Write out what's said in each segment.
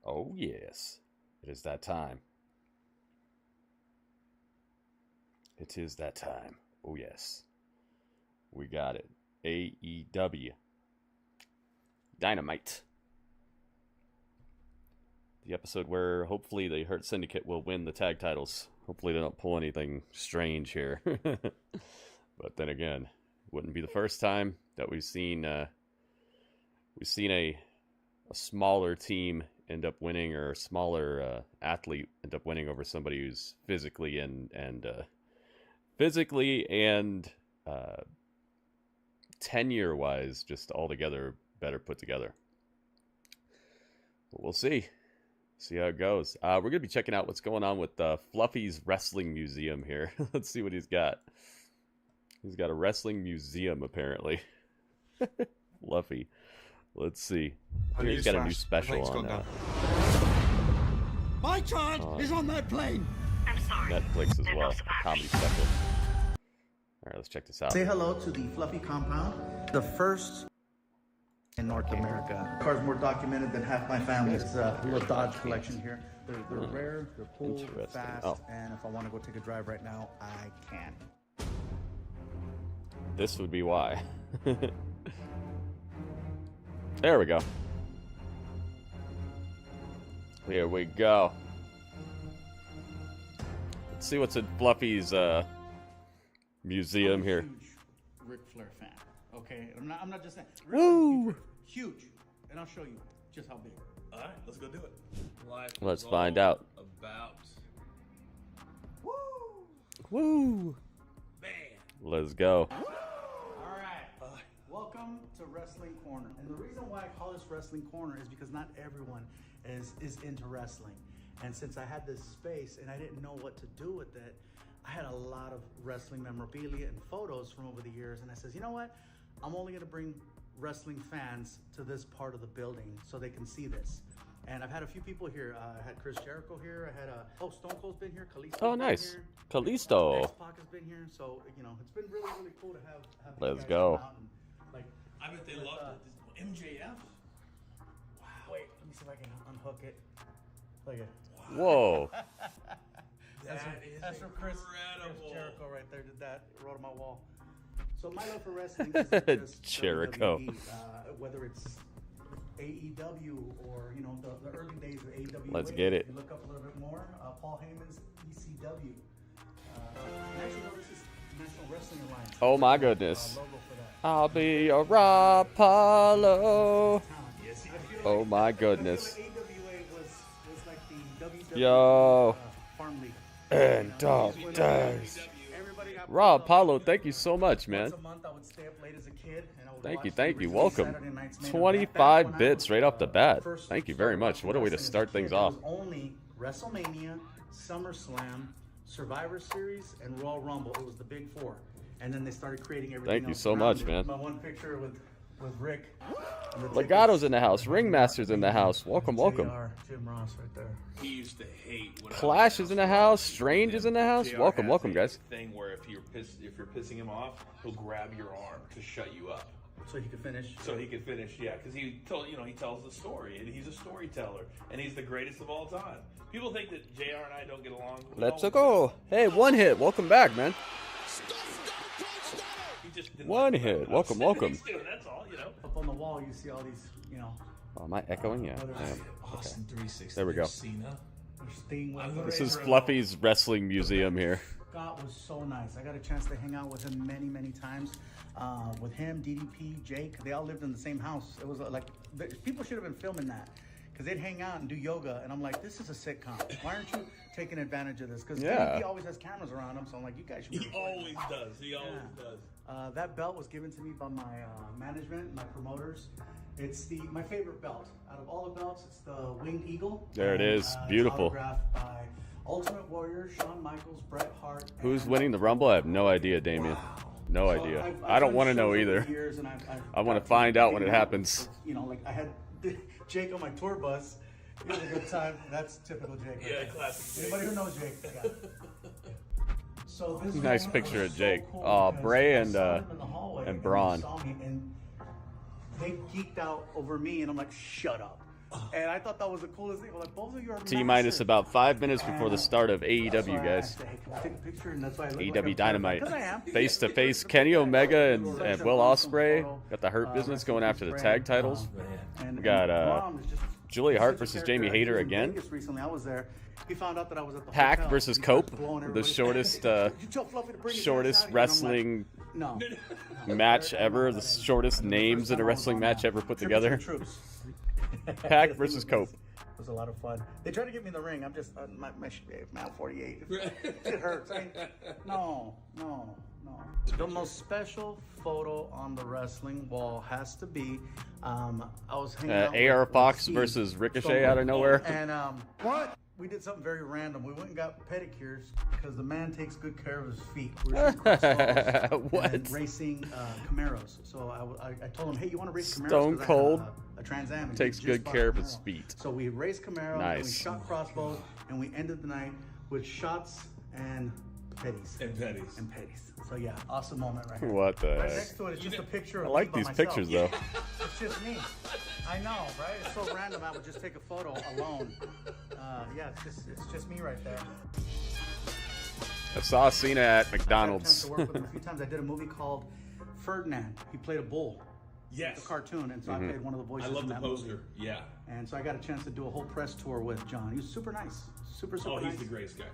Oh, yes. It is that time. It is that time. Oh, yes. We got it. AEW Dynamite. The episode where hopefully the Hurt Syndicate will win the tag titles. Hopefully they don't pull anything strange here. But then again, it wouldn't be the first time that we've seen a smaller team end up winning, or a smaller athlete end up winning over somebody who's physically and tenure wise just altogether better put together. But we'll see how it goes. We're gonna be checking out what's going on with Fluffy's Wrestling Museum here. Let's see what he's got. He's got a wrestling museum apparently. Fluffy. Let's see. He's got a new special on. My child is on that plane. I'm sorry. Netflix as well. Comedy special. All right, let's check this out. Say hello to the Fluffy Compound, the first in North America. The car's more documented than half my family. It's a little Dodge collection here. They're rare, they're cool, they're fast, and if I want to go take a drive right now, I can. This would be why. There we go. Here we go. Let's see what's in Fluffy's museum here. Huge Ric Flair fan. Okay, I'm not just saying. Woo! Huge, and I'll show you just how big. All right, let's go do it. Life Let's is find all out. About Woo! man. Let's go. All right. Welcome to Wrestling Corner. And the reason why I call this Wrestling Corner is because not everyone is into wrestling. And since I had this space and I didn't know what to do with it, I had a lot of wrestling memorabilia and photos from over the years. And I says, you know what? I'm only going to bring wrestling fans to this part of the building so they can see this. And I've had a few people here. I had Chris Jericho here. I had Stone Cold's been here. Kalisto's Oh, been nice. here. Kalisto. X-Pac has been here. So, you know, it's been really, really cool to have these Let's guys go. come out and, like, I bet they loved it. MJF. wow. Wait, let me see if I can unhook it. Look at it. Whoa. That's from Chris incredible. Jericho right there. Did that. Wrote on my wall. So my love for wrestling is just Jericho. WWE, whether it's AEW or, you know, the early days of AEW. Let's get it. If you look up a little bit more, Paul Heyman's ECW. Actually, no, this is National Wrestling Alliance. Oh my goodness. Logo for that. I'll be your Apollo. Yes, he Oh my goodness. AWA was like the WWE Yo. Farm League. And Dog Days. Everybody got Rob Paulo, thank you so much, man. Once a month I would stay up late as a kid and I would Thank you, watch thank the you. original Welcome. Saturday Night's Main Event. 25 Back when I bits was, right off the bat. first Thank you very started much. watching What a way to wrestling start as a things kid, off. It was only WrestleMania, SummerSlam, Survivor Series, and Royal Rumble. It was the big four. And then they started creating everything Thank you else so around much, it. man. My one picture with Rick. and the Legato's tickets. in the house. Ringmaster's in the house. Welcome, welcome. JR, Jim Ross right there. He used to hate when Clash is in the house. Strange is in the house. JR Welcome, has welcome, a guys. Thing where if you're pissing him off, he'll grab your arm to shut you up, So he could finish. so he could finish. Yeah, because he tells the story, and he's a storyteller, and he's the greatest of all time. People think that JR and I don't get along. We Let's don't. go. Hey, one hit. Welcome back, man. He just didn't One like hit. what Welcome, I was welcome. doing, that's all, you know. Up on the wall, you see all these, you know, Oh, am I echoing? Yeah. I am. Austin 360. There we go. Cena. there's Sting with I'm them. This is Fluffy's Wrestling Museum here. Scott was so nice. I got a chance to hang out with him many, many times. With him, DDP, Jake, they all lived in the same house. It was like, people should have been filming that. Because they'd hang out and do yoga, and I'm like, this is a sitcom. Why aren't you taking advantage of this? Because Yeah. DDP always has cameras around him, so I'm like, you guys should be He recording always this. does. He always Yeah. does. That belt was given to me by my management, my promoters. It's my favorite belt. Out of all the belts, it's the Winged Eagle. There it And, is. Beautiful. It's autographed by Ultimate Warrior, Shawn Michaels, Bret Hart. Who's and- winning the Rumble? I have no idea, Damien. No So idea. I've I don't done want to shows know over either. the years, and I've I want got to find out when it hang out happens. with, you know, like I had Jake on my tour bus. He had a good time. That's typical Jake. right Yeah, there. classic Jake. Anybody who knows Jake. Yeah. So this Nice moment picture was of Jake. So cool Aw, because Bray I and, saw him in the hallway, and they Braun. saw me, and they geeked out over me, and I'm like, shut up. And I thought that was the coolest thing. Like, both of you are T-minus massive. about 5 minutes before the start of So AEW, I guys. asked, hey, can I take a picture? And that's why I look like AEW I'm Dynamite. because I am. Face to face, Kenny Omega and Will Ospreay. Got the Hurt Business going after the tag titles. And We got Mom is just Julia Hart such a versus character. Jamie Hayter He was in again. Vegas recently. I was there. He found out that I was at the Pac hotel. versus He starts Cope, blowing the everybody. shortest You tell Fluffy to bring his ass shortest out here. And I'm like, wrestling no. match ever, the shortest names in a wrestling match ever put together. Pac versus Cope. It was a lot of fun. They tried to get me in the ring. I'm just my man 48. It hurts. No. The most special photo on the wrestling wall has to be I was hanging out AR with Fox Steve versus Ricochet Stone out of nowhere. And what? We did something very random. We went and got pedicures because the man takes good care of his feet. We were shooting crossbows What? and racing Camaros. So I told him, hey, you want to race Camaros? Stone 'Cause I Cold have a Trans Am. and takes he good just bought care a of his Camaro. feet. So we raced Camaros and we Nice. shot crossbows and we ended the night with shots and petties. And petties. And petties. So yeah, awesome moment right here. What the Right heck? next to it is just a picture of I like me by these myself. pictures though. It's just me. I know, right? It's so random. I would just take a photo alone. Yeah, it's just me right there. I saw Cena at I had a chance McDonald's. to work with him a few times. I did a movie called Ferdinand. He played a bull. Yes. It's a cartoon, and so Mm-hmm. I played one of the voices I love in the that poster. movie. Yeah. And so I got a chance to do a whole press tour with John. He was super nice. Super Oh, nice. he's the greatest guy.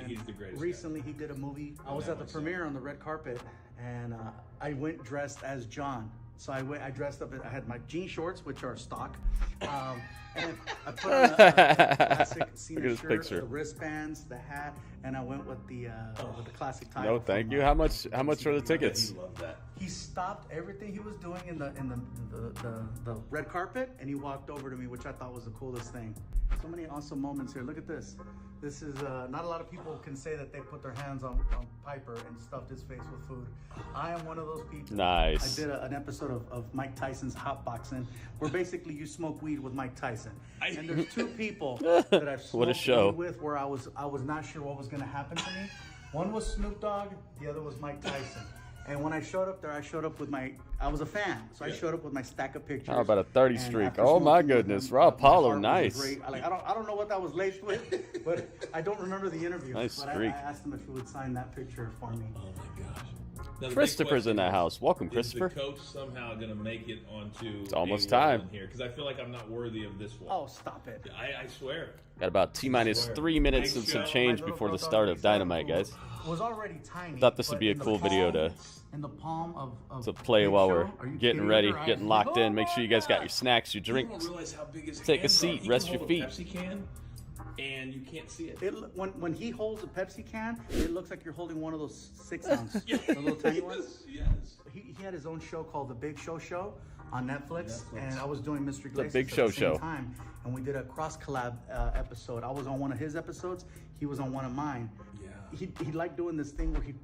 He's the greatest Recently, he did a movie. I was that at the myself. premiere on the red carpet, and I went dressed as John. So I dressed up. I had my jean shorts, which are stock, and I put on a classic Cena his shirt, picture. the wristbands, the hat, and I went with the classic tie. No, thank you. How much for the guy. tickets? He loved that. He stopped everything he was doing in the red carpet, and he walked over to me, which I thought was the coolest thing. So many awesome moments here. Look at this. This is not a lot of people can say that they put their hands on Piper and stuffed his face with food. I am one of those people. Nice. I did an episode of Mike Tyson's Hot Boxing, where basically you smoke weed with Mike Tyson. And there's two people that I've smoked What a show. weed with where I was not sure what was going to happen to me. One was Snoop Dogg, the other was Mike Tyson. And when I showed up there, I was a fan, so I showed up with my stack of pictures. How about a 30 And streak? after Oh my smoking with goodness, him, Raw my Apollo, heart was nice. great. I don't know what that was laced with, but I don't remember the interview. Nice but streak. I asked him if he would sign that picture for me. Oh my gosh. Now, the big Christopher's in question that is, house. Welcome, Is Christopher. the coach somehow going to make it onto It's almost a wall time. in here? Because I feel like I'm not worthy of this one. Oh, stop it. I swear. Got about T-minus 3 minutes and some change before the start of Dynamite, guys. Was already tiny. Thought this would but be a in the cool video palm- to in the palm of play Big while Show? we're Are you getting kidding ready, me? getting locked in. Make sure you guys got your snacks, your You drinks. don't realize how big his Take a hands seat, are. He rest can your hold a feet. Pepsi can, and you can't see it. When he holds a Pepsi can, it looks like you're holding one of those 6-ounce, the little tiny ones. Yes. He had his own show called The Big Show on Netflix, and I was doing Mystery The Glaciers Big at Show the same show. time, and we did a cross collab episode. I was on one of his episodes, he was on one of mine. Yeah. He liked doing this thing where he's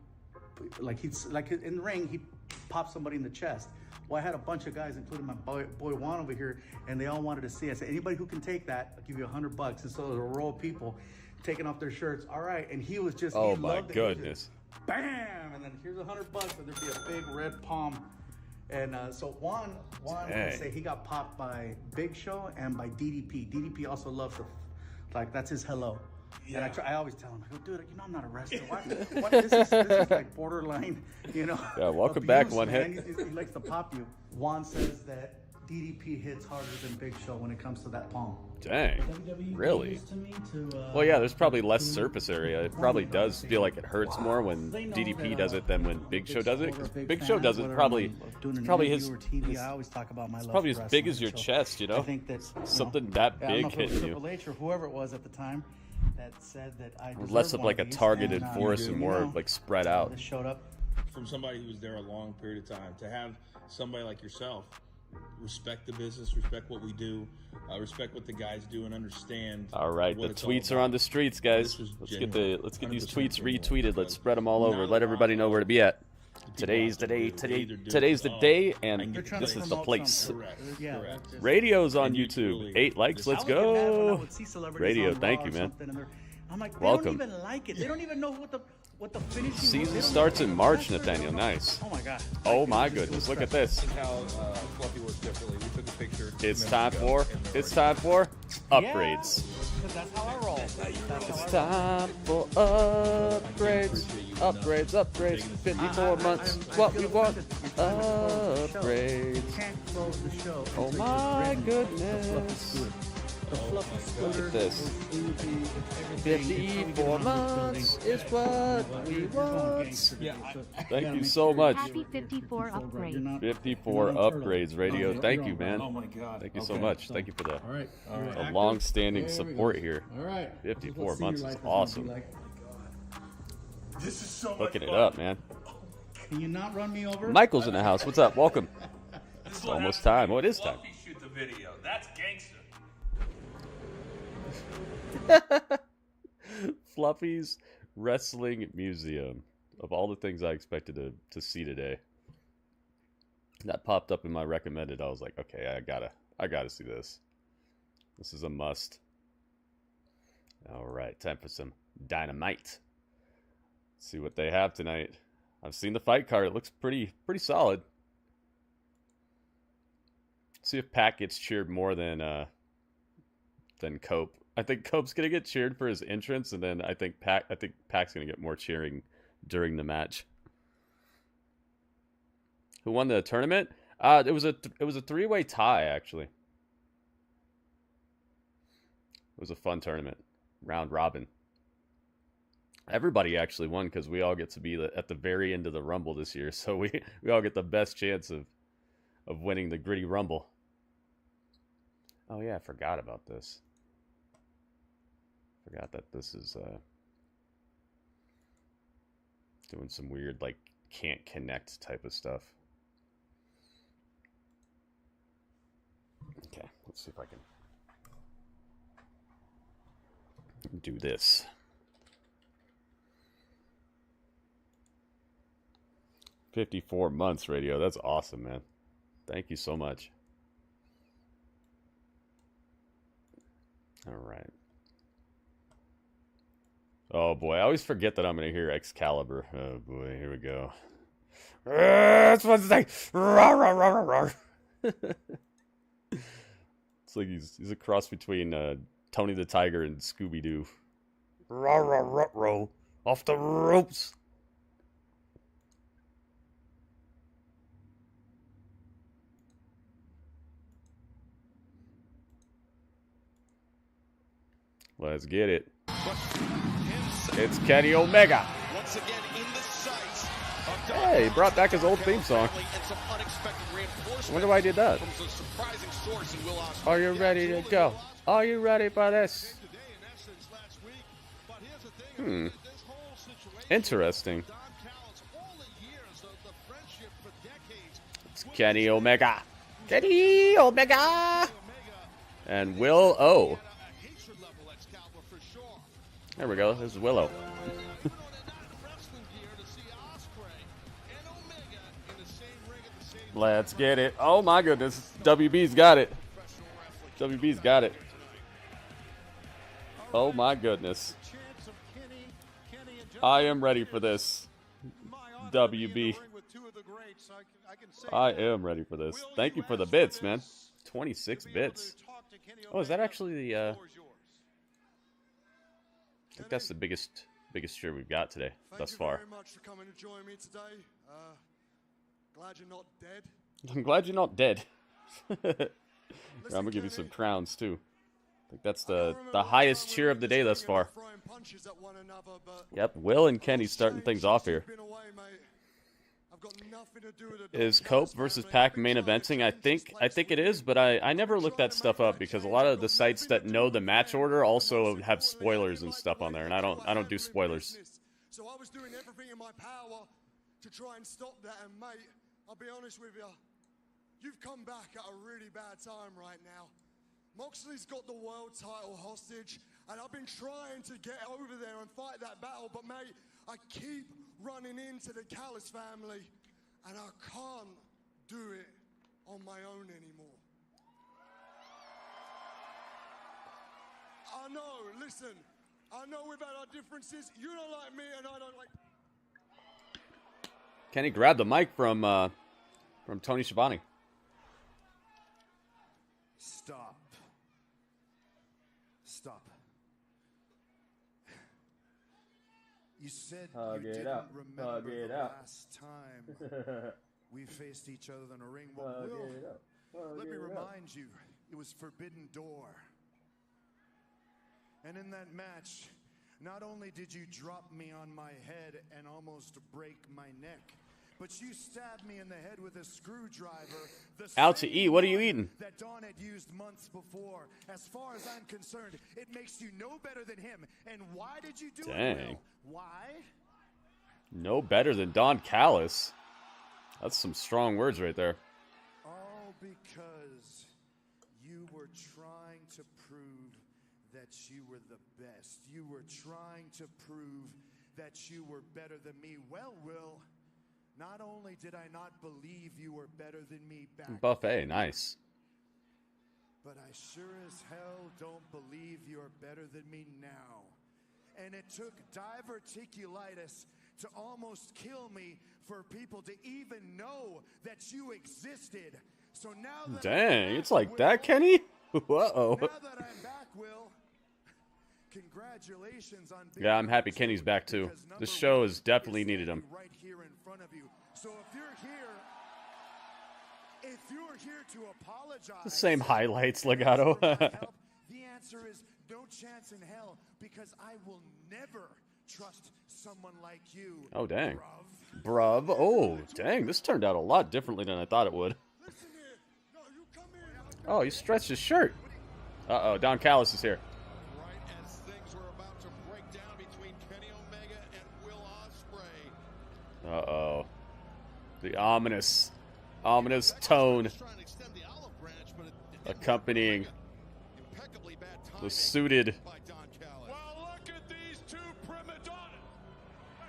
like in the ring, he popped somebody in the chest. Well, I had a bunch of guys, including my boy Juan over here, and they all wanted to see. I said, anybody who can take that, I'll give you $100. And so there was a row of people taking off their shirts. All right, and he was just, Oh he my loved it. He was just, goodness. bam, and then here's $100, and there'd be a big red palm. And so Juan would Dang. say he got popped by Big Show and by DDP. DDP also loves that's his hello. Yeah. And I always tell him, I go, dude, you know I'm not a wrestler. Why this is like borderline, you know. Yeah, welcome back, abuse, One man. Hit. He likes to pop you. Juan says that DDP hits harder than Big Show when it comes to that palm. Dang. WWE Really? gave this to me to, Well, yeah, there's probably less surface area. It probably does feel like it hurts more when They know DDP that, does it than when Big Show does it. supporter, 'Cause big Big fan, Show does it whether probably, I'm doing it's an probably interview his, or TV. I always talk about my love probably for as big wrestling, as your so chest, you know? I think that's Something that I don't know big if it was hitting you. Triple H or whoever it was at the time that said that I deserved Less of one like a these, targeted and, force and more like spread out. This showed up. From somebody who was there a long period of time, to have somebody like yourself respect the business, respect what we do, respect what the guys do, and understand. All right, what the it's all tweets are about. on the streets, guys. This is Let's get these 100% tweets genuine, retweeted. Let's because spread them all over. not Let everybody know where to be at. People Today's have the to day. do- they either do Today's it the all, day, I and can get trying this to is the promote place. something. Correct. Yeah, Correct. just- Radio's on And you YouTube. truly- 8 likes. Let's I would get mad when I go. would see celebrities Radio, on thank Raw you, or man. something, and I'm like, they Welcome. don't even like it. They don't even know what the finishing. they Season don't starts even in know March, the wrestler. Nathaniel. Nice. Oh my god. Oh Like, my it just goodness, was look at stressful. this. This is how Fluffy works differently. We took a picture. It's 2 time minutes for ago, and It's time for upgrades. Because that's how I roll. It's time for upgrades. Upgrades. 54 months. What we want. Upgrades. Can't close the show. Oh my goodness. Look at this. 54 months is what we want. Thank you so much. Happy 54 upgrades. 54 upgrades, radio. Thank you, man. Oh my God. Thank you so much. Thank you for the All right. the long-standing support here. All right. 54 Let's see months your is life awesome. like. This is so Hooking much it fun. up, man. Can you not run me over? Michael's in the house. What's up? Welcome. This is It's what almost happens time. when Oh, it is time. Fluffy shoot the video. That's gangster. Fluffy's Wrestling Museum. Of all the things I expected to see today, that popped up in my recommended. I was like, okay, I gotta see this. This is a must. All right, time for some Dynamite. Let's see what they have tonight. I've seen the fight card. It looks pretty solid. Let's see if Pac gets cheered more than Cope. I think Cope's gonna get cheered for his entrance, and then I think Pac's gonna get more cheering during the match. Who won the tournament? It was a 3-way tie, actually. It was a fun tournament, round robin. Everybody actually won because we all get to be at the very end of the Rumble this year, so we all get the best chance of winning the Gritty Rumble. Oh yeah, I forgot about this. Forgot that this is doing some weird, like, can't connect type of stuff. Okay, let's see if I can do this. 54 months, radio. That's awesome, man. Thank you so much. All right. Oh boy, I always forget that I'm going to hear Excalibur. Oh boy, here we go. That's what it's like. It's like he's a cross between Tony the Tiger and Scooby-Doo. Off the ropes. Let's get it. It's Kenny Omega. Once again in the sights of Hey, he brought back his old theme song. I wonder why I did that. Are you ready to go? Are you ready for this? Interesting. It's Kenny Omega. Kenny Omega. And Will O. There we go. This is Willow. Let's get it. Oh my goodness. WB's got it. WB's got it. Oh my goodness. I am ready for this. WB. I am ready for this. Thank you for the bits, man. 26 bits. Oh, is that actually the I think that's the biggest share we've got today thus far. Thank you very much for coming to join me today. Glad you're not dead. I'm glad you're not dead. I'm gonna give you some crowns too. I think that's the highest cheer of the day thus far. Yep, Will and Kenny starting things off here. Is Cope versus Pac main eventing? I think it is, but I never looked that stuff up because a lot of the sites that know the match order also have spoilers and stuff on there, and I don't do spoilers. So I was doing everything in my power to try and stop that, and mate, I'll be honest with you, you've come back at a really bad time right now. Moxley's got the world title hostage, and I've been trying to get over there and fight that battle, but mate, I keep running into the Callis family, and I can't do it on my own anymore. I know, listen, I know we've had our differences. You don't like me, and I don't like... Kenny grabbed the mic from Tony Schiavone. Stop Stop. You said Hug you it didn't out. remember Hug it the out. last time we faced each other in a ring. Well, Hug Will, it up. Hug let me it up. remind you, it was Forbidden Door. And in that match, not only did you drop me on my head and almost break my neck, but you stabbed me in the head with a screwdriver. Out to eat. What are you eating? That Dawn had used months before. As far as I'm concerned, it makes you no better than him. And why did you do it, Will? Why? No better than Don Callis. That's some strong words right there. All because you were trying to prove that you were the best. You were trying to prove that you were better than me. Well, Will, not only did I not believe you were better than me back Buffet, nice. but I sure as hell don't believe you're better than me now. And it took diverticulitis to almost kill me for people to even know that you existed. So now that Dang, I'm it's back, like Will, that, Kenny? Whoa. Now that I'm back, Will, congratulations on being Yeah, I'm happy number Kenny's two, back too. because number This show one has definitely is needed him. standing right here in front of you. So if you're here to apologize, The same highlights, and ask Legato. for my help, the answer is no chance in hell, because I will never trust someone like you. Oh, dang. bruv. Bruv. Oh, dang. This turned out a lot differently than I thought it would. Listen here. No, you come here. Oh, he stretched his shirt. Uh-oh, Don Callis is here. Right as things were about to break down between Kenny Omega and Will Ospreay. Uh-oh. The ominous tone Trying to extend the olive branch, but it accompanying impeccably bad the timing suited by Don Callis. Well, look at these two prima donnas.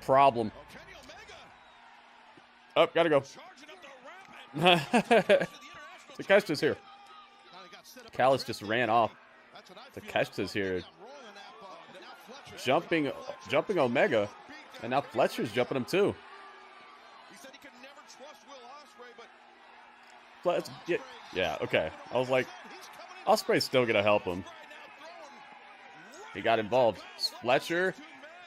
problem. Oh, Kenny Omega Oh, gotta go. charging up the ramp and Takeshita's here. Now they got set up Callis a just trap. ran off. That's what I feel Takeshita's here. I'm rolling that, now Fletcher. Jumping Omega. And now Fletcher's jumping him too. He said he could never trust Will Ospreay, but Yeah, okay. I was like, Ospreay's still gonna help him. He got involved. It's Fletcher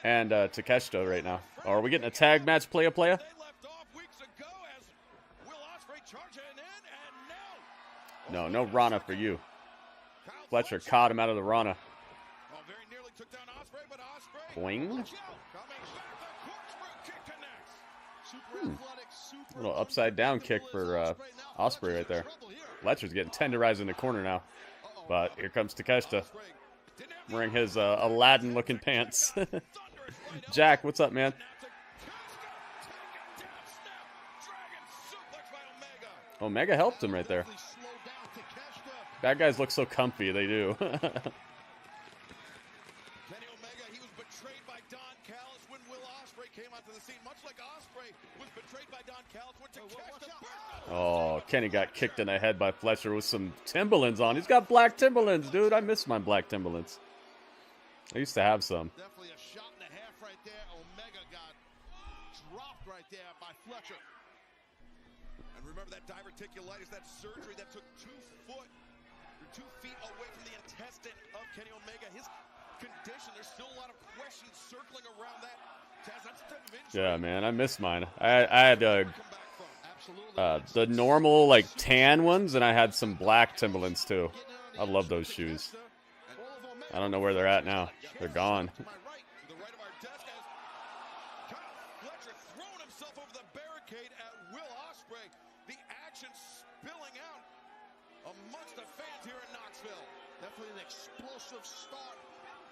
and Takeshita right now. Oh, are we getting a tag match, playa? they left off weeks ago as Will Ospreay charging in, and now No Rana for you. Fletcher caught him out of the Rana. oh, very nearly took down Ospreay, but Ospreay Boing. coming back, the corkscrew kick connects. Super athletic, super Little upside down kick for Ospreay right there. Fletcher's getting tenderized in the corner now. But here comes Takeshita. Wearing his Aladdin looking pants. Jack, what's up, man? Omega helped him right there. Bad guys look so comfy, they do. Kenny Omega, he was betrayed by Don Callis when Will Ospreay came onto the scene, much like Ospreay was betrayed by Don Callis when Takeshita. Oh, Kenny got kicked in the head by Fletcher with some Timberlands on. He's got black Timberlands, dude. I miss my black Timberlands. I used to have some. Definitely a shot and a half right there. Omega got dropped right there by Fletcher. And remember that diverticulitis, that surgery that took 2 feet away from the intestine of Kenny Omega. His condition, there's still a lot of questions circling around that. Taz, that's the type of injury. Yeah, man, I miss mine. I had Come back from. Absolutely. the normal, like, tan ones, and I had some black Timberlands, too. I love those shoes. I don't know where they're at now. They're gone. To my right, to the right of our desk, as Fletcher throwing himself over the barricade at Will Ospreay. The action spilling out amongst the fans here in Knoxville. Definitely an explosive start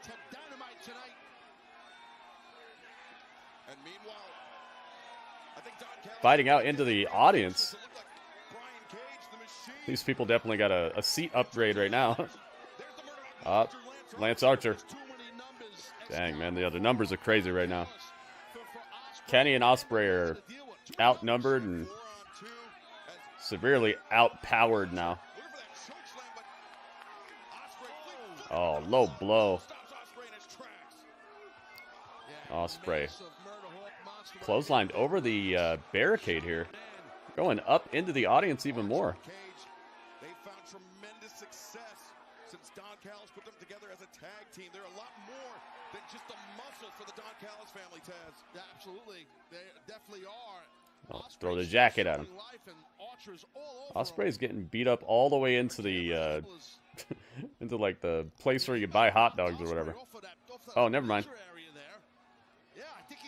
to Dynamite tonight. And meanwhile, I think Don Callis Fighting out into the audience. looked like Brian Cage, the machine. These people definitely got a seat upgrade right now. There's the murder Up, Lance Archer. Too many numbers. Dang, man, the numbers are crazy right now. For Ospreay Kenny and Ospreay are to deal with. outnumbered and 4-on-2 as severely outpowered now. looking for that choke slam, but Ospreay Oh, low blow. stops Ospreay in his tracks. Ospreay. Massive Murderhawk monster Clotheslined over the barricade here. Going up into the audience even more. Cage. They found tremendous success since Don Don Callis put them together as a tag team. They're a lot more than just a muscle for the Don Callis family, Taz. Yeah, absolutely. They definitely are. Oh, throw the jacket at him. Ospreay's getting beat up all the way into the into like the place where you buy hot dogs or whatever. Oh, never mind.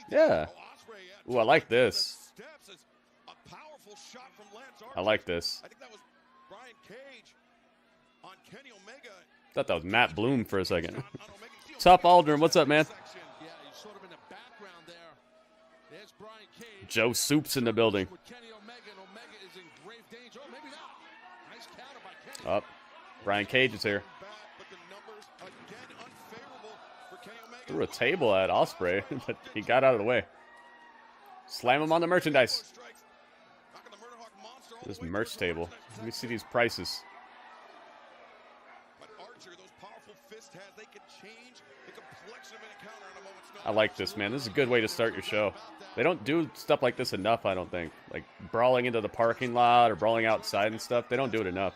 Yeah. Ooh, I like this. I like this. I think that was Brian Cage on Kenny Omega. Thought that was Matt Bloom for a second. Tough Aldrin, what's up, man? Yeah, he's sort of in the background there. There's Brian Cage. Joe Soup's in the building. With Kenny Omega, and Omega is in grave danger. Oh, maybe not. Nice counter by Kenny. Up. Brian Cage is here. But the numbers again unfavorable for Kenny Omega. Threw a table at Ospreay, but he got out of the way. Slam him on the merchandise. This merch table. Let me see these prices. I like this, man. This is a good way to start your show. They don't do stuff like this enough, I don't think. Like brawling into the parking lot or brawling outside and stuff. They don't do it enough.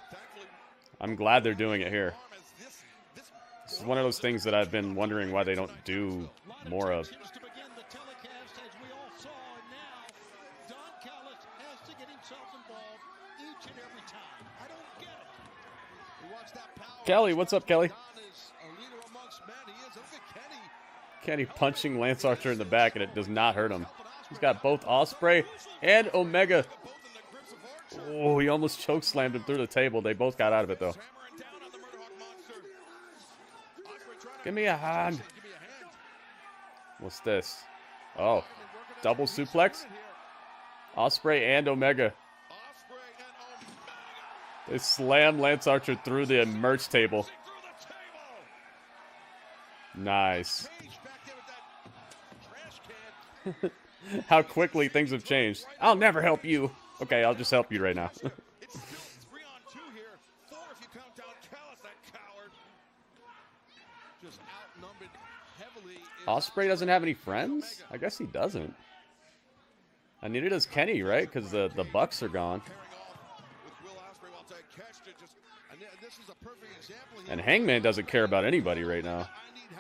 I'm glad they're doing it here. This is one of those things that I've been wondering why they don't do more of. Kelly, what's up, Kelly? Kenny punching Lance Archer in the back, and it does not hurt him. He's got both Ospreay and Omega. Oh, he almost chokeslammed him through the table. They both got out of it, though. Give me a hand. What's this? Oh, double suplex? Ospreay and Omega. They slam Lance Archer through the merch table. Nice. How quickly things have changed. I'll never help you. Okay, I'll just help you right now. Ospreay doesn't have any friends? I guess he doesn't. And neither does Kenny, right? Because the Bucks are gone. And Hangman doesn't care about anybody right now,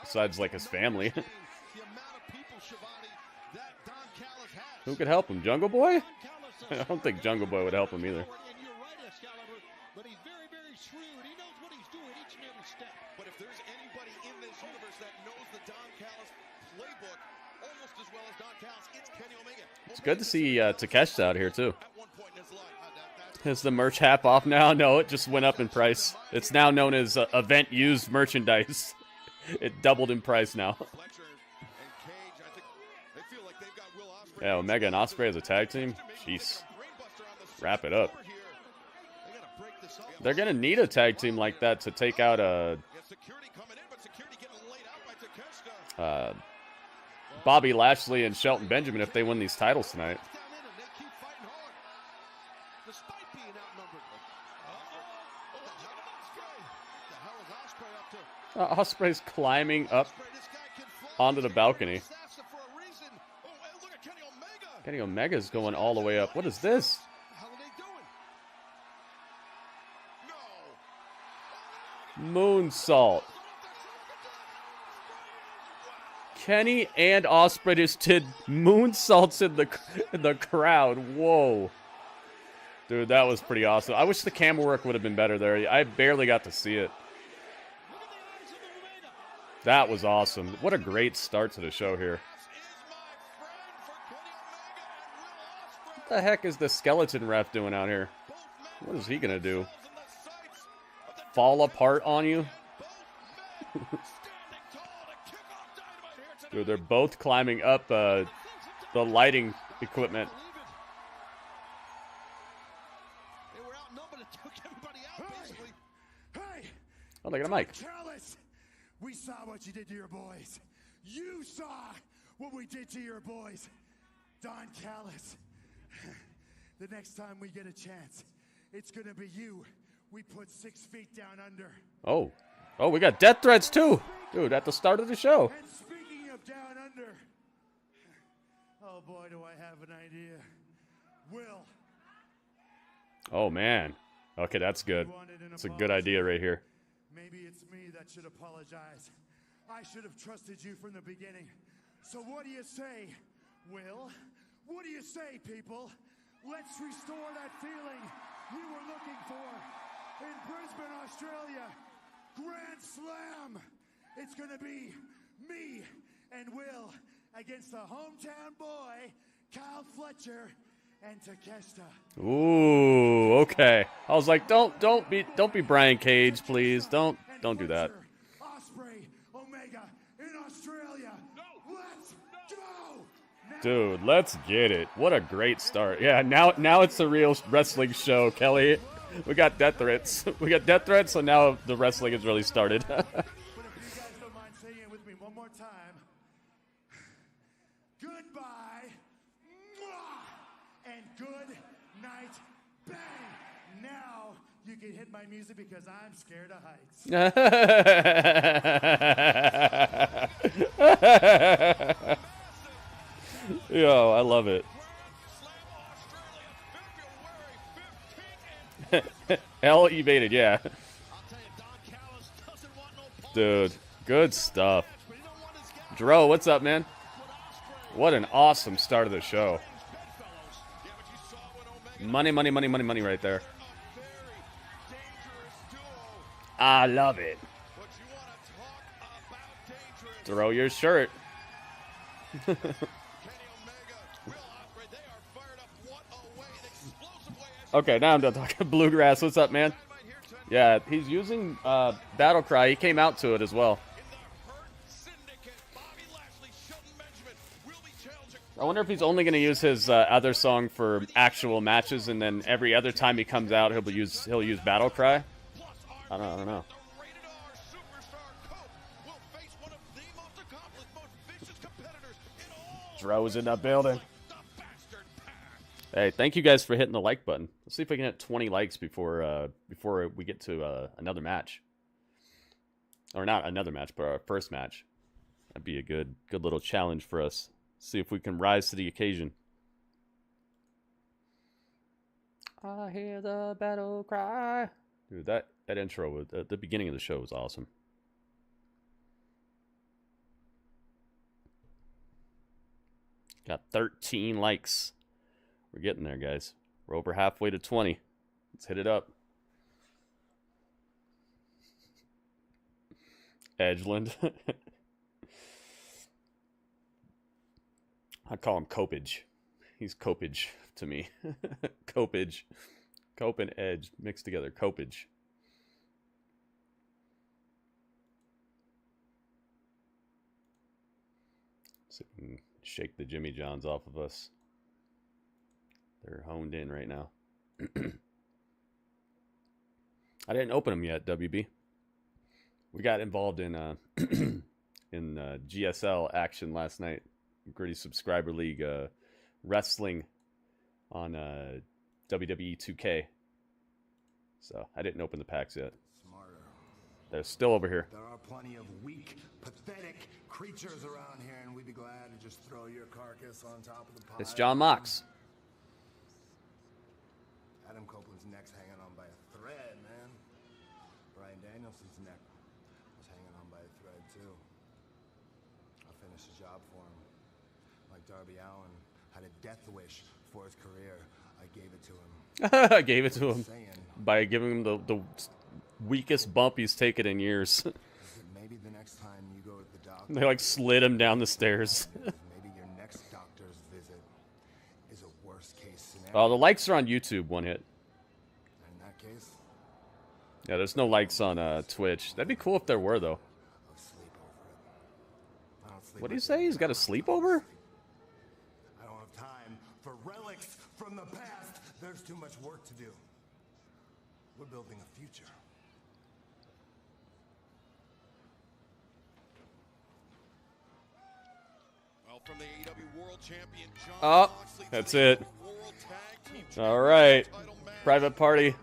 besides like his family. Who could help him? Jungle Boy? I don't think Jungle Boy would help him either. But he's very, very shrewd. He knows what he's doing each and every step. But if there's anybody in this universe that knows the Don Callis playbook almost as well as Don Callis, it's Kenny Omega. It's good to see Takeshita out here too. Is the merch half off now? No, it just went up in price. It's now known as event used merchandise. It doubled in price now. Yeah, Omega and Ospreay as a tag team? Jeez. Wrap it up. They're going to need a tag team like that to take out Bobby Lashley and Shelton Benjamin if they win these titles tonight. Ospreay's climbing up onto the balcony. Kenny Omega's going all the way up. What is this? Moonsault. Kenny and Ospreay just did moonsaults in the crowd. Whoa. Dude, that was pretty awesome. I wish the camera work would have been better there. I barely got to see it. That was awesome. What a great start to the show here. What the heck is the skeleton ref doing out here? What is he going to do? Fall apart on you? Dude, they're both climbing up the lighting equipment. Oh, they got a mic. We saw what you did to your boys. You saw what we did to your boys. Don Callis. The next time we get a chance, it's gonna be you. We put 6 feet down under. Oh. Oh, we got death threats too. Dude, at the start of the show. And speaking of down under, oh boy, do I have an idea. Will. Oh man. Okay, that's good. That's a good idea right here. maybe it's me that should apologize. I should have trusted you from the beginning. So what do you say, Will? What do you say, people? Let's restore that feeling we were looking for in Brisbane, Australia. Grand Slam. It's going to be me and Will against the hometown boy, Kyle Fletcher, and Takeshita. Ooh, okay. I was like, don't be Brian Cage, please. Don't do that. Ospreay, Omega in Australia. Let's go. Dude, let's get it. What a great start. Yeah, now it's a real wrestling show, Kelly. We got death threats. We got death threats, so now the wrestling has really started. But if you guys don't mind saying it with me one more time. Goodbye. Mwah, and good night. Bang. Now you can hit my music because I'm scared of heights. Yo, I love it. Hell evaded, yeah. Dude, good stuff. Dro, what's up, man? What an awesome start of the show. Money, money, money, money, money right there. I love it. Throw your shirt. Okay, now I'm done talking bluegrass. What's up, man? Yeah, he's using Battle Cry. He came out to it as well. I wonder if he's only going to use his other song for actual matches, and then every other time he comes out, he'll use Battle Cry. I don't know. Dro's in the building. Hey, thank you guys for hitting the like button. Let's see if we can hit 20 likes before we get to another match. Or not another match, but our first match. That'd be a good little challenge for us. See if we can rise to the occasion. I hear the battle cry. Dude, that intro at the beginning of the show was awesome. Got 13 likes. We're getting there, guys. We're over halfway to 20. Let's hit it up. Edgeland. I call him Copage. He's Copage to me. Copage. Cope and Edge mixed together. Copage. See if we can shake the Jimmy Johns off of us. They're honed in right now. I didn't open them yet, WB. We got involved in GSL action last night. Gritty Subscriber League wrestling on WWE 2K. So I didn't open the packs yet. Smarter. They're still over here. There are plenty of weak, pathetic creatures around here, and we'd be glad to just throw your carcass on top of the pile. It's John Mox. Adam Copeland's neck's hanging on by a thread, man. Bryan Danielson's neck was hanging on by a thread, too. I'll finish the job for him. Like Darby Allin had a death wish for his career. I gave it to him. I gave it to him by giving him the weakest bump he's taken in years. Maybe the next time you go to the doctor, They like slid him down the stairs. maybe your next doctor's visit is a worst case scenario. Oh, the likes are on YouTube, one hit. In that case, Yeah, there's no likes on Twitch. That'd be cool if there were, though. I'll sleep over it. I don't sleep What do you over say? it. He's got a sleepover? I don't have time for relics from the past. There's too much work to do. We're building a future. Well, from the AEW World Champion John Oh, Moxley to that's the it. World Tag Team All right. title match. Private Party.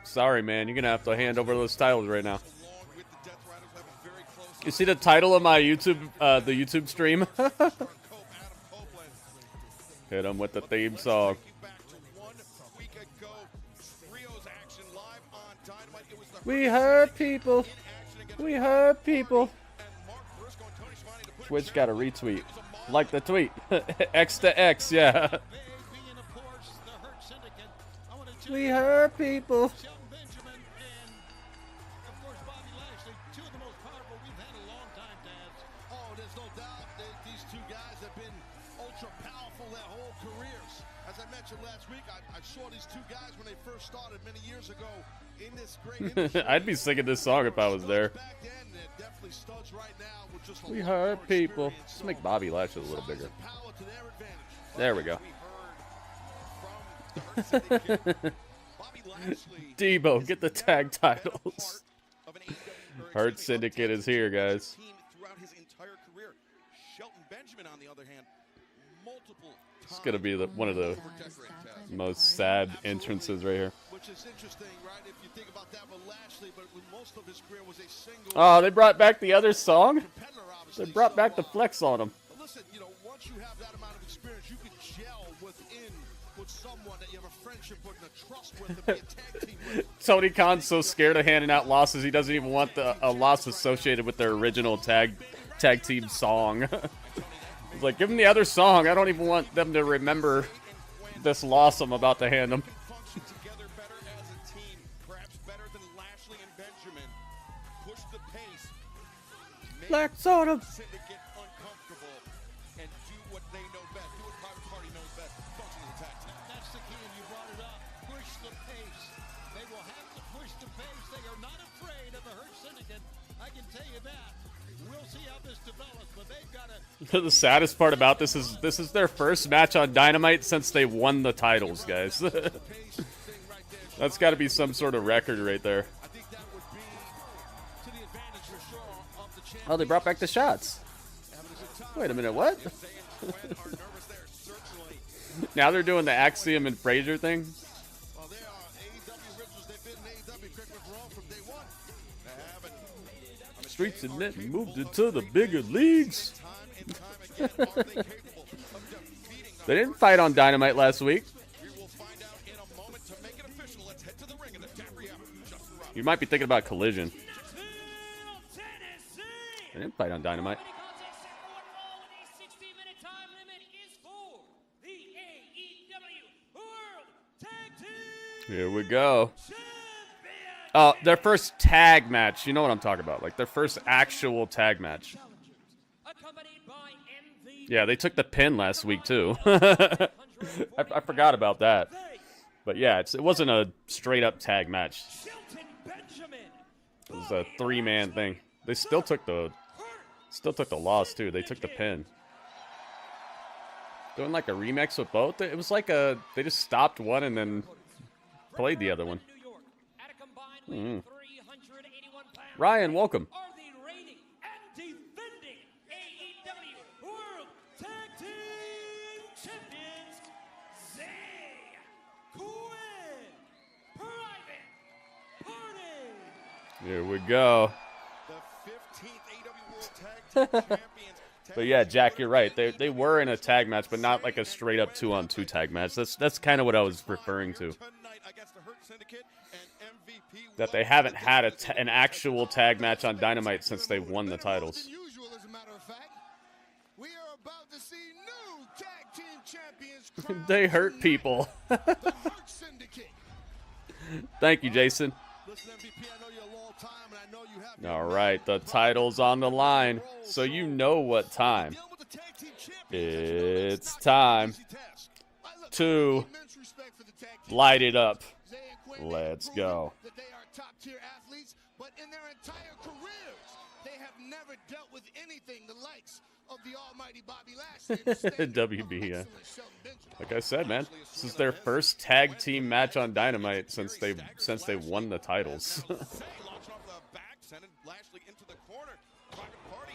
Sorry, man. You're going to have to hand over those titles right now. Along with the Death Riders, have a very close You see the title of my YouTube, the YouTube stream? Adam Copeland. Hit him with the theme song. Taking back to 1 week ago, Trio's action live on Dynamite. It was the We hurt people. We hurt people. Twitch got a retweet. Like the tweet. X to X, yeah. We hurt people. Oh, there's no doubt that these two guys have been ultra powerful their whole careers. As I mentioned last week, I saw these two guys when they first started many years ago in this great industry. I'd be singing this song if I was there. Back then, they're definitely studs right now with just a We lot hurt more people. experience. Let's make Bobby Lashley a little Size bigger. and power to their advantage. There we go. We heard from the Hurt Syndicate, Bobby Lashley Deebo, is get the now tag the titles. heart of an AEW Hart Syndicate is here, guys. team throughout his entire career. Shelton Benjamin, on the other hand, multiple It's gonna be one of the most sad entrances right here. which is interesting, right? If you think about that with Lashley, but with most of his career was a single Oh, they brought back the other song? competitor, They obviously. brought back the So, flex on him. but listen, you know, once you have that amount of experience, you can gel with someone that you have a friendship with and a trust with and be a tag team with. Tony Khan's so scared of handing out losses, he doesn't even want a loss associated with their original tag team song. He's like, give them the other song. I don't even want them to remember this loss I'm about to hand them. Function together better as a team, perhaps better than Lashley and Benjamin. Push the pace. Make Flex on him. Syndicate uncomfortable and do what they know best. Do what Private Party knows best. Function as a tag team. That's the key, and you brought it up. Push the pace. They will have to push the pace. They are not afraid of the Hurt Syndicate. I can tell you that. We'll see how this develops, but they've got to. The saddest part about this is their first match on Dynamite since they won the titles, guys. That's got to be some sort of record right there. I think that would be to the advantage for sure of the champion. Oh, they brought back the shots. Wait a minute, what? Are nervous there, certainly. Now they're doing the Axiom and Frazier thing? Well, they are AEW originals. They've been in AEW, correct me if I'm wrong, from day one. They haven't. Streets and Net moved into the bigger leagues. Time and time again, are they capable of defeating They didn't fight on Dynamite last week. We will find out in a moment. To make it official, let's head to the ring in the Dapper Avenue. Justin Roberts. You might be thinking about Collision. They didn't fight on Dynamite. Here we go. Oh, their first tag match. You know what I'm talking about. Like their first actual tag match. Yeah, they took the pin last week too. I forgot about that. But yeah, it wasn't a straight up tag match. It was a 3-man thing. They still took the loss too. They took the pin. Doing like a remix with both. It was like they just stopped one and then played the other one. Ryan, welcome. Are the reigning and defending AEW World Tag Team Champions, Zay, Quinn, Private Party. Here we go. The 15th AEW World Tag Team Champions. But yeah, Jack, you're right. They were in a tag match, but not like a straight up 2-on-2 tag match. That's kind of what I was referring to. Tonight against the Hurt Syndicate and MVP. That they haven't had an actual tag match on Dynamite since they won the titles. Unusual, as a matter of fact. We are about to see new tag team champions. crowned They hurt tonight. people. The Hurt Syndicate. Thank you, Jason. Listen, MVP, I know you're a long time, and I know you have your All right, the title's on the line, so you know what time. dealing with the tag team champions. It's time to Immense respect for the tag team. light it up. Zay and Quinn, Let's they've go. proven That they are top-tier athletes, but in their entire careers, they have never dealt with anything the likes of the almighty Bobby Lashley. and the standard WB, of yeah. excellent Shelton Benjamin. Like I said, man, this is their first tag team match on Dynamite since they won the titles. Launching off the back, sending Lashley into the corner. Private Party.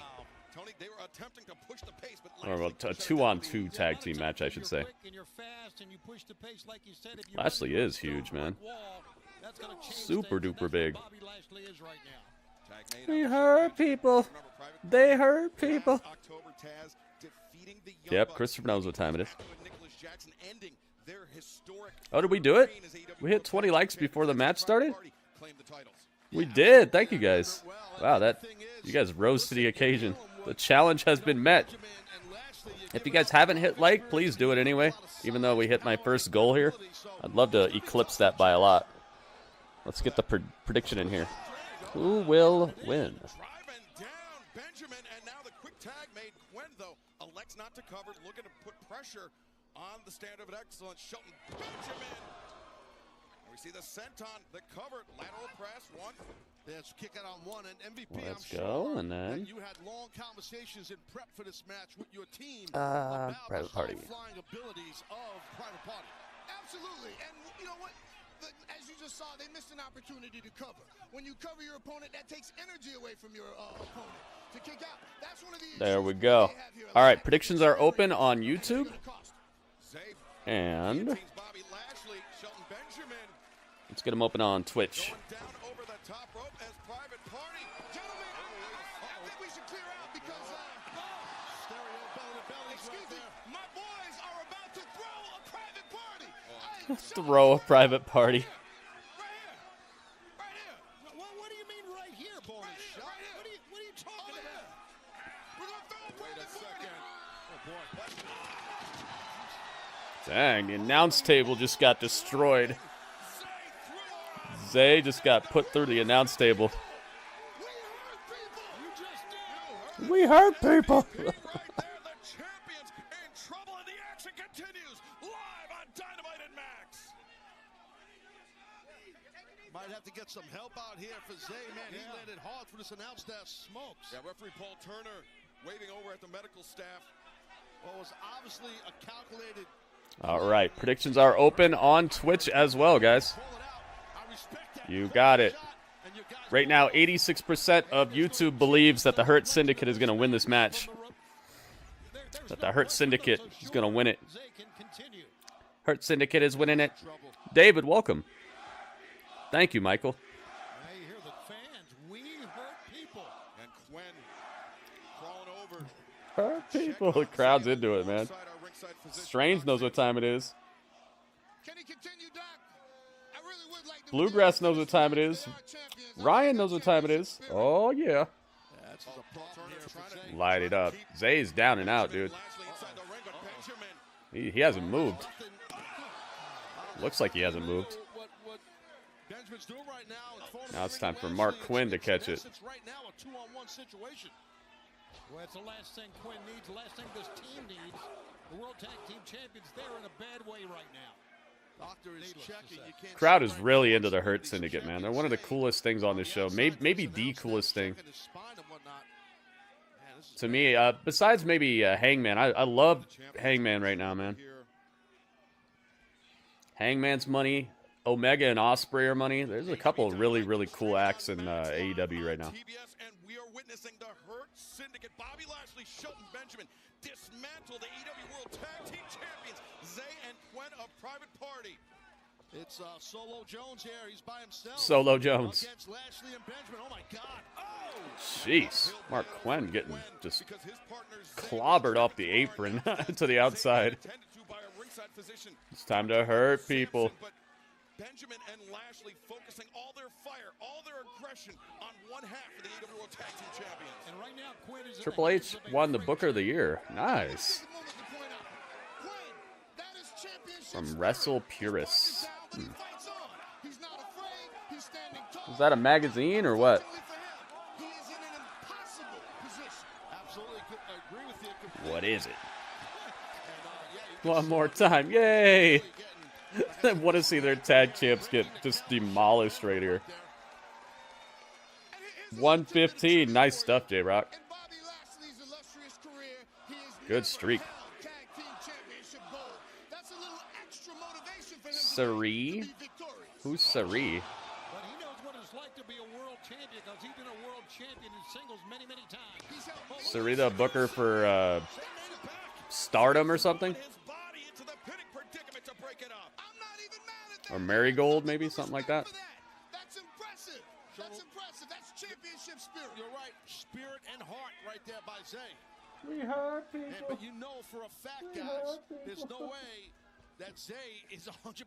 Tony, they were attempting to push the pace, but Or Lashley a pushed 2-on-2 tag team match, I should say. You're quick and you're fast and you push the pace like you said. If you Lashley run is huge, man. wall, that's gonna change Super things, and duper that's big. what Bobby Lashley is right now. Tag made We up. hurt people. Remember, Private They hurt people. October Taz defeating the Young Yep, Bucks. Christopher knows what time it is. With Nicholas Jackson ending their historic Oh, did we do it? reign as AEW We hit World 20 Tag likes Team before the Champions. match started? Private Party claimed the titles. We did. Thank you guys. Wow, you guys rose to the occasion. The challenge has been met. If you guys haven't hit like, please do it anyway. Even though we hit my first goal here, I'd love to eclipse that by a lot. Let's get the prediction in here. Who will win? Driving down Benjamin, and now the quick tag made Quinn, though, elects not to cover, looking to put pressure on the stand of excellence. Shelton Benjamin. And we see the senton, the cover, lateral press, one. Let's kick it on one, and MVP, Let's I'm go, sure and then that you had long conversations in prep for this match with your team about Private the Party. high-flying abilities of Private Party. Absolutely. And you know what? As you just saw, they missed an opportunity to cover. When you cover your opponent, that takes energy away from your opponent to kick out. That's one of the There we go. All right, predictions are open on YouTube. And Bobby Lashley, Shelton Benjamin let's get them open on Twitch. going down over the top rope as Private Party. Gentlemen, I think we should clear out because, Stereo belly-to-bellies excuse right me, there. my boys are about to throw a private party. Throw a private party. Right here. What do you mean right here, Bonus Shot? right here. What are you talking about? We're going to throw a Wait a private party. second. Oh, boy. Dang, the announce table just got destroyed. Zay just got put through the announce table. We hurt people. Right there, the champions in trouble, and the action continues live on Dynamite and Max. Might have to get some help out here for Zay, man. He landed hard for this announce staff. Smokes. Yeah, referee Paul Turner waving over at the medical staff. Well, it was obviously a calculated. All right, predictions are open on Twitch as well, guys. Pull it out. I respect that. You got it. And you guys Right now, 86% of YouTube believes that the Hurt Syndicate is going to win this match. That the Hurt Syndicate is going to win it. Zay can continue. Hurt Syndicate is winning it. David, welcome. Thank you, Michael. Now you hear the fans. We hurt people. And Quinn crawling over. Hurt people. The crowd's into it, man. Outside our ringside position. Strange knows what time it is. Can he continue, Doc? I really would like to. Bluegrass knows what time it is. Ryan knows what time it is. Oh, yeah. That's a problem here for Zay. Light it up. Zay's down and out, dude. Lashley inside the ring, but Benjamin. He hasn't moved. Looks like he hasn't moved. What Benjamin's doing right now. Now it's time for Mark Quinn to catch it. It's right now a 2-on-1 situation. Well, it's the last thing Quinn needs, the last thing this team needs. The World Tag Team Champions, they're in a bad way right now. Doctor is checking. You can't Crowd is really into the Hurt Syndicate, man. They're one of the coolest things on this show. Maybe the coolest thing. To me, besides maybe Hangman. I love Hangman right now, man. Hangman's money. Omega and Ospreay are money. There's a couple of really, really cool acts in AEW right now. TBS, and we are witnessing the Hurt Syndicate. Bobby Lashley, Shelton Benjamin dismantle the AEW World Tag Team Champions, Zay and Quinn of Private Party. It's Solo Jones here. He's by himself. Solo Jones. Against Lashley and Benjamin. Oh my God. Oh! Jeez. Mark Quinn getting just Because his partner, Zay, clobbered off the apron to the outside. attended to by a ringside physician. It's time to hurt people. But Benjamin and Lashley focusing all their fire, all their aggression on one half of the AEW World Tag Team Champions. And right now, Quinn is in Triple the H hands of a won the great Booker of the Year. Nice. From Wrestle Purists. Is that a magazine or what? Absolutely agree with you. What is it? One more time. Yay! I want to see their tag champs get just demolished right here. 115. Nice stuff, J-Rock. Good streak. Sari? Who's Sari? But he knows what it's like to be a world champion because he's been a world champion in singles many, many times. Sari the Booker for Stardom or something? His body into the pinning predicament to break it up. Or Marigold, maybe? Something like that? That's impressive. That's impressive. That's championship spirit. You're right. Spirit and heart right there by Zay. We hurt But you know for a fact, guys, there's no way that Zay is 100%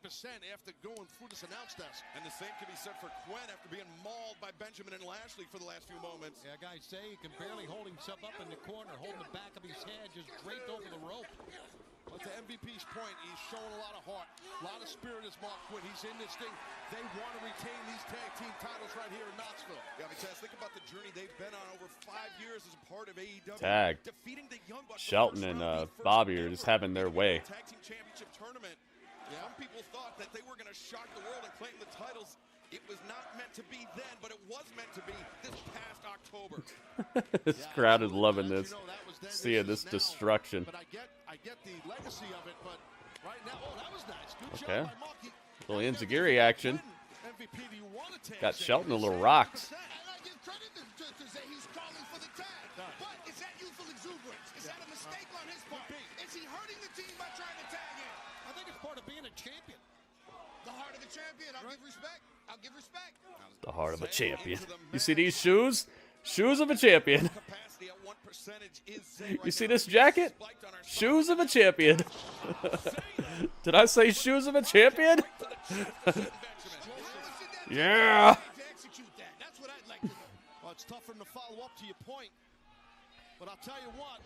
after going through this announce desk. And the same can be said for Quen after being mauled by Benjamin and Lashley for the last few moments. Yeah, guys, Zay can barely hold himself up in the corner, holding the back of his head just draped over the rope. But to MVP's point, he's showing a lot of heart, a lot of spirit as Mark Quinn. He's in this thing. They want to retain these tag team titles right here in Knoxville. Yeah, I mean, Taz, think about the journey they've been on over 5 years as a part of AEW. Tag. Defeating the Young Bucks. Shelton and Bobby are just having their way. Tag team championship tournament. Yeah. Some people thought that they were going to shock the world and claim the titles. It was not meant to be then, but it was meant to be this past October. This crowd is loving this. Seeing this destruction. But I get the legacy of it, but right now, oh, that was nice. Good Okay. job by Marky. Little Enziguri action. MVP, do you want to take Got Zay? Shelton a little rocked. And I give credit to Zay. He's calling for the tag. But is that youthful exuberance? Is that a mistake on his part? Is he hurting the team by trying to tag in? I think it's part of being a champion. The heart of a champion. I'll give respect. I'll give respect. The heart of a champion. You see these shoes? Shoes of a champion. Capacity at what percentage is Zay You right see now? this jacket? Spiked on our Shoes of a champion. Did I say shoes of a champion? Yeah. To execute that. That's what I'd like to know. Well, it's tough for him to follow up to your point. But I'll tell you what,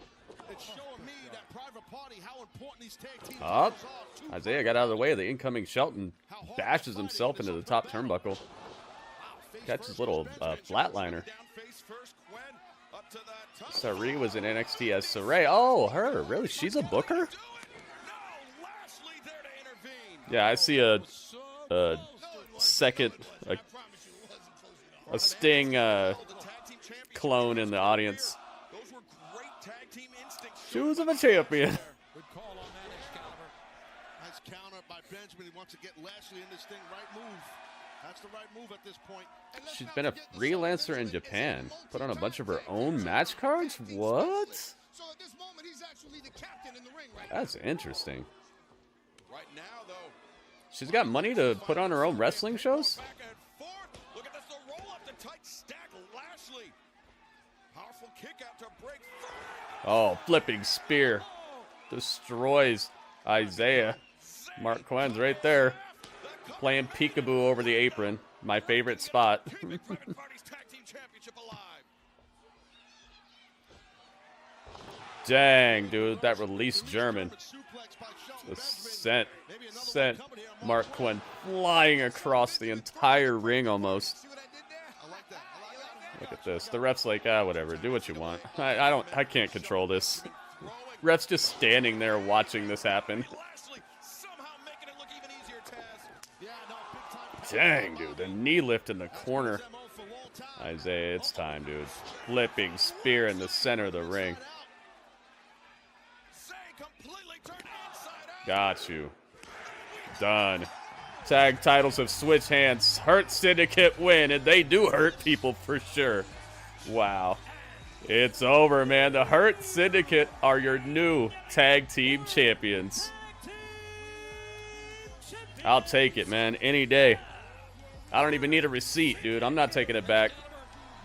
it's showing me that Private Party how important these tag team Up. titles are. Isaiah got out of the way of the incoming Shelton. Bashes himself into the top turnbuckle. Catches a little flatliner. Down face first, Quen up to the top. Saray was in NXT as Saray. Oh, her. Really? She's a booker? No, Lashley there to intervene. Yeah, I see a second, a Sting The tag team championship. clone in the audience. Those were great tag team instincts. Shoes of a champion. Good call on that, Excalibur. Nice counter by Benjamin. He wants to get Lashley in this thing. Right move. That's the right move at this point. And let's She's not been a forget the freelancer Benjamin in is a Japan. Put on a bunch of her multi-time own match cards? tag team What? specialist. So at this moment, he's actually the captain in the ring right That's interesting. Right now, though. She's got money to put on her own wrestling shows? Back and forth. Look at this, the roll up, the tight stack. Lashley. Powerful kick out to break through. Oh, flipping spear. Destroys Isaiah. Mark Quen's right there. Playing peekaboo over the apron. My favorite spot. Keeping Private Party's tag team championship alive. Dang, dude. That released German. The sent Mark Quinn flying across the entire ring almost. See what I did there? I like that. I like that. Look at this. The ref's like, whatever. Do what you want. I can't control this. Ref's just standing there watching this happen. Lashley somehow making it look even easier, Taz. Yeah, no, big time. Dang, dude. The knee lift in the corner. MO for a long time. Isaiah, it's time, dude. Flipping spear in the center of the ring. Zay completely turned inside out. Got you. Done. Tag titles have switched hands. Hurt Syndicate win, and they do hurt people for sure. Wow. It's over, man. The Hurt Syndicate are your new tag team champions. I'll take it, man. Any day. I don't even need a receipt, dude. I'm not taking it back.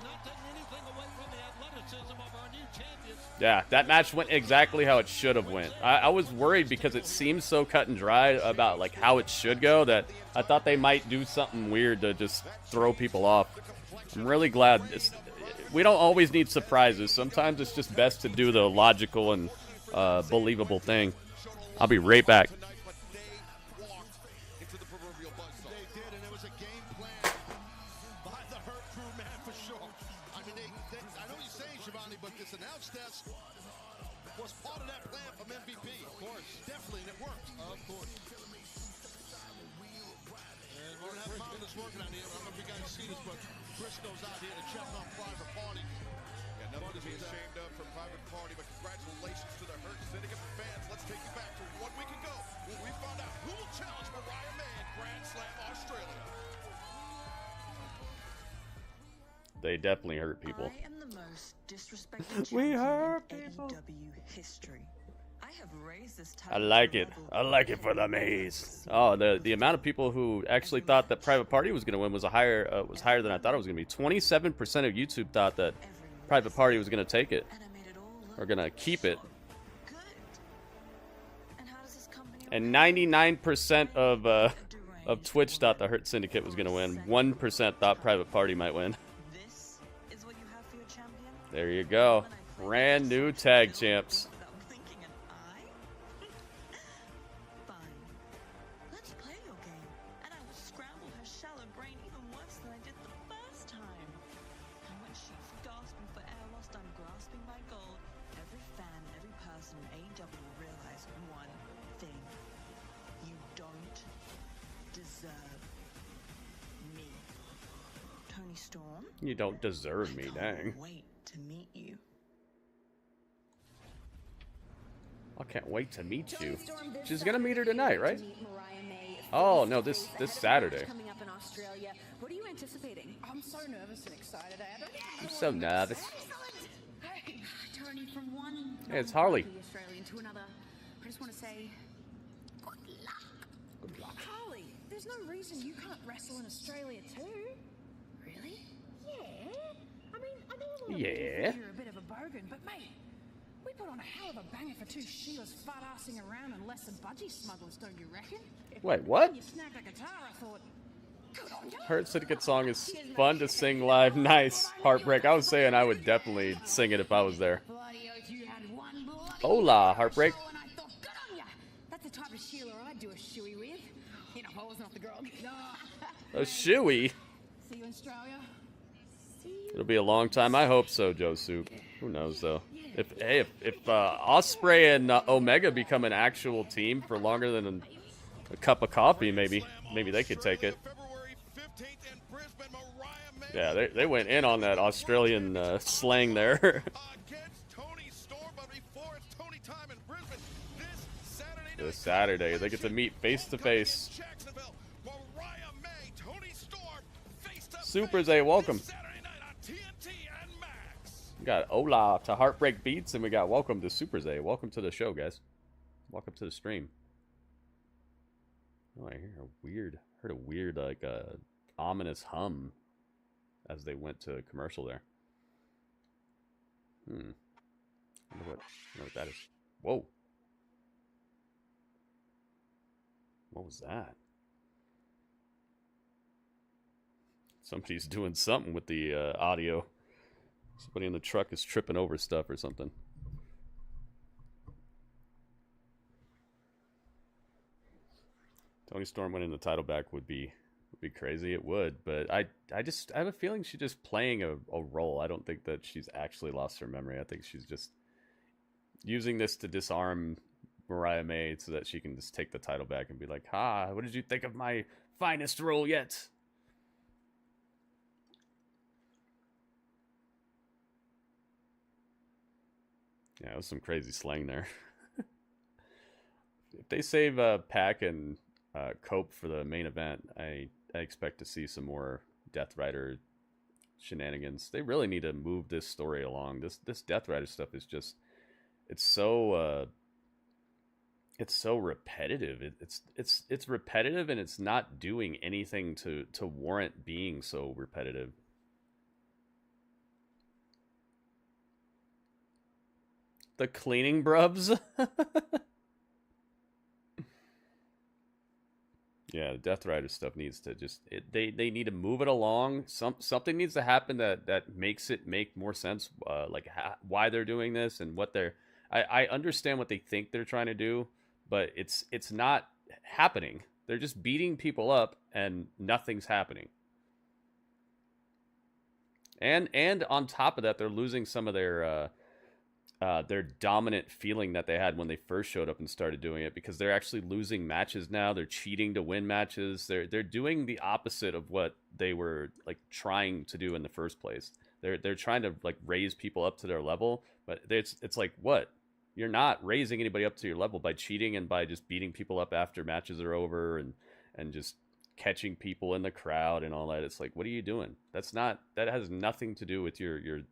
Not taking anything away from the athleticism of our new champions. Yeah, that match went exactly how it should have went. I was worried because it seems so cut and dry about like how it should go that I thought they might do something weird to just throw people off. I'm really glad. We don't always need surprises. Sometimes it's just best to do the logical and believable thing. I'll be right back. But they walked into the proverbial buzzsaw. They did, and it was a game plan by the Hurt crew, man, for sure. I mean, I know you're saying, Shivani, but this announce desk was part of that plan from MVP. Of course. Definitely, and it worked. Of course. And we're going to have fun this working on here. I don't know if you guys see this, but Briscoe's out here to check on Private Party. Got nothing to be ashamed of from Private Party, but congratulations to the Hurt Syndicate fans. Let's take you back to 1 week ago when we found out who will challenge Mariah May at Grand Slam Australia. They definitely hurt people. I am the most disrespected We champion hurt in people. AEW history. I have raised this I title like to a it. level I like it for the maze. Oh, the amount of people who actually thought that Private Party was going to win was higher than I thought it was going to be. 27% of YouTube thought that everyone Private Party was going to take it and I made it all or look going to keep it. good. And how does this company And 99% of Twitch thought the Hurt Syndicate was going to win. 1% thought Private Party might win. This is what you have for your champion? There you go. Brand new tag champs. Without blinking an eye? Fine. Let's play your game, and I will scramble her shallow brain even worse than I did the first time. And when she's gasping for air whilst I'm grasping my gold, every fan, every person in AEW will realize one thing. You don't deserve me. Tony Storm? You don't deserve me, dang. Wait to meet you. I can't wait to meet you. She's gonna meet her tonight, right? Oh no, this Saturday. Coming up in Australia. What are you anticipating? I'm so nervous and excited, Adam. I'm so nervous. Hey, Tony, from one Hey, it's Harley. Australian to another. I just want to say good luck. Good luck. Harley, there's no reason you can't wrestle in Australia too. Really? Yeah. I mean, I know a lot of people think you're a bit of a bogan, but mate, we put on a hell of a banger for two Sheilas fat-assing around and less than budgie smugglers, don't you reckon? Wait, what? When you snagged a guitar, I thought, good on you. Hurt Syndicate song is fun to sing live. Nice. Heartbreak. I was saying I would definitely sing it if I was there. Bloody oath, you had one bloody Hola, Heartbreak. show, and I thought, good on ya. That's the type of Sheila I'd do a shoey with. You know, if I wasn't off the grog. A shoey. See you in Australia. See you. It'll be a long time. I hope so, Joe Soup. Who knows though? If Ospreay and Omega become an actual team for longer than a cup of coffee, maybe they could take it. Yeah, they went in on that Australian slang there. This Saturday, they get to meet face to face. Super Zay, welcome. We got Ola to Heartbreak Beats, and we got welcome to Super Zay. Welcome to the show, guys. Welcome to the stream. Oh, I heard a weird, like, ominous hum as they went to commercial there. I wonder what that is. Whoa. What was that? Somebody's doing something with the audio. Somebody in the truck is tripping over stuff or something. Tony Storm winning the title back would be crazy. It would, but I have a feeling she's just playing a role. I don't think that she's actually lost her memory. I think she's just using this to disarm Mariah May so that she can just take the title back and be like, "Ha, what did you think of my finest role yet?" Yeah, it was some crazy slang there. If they save Pac and Cope for the main event, I expect to see some more Death Rider shenanigans. They really need to move this story along. This Death Rider stuff is just it's so repetitive. It's repetitive, and it's not doing anything to warrant being so repetitive. The cleaning brubs. Yeah, the Death Rider stuff needs to just they need to move it along. Something needs to happen that makes it make more sense, like why they're doing this and what they're. I understand what they think they're trying to do, but it's not happening. They're just beating people up and nothing's happening. And on top of that, they're losing some of their dominant feeling that they had when they first showed up and started doing it, because they're actually losing matches now. They're cheating to win matches. They're doing the opposite of what they were like trying to do in the first place. They're trying to like raise people up to their level, but it's like, what? You're not raising anybody up to your level by cheating and by just beating people up after matches are over and just catching people in the crowd and all that. It's like, what are you doing? That has nothing to do with your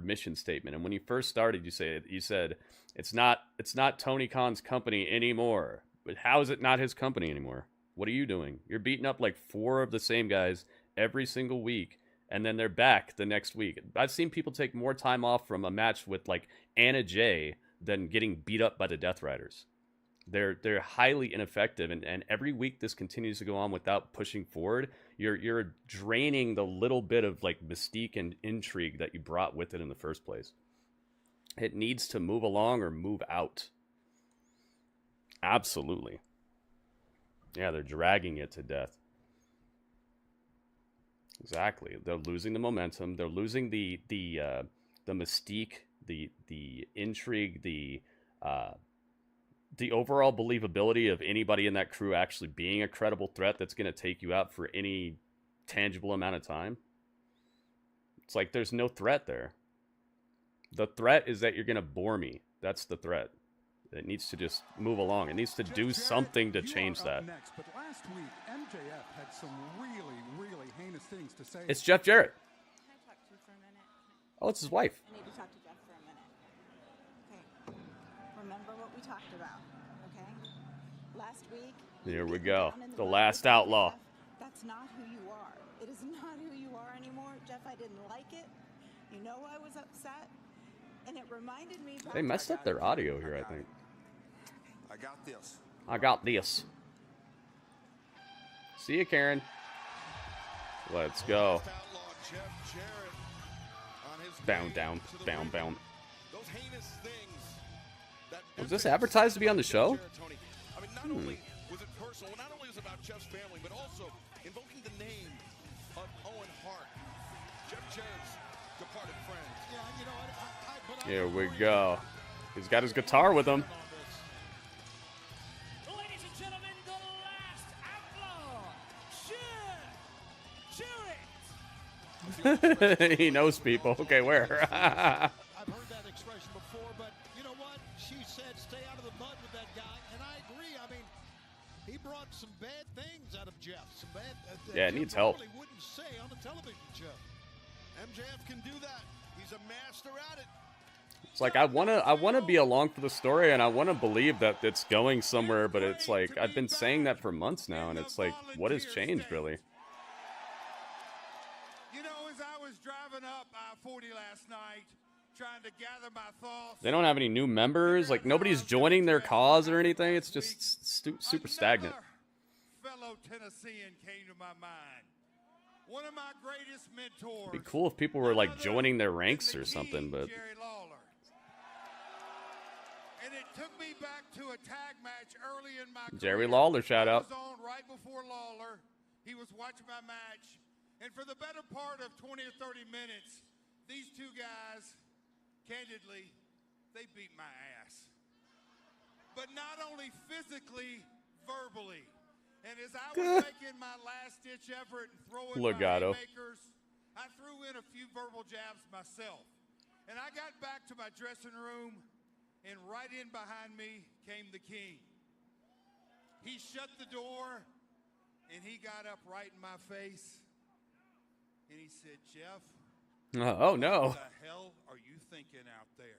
mission statement. And when you first started, you said it's not Tony Khan's company anymore. But how is it not his company anymore? What are you doing? You're beating up like 4 of the same guys every single week, and then they're back the next week. I've seen people take more time off from a match with like Anna Jay than getting beat up by the Death Riders. They're highly ineffective, and every week this continues to go on without pushing forward. You're draining the little bit of like mystique and intrigue that you brought with it in the first place. It needs to move along or move out. Absolutely. Yeah, they're dragging it to death. Exactly. They're losing the momentum. They're losing the mystique, the intrigue, the overall believability of anybody in that crew actually being a credible threat that's going to take you out for any tangible amount of time. It's like there's no threat there. The threat is that you're going to bore me. That's the threat. It needs to just move along. It needs to do something to change that. Next, but last week, MJF had some really heinous things to say. It's Jeff Jarrett. Can I talk to you for a minute? Oh, it's his wife. I need to talk to Jeff for a minute. Okay. Remember what we talked about, okay? Last week. Here we go. The last outlaw. That's not who you are. It is not who you are anymore. Jeff, I didn't like it. You know I was upset. And it reminded me. They messed up their audio here, I think. I got this. I got this. See you, Karen. Let's go. Bound down. Bound. Was this advertised to be on the show? I mean, not only was it personal, not only was it about Jeff's family, but also invoking the name of Owen Hart, Jeff Jarrett's departed friend. Yeah, you know, Here we go. He's got his guitar with him. Ladies and gentlemen, the last outlaw, Jarrett. He knows people. Okay, where? I've heard that expression before, but you know what? She said stay out of the mud with that guy, and I agree. I mean, he brought some bad things out of Jeff. Some bad. Yeah, it needs help. Really wouldn't say on the television show. MJF can do that. He's a master at it. It's like I wanna be along for the story, and I wanna believe that it's going somewhere, but it's like I've been saying that for months now, and it's like, what has changed really? You know, as I was driving up I-40 last night, trying to gather my thoughts. They don't have any new members. Like nobody's joining their cause or anything. It's just super stagnant. Fellow Tennessean came to my mind. One of my greatest mentors. It'd be cool if people were like joining their ranks or something, but Jerry Lawler. And it took me back to a tag match early in my Jerry career. Lawler, shout out. I was on right before Lawler. He was watching my match. And for the better part of 20 or 30 minutes, these two guys, candidly, they beat my ass. But not only physically, verbally. And as I was making my last-ditch effort and throwing my haymakers, I threw in a few verbal jabs myself. And I got back to my dressing room, and right in behind me came the king. He shut the door, and he got up right in my face, and he said, Jeff, oh no. what the hell are you thinking out there?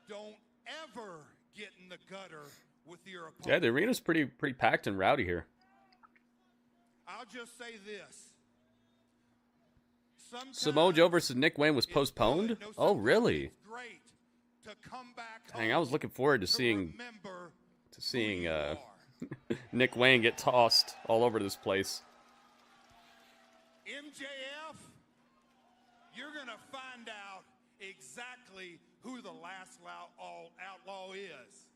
Don't ever get in the gutter with your opponent. Yeah, the arena's pretty packed and rowdy here. I'll just say this. Samoa Joe versus Nick Wayne was postponed? Oh, really? Great to come back. Dang, I was looking forward to seeing Nick Wayne get tossed all over this place. MJF, you're going to find out exactly who the last outlaw is.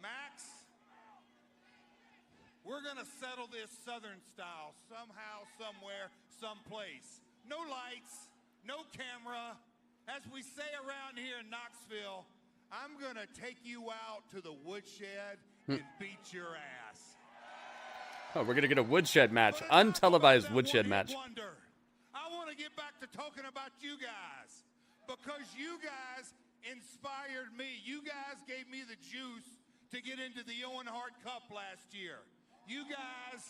Max, we're going to settle this Southern style somehow, somewhere, someplace. No lights, no camera. As we say around here in Knoxville, I'm going to take you out to the woodshed and beat your ass. Oh, we're going to get a woodshed match. Untelevised woodshed match. I want to get back to talking about you guys because you guys inspired me. You guys gave me the juice to get into the Owen Hart Cup last year. You guys.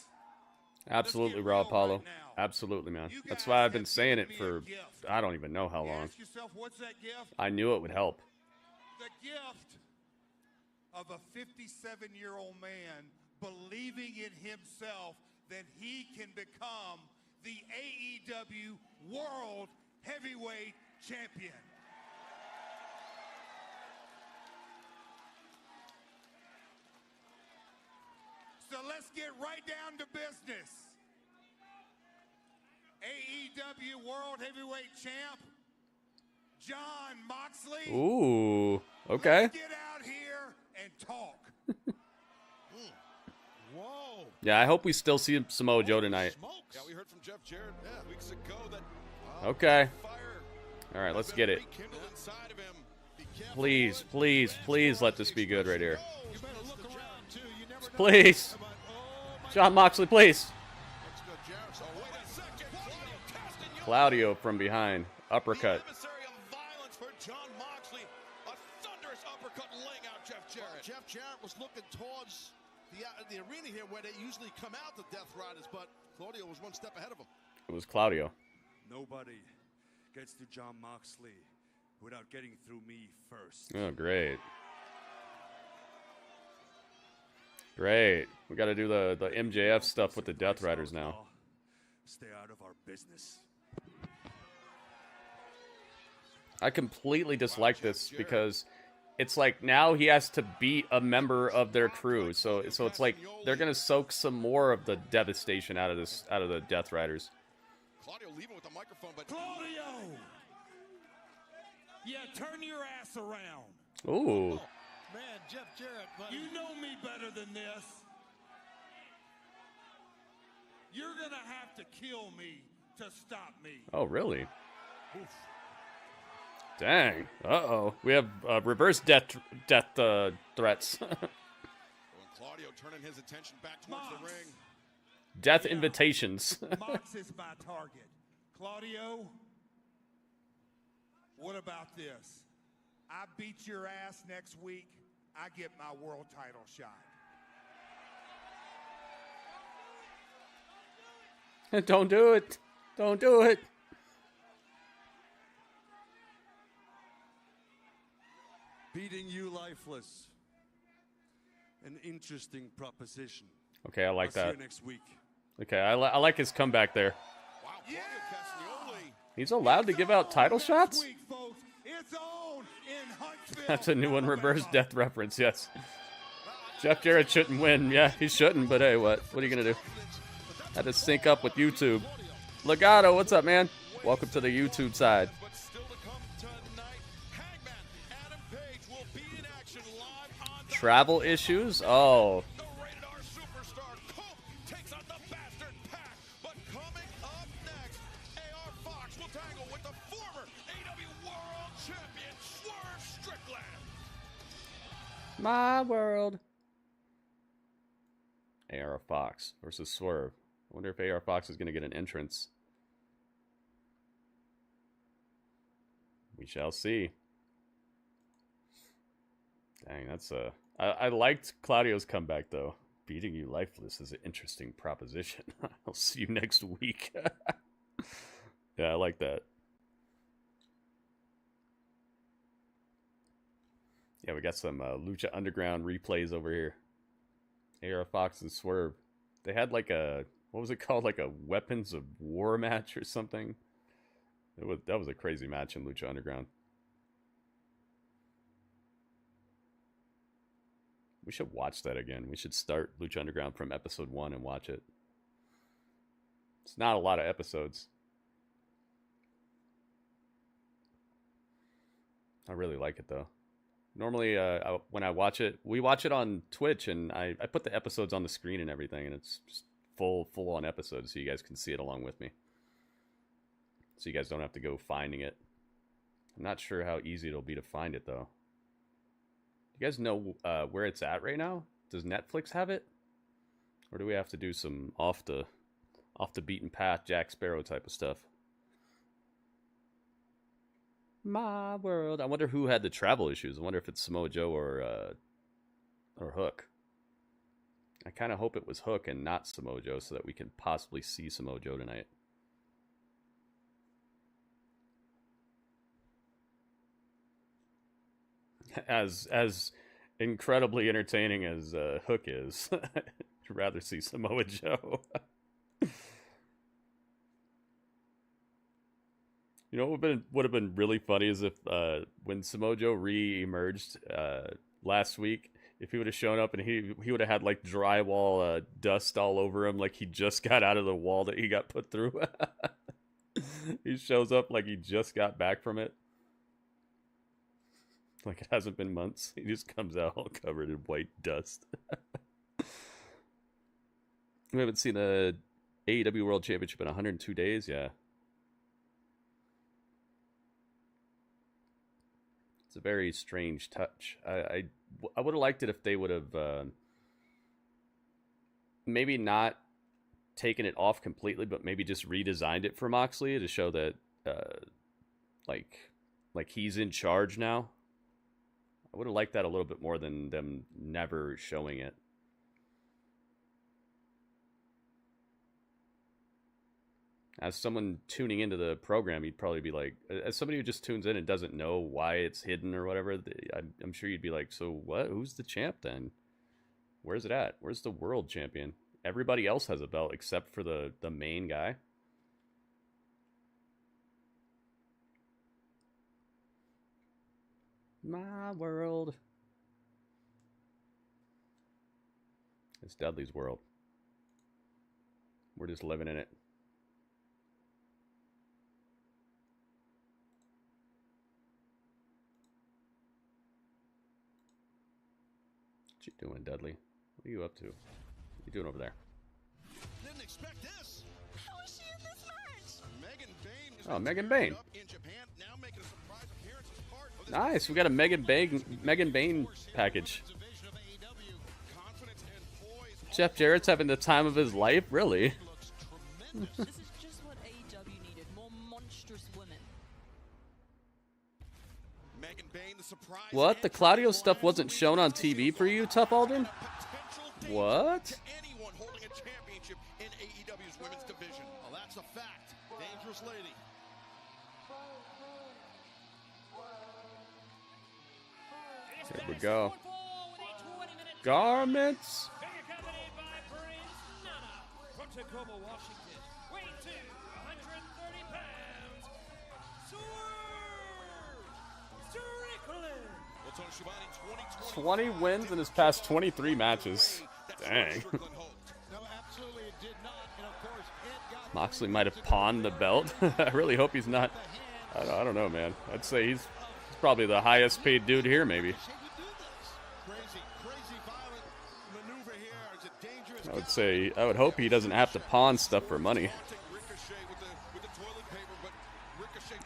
Absolutely, Raw Apollo. Absolutely, man. That's why I've been saying it for I don't even know how long. Ask yourself, what's that gift? I knew it would help. The gift of a 57-year-old man believing in himself that he can become the AEW World Heavyweight Champion. get right down to business. AEW World Heavyweight Champ, John Moxley. Ooh, okay. Let's get out here and talk. Whoa. Yeah, I hope we still see Samoa Joe tonight. Yeah, we heard from Jeff Jarrett weeks ago that. Okay. All right, let's get it. Please, please, please let this be good right here. Please. John Moxley, please. Claudio from behind. Uppercut. Jeff Jarrett was looking towards the arena here where they usually come out, the Death Riders, but Claudio was one step ahead of him. It was Claudio. Nobody gets to John Moxley without getting through me first. Oh, great. Great. We got to do the MJF stuff with the Death Riders now. Stay out of our business. I completely dislike this because it's like now he has to beat a member of their crew. So it's like they're gonna soak some more of the devastation out of the Death Riders. Claudio leaving with the microphone, but Claudio! Yeah, turn your ass around. Ooh. Man, Jeff Jarrett, buddy. You know me better than this. You're gonna have to kill me to stop me. Oh, really? Oof. Dang. Uh-oh. We have reverse death threats. Claudio turning his attention back towards the ring. Death invitations. Mox is my target. Claudio, what about this? I beat your ass next week, I get my world title shot. Don't do it. Don't do it. Beating you lifeless. An interesting proposition. Okay, I like See that. you next week. Okay, I like his comeback there. Wow, Claudio Castagnoli. He's allowed to give out title shots? Week, folks. It's on in Huntsville. That's a new one, reverse death reference, yes. Jeff Jarrett shouldn't win. Yeah, he shouldn't, but hey, what are you going to do? Had to sync up with YouTube. Legato, what's up, man? Welcome to the YouTube side. Travel issues? Oh. Takes out the bastard pack, but coming up next, AR Fox will tangle with the former AEW World Champion Swerve Strickland. My world. AR Fox versus Swerve. I wonder if AR Fox is going to get an entrance. We shall see. Dang, that's I liked Claudio's comeback though. Beating you lifeless is an interesting proposition. I'll see you next week. Yeah, I like that. Yeah, we got some Lucha Underground replays over here. AR Fox and Swerve. They had like a, what was it called? Like a Weapons of War match or something. That was a crazy match in Lucha Underground. We should watch that again. We should start Lucha Underground from episode 1 and watch it. It's not a lot of episodes. I really like it though. Normally, when I watch it, we watch it on Twitch, and I put the episodes on the screen and everything, and it's just full on episodes, so you guys can see it along with me. So you guys don't have to go finding it. I'm not sure how easy it'll be to find it though. You guys know where it's at right now? Does Netflix have it? Or do we have to do some off the beaten path Jack Sparrow type of stuff? My world. I wonder who had the travel issues. I wonder if it's Samoa Joe or Hook. I kind of hope it was Hook and not Samoa Joe so that we can possibly see Samoa Joe tonight. As incredibly entertaining as Hook is, I'd rather see Samoa Joe. You know what would have been really funny is if when Samoa Joe re-emerged last week, If he would have shown up and he would have had like drywall dust all over him, like he just got out of the wall that he got put through. He shows up like he just got back from it. Like it hasn't been months. He just comes out all covered in white dust. We haven't seen the AEW World Championship in 102 days. Yeah. It's a very strange touch. I would have liked it if they would have maybe not taken it off completely, but maybe just redesigned it for Moxley to show that like he's in charge now. I would have liked that a little bit more than them never showing it. As someone tuning into the program, you'd probably be like, as somebody who just tunes in and doesn't know why it's hidden or whatever, I'm sure you'd be like, so what? Who's the champ then? Where's it at? Where's the world champion? Everybody else has a belt except for the main guy. My world. It's Dudley's world. We're just living in it. What you doing, Dudley? What are you up to? What are you doing over there? Didn't expect this. How is she in this match? Megan Bayne is Oh, Megan Bayne. up in Japan, now making a surprise appearance as part of this Nice. We got a Megan Bayne package. Jeff Jarrett's having the time of his life, really. This is just what AEW needed. More monstrous women. Megan Bayne, the surprise. What? The Claudio stuff wasn't shown on TV for you, Tough Alden? What? To anyone holding a championship in AEW's women's division. Well, that's a fact. Dangerous lady. There we go. Garments. Accompanied by Prince Nana from Tacoma, Washington, weighing 130 pounds. Swerve Strickland. Well, Tony Schiavone, 20 wins in his past 23 matches. Dang. Moxley might have pawned the belt. I really hope he's not. I don't know, man. I'd say he's probably the highest paid dude here, maybe. I would hope he doesn't have to pawn stuff for money.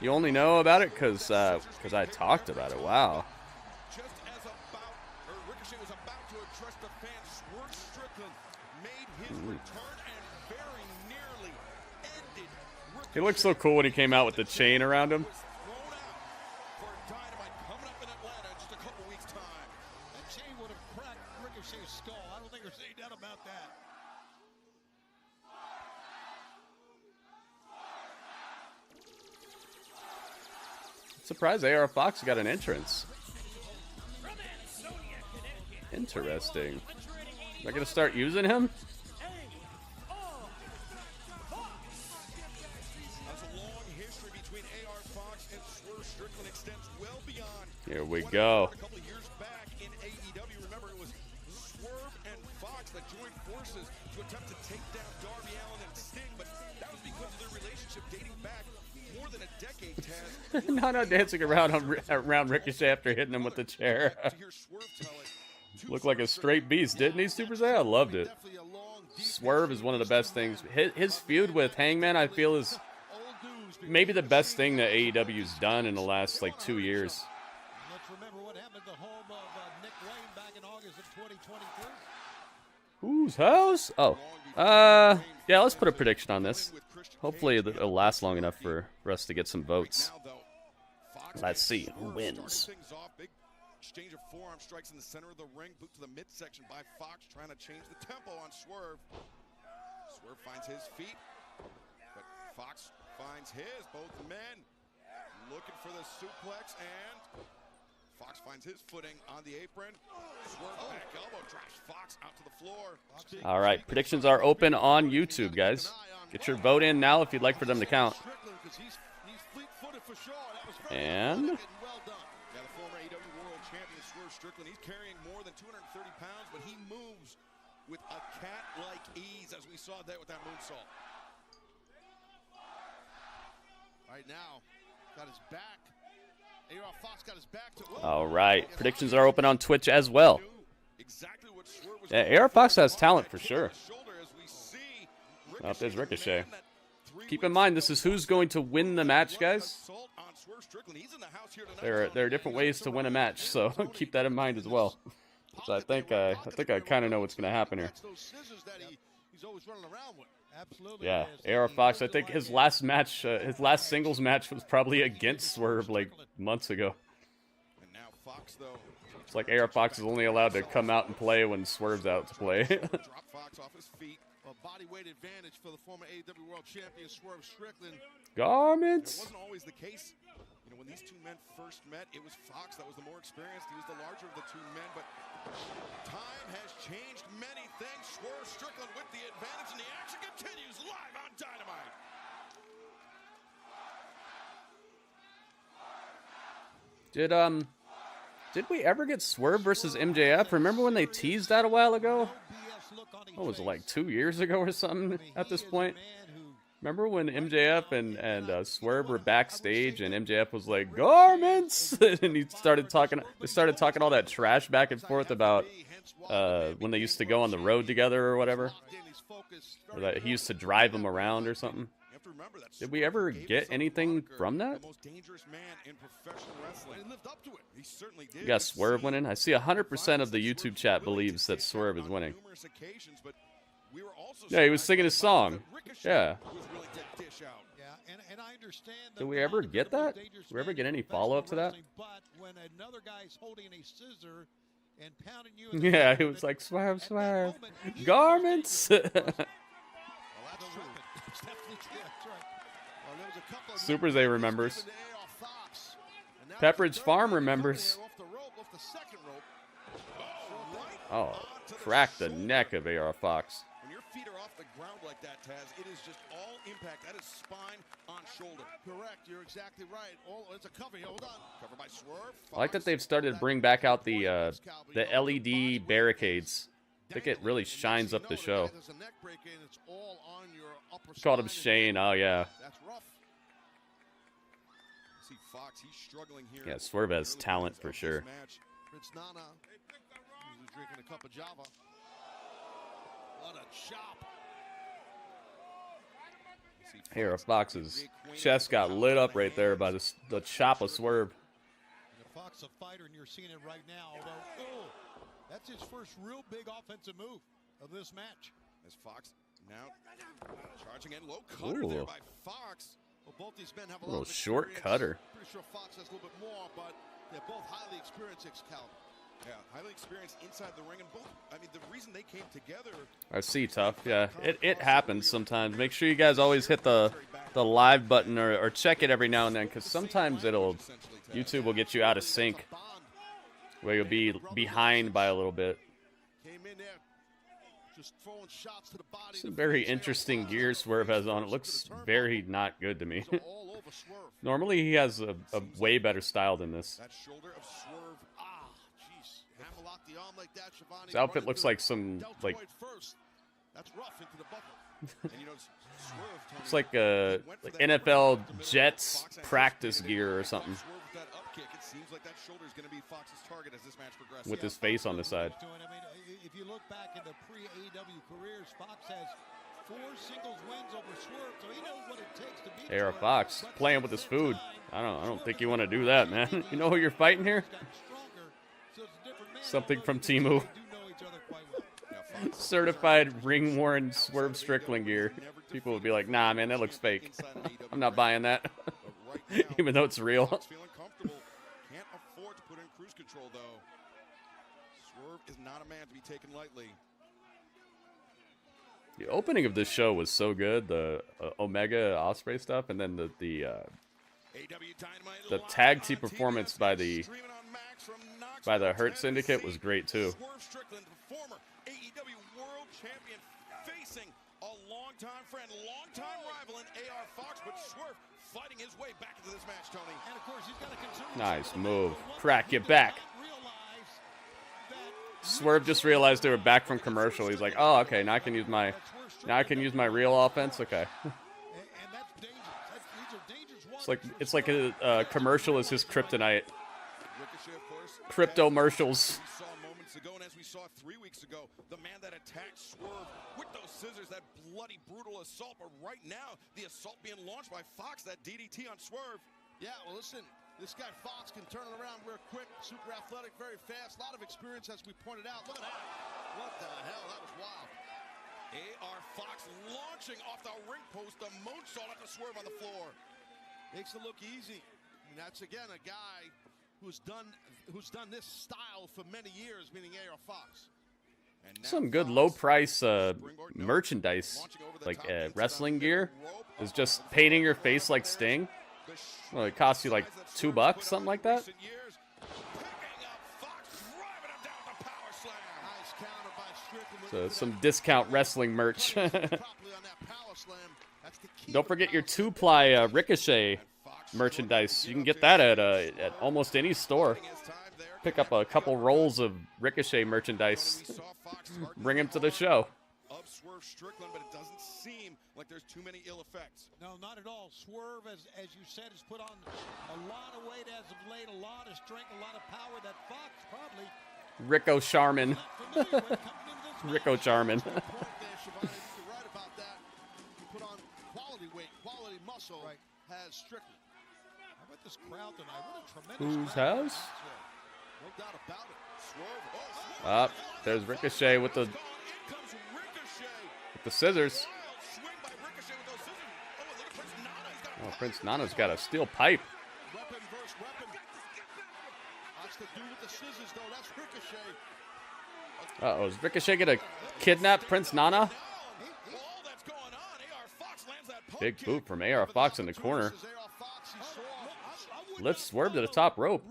You only know about it because I talked about it. Wow. just as Ricochet was about to address the fans, Swerve Strickland made his return and very nearly ended Ricochet. He looked so cool when he came out with the chain around him. For Dynamite coming up in Atlanta in just a couple weeks' time. That chain would have cracked Ricochet's skull. I don't think there's any doubt about that. Surprised AR Fox got an entrance. Interesting. Am I gonna start using him? That's a long history between AR Fox and Swerve Strickland extends well beyond. Here we go. A couple of years back in AEW, remember it was Swerve and Fox that joined forces to attempt to take down Darby Allin and Sting, but that was because of their relationship dating back more than a decade, Taz. Nana dancing around Ricochet after hitting him with the chair. Looked like a straight beast, didn't he, Super Saiyan? I loved it. Swerve is one of the best things. His feud with Hangman, I feel, is maybe the best thing that AEW's done in the last, 2 years. Let's remember what happened at the home of Nick Wayne back in August of 2023. Whose house? Oh. Yeah, let's put a prediction on this. Hopefully it'll last long enough for us to get some votes. Let's see who wins. Exchange of forearm strikes in the center of the ring, boot to the midsection by Fox, trying to change the tempo on Swerve. Swerve finds his feet, but Fox finds his. Both men looking for the suplex, and Fox finds his footing on the apron. Swerve back elbow drives Fox out to the floor. All right, predictions are open on YouTube, guys. Get your vote in now if you'd like for them to count. He's fleet-footed for sure. That was very And well done. Yeah, the former AEW World champion Swerve Strickland. He's carrying more than 230 pounds, but he moves with a cat-like ease, as we saw that with that moonsault. Right now, got his back. AR Fox got his back to. All right, predictions are open on Twitch as well. Yeah, AR Fox has talent for sure. There's Ricochet. Keep in mind, this is who's going to win the match, guys. There are different ways to win a match, so keep that in mind as well. So I think I kind of know what's going to happen here. Yeah, AR Fox. I think his last match, his last singles match, was probably against Swerve like months ago. It's like AR Fox is only allowed to come out and play when Swerve's out to play. Body weight advantage for the former AEW World Champion Swerve Strickland. Garments. It wasn't always the case. You know, when these two men first met, it was Fox that was the more experienced. He was the larger of the two men, but time has changed many things. Swerve Strickland with the advantage, and the action continues live on Dynamite. Did we ever get Swerve versus MJF? Remember when they teased that a while ago? What was it, like 2 years ago or something at this point? Remember when MJF and Swerve were backstage and MJF was like, garments? And they started talking all that trash back and forth about when they used to go on the road together or whatever. Or that he used to drive them around or something. Did we ever get anything from that? You got Swerve winning? I see 100% of the YouTube chat believes that Swerve is winning. Yeah, he was singing his song. Yeah. Did we ever get that? Did we ever get any follow-up to that? Yeah, he was like, Swerve, Swerve. Garments! Super Zay remembers. Pepperidge Farm remembers. Oh, cracked the neck of AR Fox. When your feet are off the ground like that, Taz, it is just all impact. That is spine on shoulder. Correct. You're exactly right. It's a cover. Hold on. Cover by Swerve. I like that they've started to bring back out the LED barricades. I think it really shines up the show. Called him Shane. Oh, yeah. Yeah, Swerve has talent for sure. Drinking a cup of Java. What a chop. AR Fox's chest got lit up right there by the chop of Swerve. Fox a fighter, and you're seeing it right now. Although, that's his first real big offensive move of this match. As Fox now charging in, low cutter there by Fox. Well, both these men have a little lot of short cutter. Pretty sure Fox has a little bit more, but they're both highly experienced Excalibur. Yeah, highly experienced inside the ring, and both. I mean, the reason they came together. I see, Tough. Yeah, it happens sometimes. Make sure you guys always hit the live button or check it every now and then, because sometimes YouTube will get you out of sync, where you'll be behind by a little bit. Some very interesting gear Swerve has on. It looks very not good to me. Normally he has a way better style than this. His outfit looks like some it's like NFL Jets practice gear or something. With his face on the side. If you look back in the pre-AEW careers, Fox has 4 singles wins over Swerve, so he knows what it takes to beat AR Fox playing with his food. I don't think you want to do that, man. You know who you're fighting here? Something from Temu. Certified ring-worn Swerve Strickland gear. People would be like, nah, man, that looks fake. I'm not buying that. Even though it's real. Can't afford to put in cruise control, though. Swerve is not a man to be taken lightly. The opening of this show was so good. The Omega Ospreay stuff, and then the tag team performance by the Hurt Syndicate was great too. Swerve Strickland, former AEW World Champion, facing a longtime friend, longtime rival in AR Fox, but Swerve fighting his way back into this match, Tony. And of course, he's got to consider nice move. Crack your back. Swerve just realized they were back from commercial. He's like, oh, okay, now I can use my real offense. Okay. It's like a commercial is his kryptonite. Crypto-mercials. We saw moments ago, and as we saw 3 weeks ago, the man that attacked Swerve with those scissors, that bloody, brutal assault. But right now, the assault being launched by Fox, that DDT on Swerve. Yeah, well, listen, this guy Fox can turn it around real quick, super athletic, very fast, a lot of experience, as we pointed out. Look at that. What the hell? That was wild. AR Fox launching off the ring post, the moonsault at the Swerve on the floor. Makes it look easy. I mean, that's, again, a guy who's done this style for many years, meaning AR Fox. Some good low price merchandise, like wrestling gear, is just painting your face like Sting. Well, it costs you like $2, something like that. So some discount wrestling merch. Don't forget your 2-ply Ricochet merchandise. You can get that at almost any store. Pick up a couple rolls of Ricochet merchandise. Bring him to the show. Of Swerve Strickland, but it doesn't seem like there's too many ill effects. No, not at all. Swerve, as you said, has put on a lot of weight as of late, a lot of strength, a lot of power. That Fox probably. Rico Charmin. Rico Charmin. You're right about that. You put on quality weight, quality muscle, right, has Strickland. How about this crowd tonight? What a tremendous Whose crowd. house? No doubt about it. Swerve. Up, there's Ricochet with the scissors. Oh, Prince Nana's got a steel pipe. Weapon versus weapon. That's the dude with the scissors, though. That's Ricochet. Uh-oh, is Ricochet gonna kidnap Prince Nana? Big boot from AR Fox in the corner. Lifts Swerve to the top rope.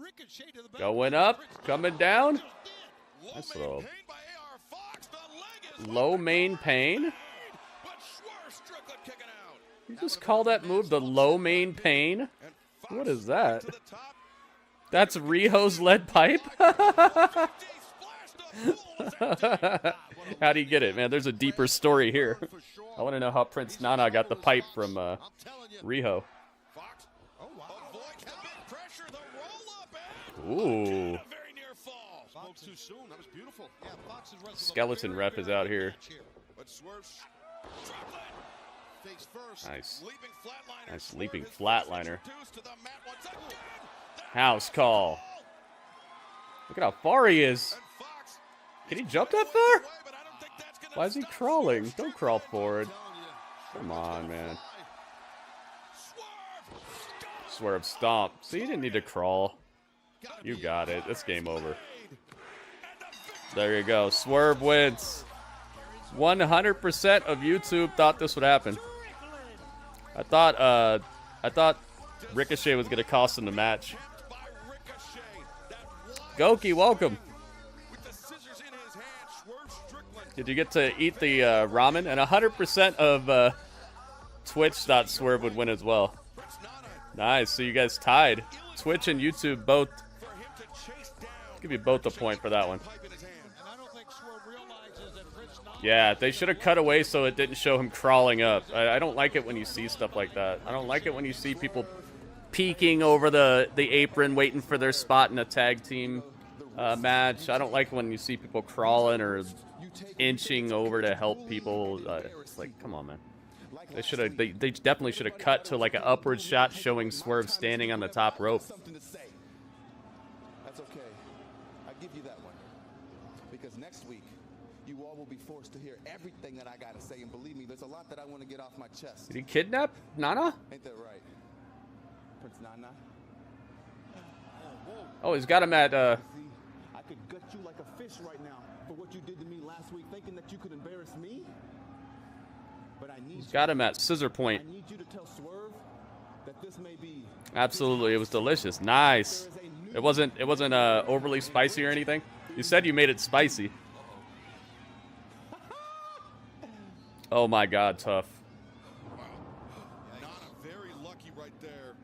Going up, coming down. Nice little low main pain. You just call that move the low main pain? What is that? That's Riho's lead pipe? How do you get it, man? There's a deeper story here. I want to know how Prince Nana got the pipe from Riho. Ooh. Skeleton ref is out here. Nice. Nice leaping flatliner. House call. Look at how far he is. Can he jump that far? Why is he crawling? Don't crawl forward. Come on, man. Swerve stomp. See, you didn't need to crawl. You got it. It's game over. There you go. Swerve wins. 100% of YouTube thought this would happen. I thought Ricochet was gonna cost him the match. Goki, welcome. Did you get to eat the ramen? And 100% of Twitch thought Swerve would win as well. Nice. So you guys tied. Twitch and YouTube both. Give you both a point for that one. Yeah, they should have cut away so it didn't show him crawling up. I don't like it when you see stuff like that. I don't like it when you see people peeking over the apron waiting for their spot in a tag team match. I don't like when you see people crawling or inching over to help people. It's like, come on, man. They should have. They definitely should have cut to like an upward shot showing Swerve standing on the top rope. That's okay. I give you that one. Because next week, you all will be forced to hear everything that I gotta say, and believe me, there's a lot that I want to get off my chest. Did he kidnap Nana? Ain't that right, Prince Nana? Oh, he's got him at. I could gut you like a fish right now for what you did to me last week, thinking that you could embarrass me. But I need. He's got him at scissor point. I need you to tell Swerve that this may be. Absolutely, it was delicious. Nice. It wasn't overly spicy or anything. You said you made it spicy. Oh my God, tough. Very lucky right there.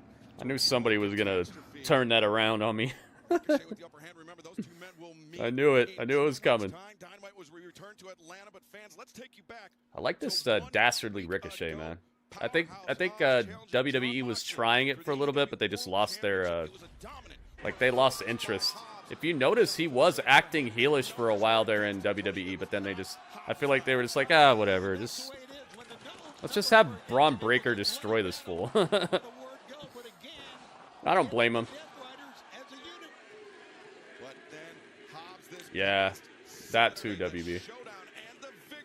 I knew somebody was gonna turn that around on me. With the upper hand, remember those two men will I knew it. I knew it was coming. Dynamite was returned to Atlanta, but fans, let's take you back. I like this dastardly Ricochet, man. I think WWE was trying it for a little bit, but they just lost their like they lost interest. If you notice, he was acting heelish for a while there in WWE, but then I feel like they were just like, whatever, let's just have Braun Breaker destroy this fool. I don't blame him. Yeah, that too, WB.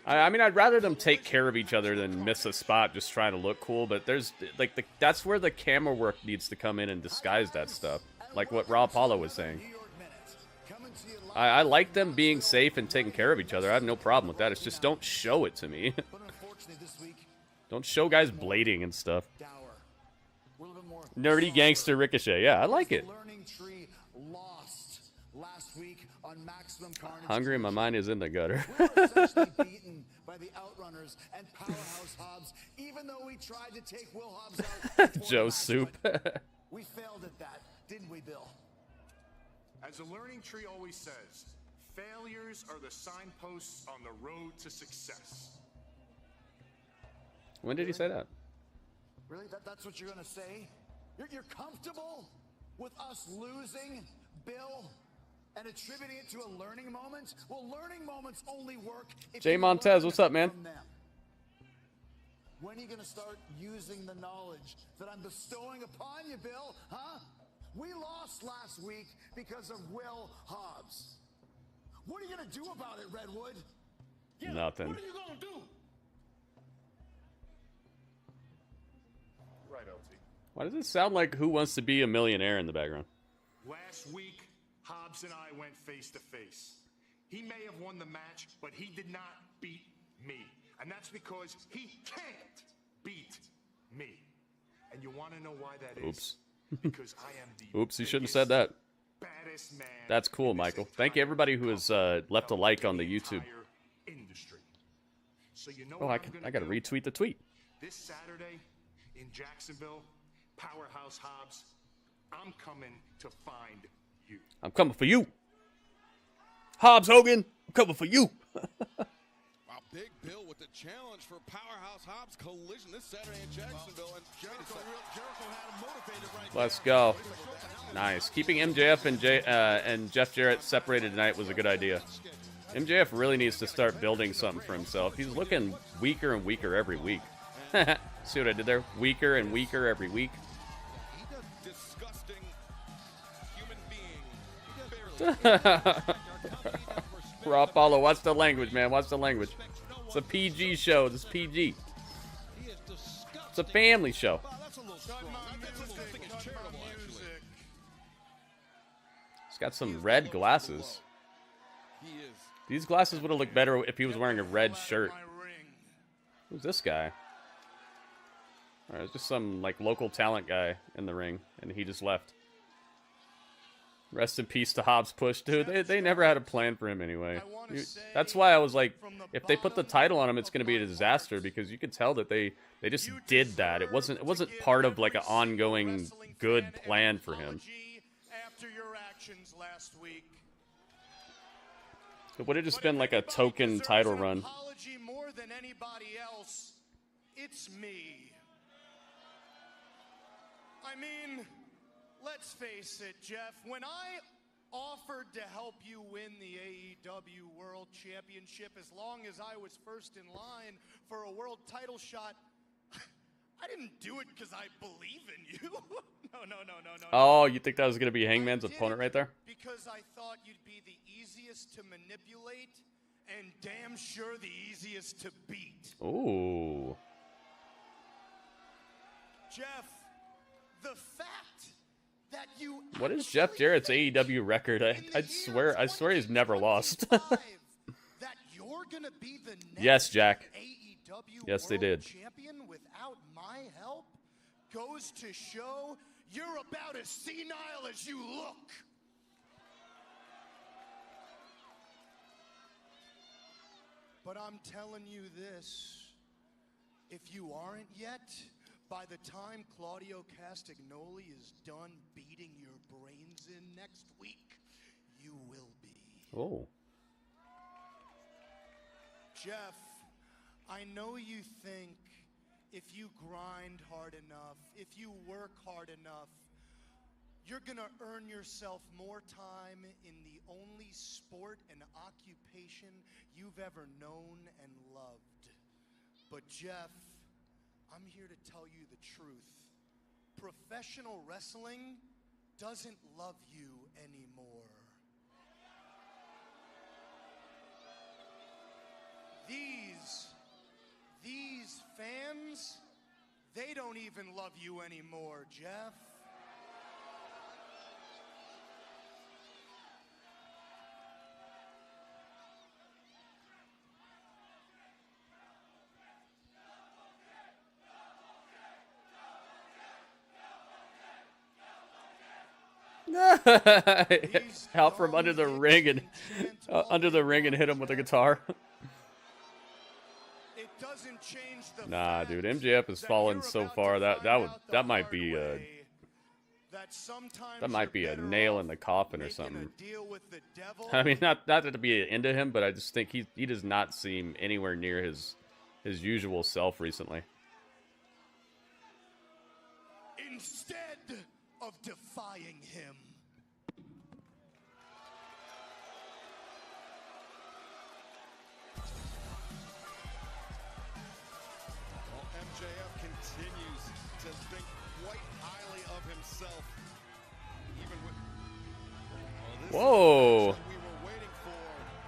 I mean, I'd rather them take care of each other than miss a spot just trying to look cool, but there's, like, that's where the camera work needs to come in and disguise that stuff. Like what Raw Apollo was saying. I like them being safe and taking care of each other. I have no problem with that. It's just don't show it to me. Don't show guys blading and stuff. Nerdy gangster Ricochet. Yeah, I like it. Hungry and my mind is in the gutter. By the Outrunners and Powerhouse Hobbs, even though we tried to take Will Hobbs out. Joe Soup. We failed at that, didn't we, Bill? As the learning tree always says, failures are the signposts on the road to success. When did he say that? Really? That's what you're going to say? You're comfortable with us losing, Bill? And attributing it to a learning moment? Well, learning moments only work if Jay Montez, what's up, man? When are you going to start using the knowledge that I'm bestowing upon you, Bill? Huh? We lost last week because of Will Hobbs. What are you going to do about it, Redwood? Yeah, nothing. What are you going to do? Right, LT. Why does it sound like Who Wants to Be a Millionaire in the background? Last week, Hobbs and I went face to face. He may have won the match, but he did not beat me. And that's because he can't beat me. And you want to know why that is? Oops. Because I am the Oops, you shouldn't have said that. baddest man. That's cool, Michael. Thank you, everybody who has left a like on the YouTube. Industry. So you know Oh, I got to retweet the tweet. This Saturday in Jacksonville, Powerhouse Hobbs, I'm coming to find you. I'm coming for you. Hobbs Hogan, I'm coming for you. Wow, Big Bill with the challenge for Powerhouse Hobbs collision this Saturday in Jacksonville. And Jericho had him motivated right Let's go. Nice. Keeping MJF and Jeff Jarrett separated tonight was a good idea. MJF really needs to start building something for himself. He's looking weaker and weaker every week. See what I did there? Weaker and weaker every week. Raw Apollo, watch the language, man. Watch the language. It's a PG show. This is PG. It's a family show. He's got some red glasses. These glasses would have looked better if he was wearing a red shirt. Who's this guy? Alright, it's just some like local talent guy in the ring, and he just left. Rest in peace to Hobbs Push, dude. They never had a plan for him anyway. That's why I was like, if they put the title on him, it's going to be a disaster, because you could tell that they just did that. It wasn't part of like an ongoing good plan for him. After your actions last week, It would have just been like a token title run. apology more than anybody else. It's me. I mean, let's face it, Jeff. When I offered to help you win the AEW World Championship as long as I was first in line for a world title shot, I didn't do it because I believe in you. No. Oh, you think that was going to be Hangman's opponent right there? Because I thought you'd be the easiest to manipulate and damn sure the easiest to beat. Ooh. Jeff, the fact that you What is Jeff Jarrett's AEW record? I swear he's never lost. that you're gonna be the next Yes, Jack. AEW Yes, they World did. Champion without my help goes to show you're about as senile as you look. But I'm telling you this, if you aren't yet, by the time Claudio Castagnoli is done beating your brains in next week, you will be. Oh. Jeff, I know you think if you grind hard enough, if you work hard enough, you're gonna earn yourself more time in the only sport and occupation you've ever known and loved. But Jeff, I'm here to tell you the truth. Professional wrestling doesn't love you anymore. These fans, they don't even love you anymore, Jeff. Out from under the ring and hit him with a guitar. It doesn't change the Nah, dude, MJF has fallen so far that might be a nail in the coffin or something. I mean, not to be into him, but I just think he does not seem anywhere near his usual self recently. Instead of defying him. Well, MJF continues to think quite highly of himself. Even with Whoa.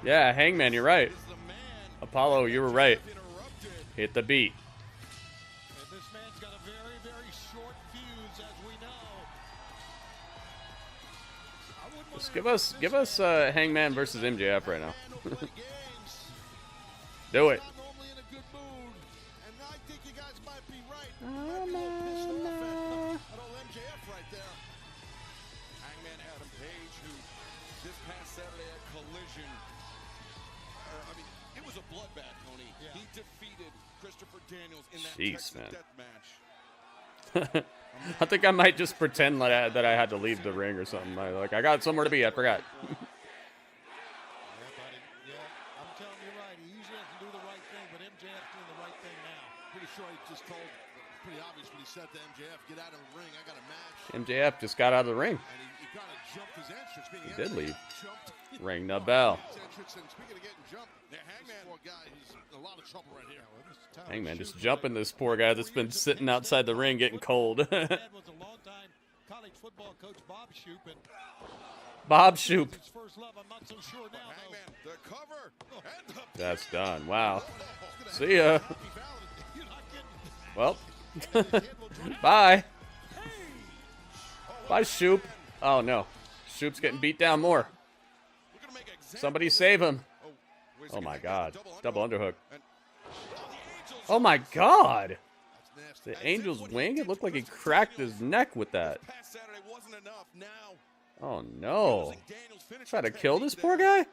Yeah, Hangman, you're right. Apollo, you were right. Hit the beat. And this man's got a very, very short fuse, as we know. Just give us Hangman versus MJF right now. Do it. Jeez, man. I think I might just pretend that I had to leave the ring or something. Like I got somewhere to be. I forgot. I'm telling you right. He usually doesn't do the right thing, but MJF's doing the right thing now. Pretty sure he just told, pretty obvious when he said to MJF, get out of the ring, I got a match. MJF just got out of the ring. And he kind of jumped his entrance. He did leave. Ring the bell. Speaking of getting jumped, Hangman, poor guy, he's in a lot of trouble right here. Hangman just jumping this poor guy that's been sitting outside the ring getting cold. was a long-time college football coach, Bob Shoop. And Bob Shoop. his first love, I'm not so sure now, Hangman, the cover. And the That's done. Wow. See ya. Well. Bye. Bye, Shoop. Oh, no. Shoop's getting beat down more. Somebody save him. Oh, my God. Double underhook. Oh, my God. The Angel's wing? It looked like he cracked his neck with that. Oh, no. Try to kill this poor guy?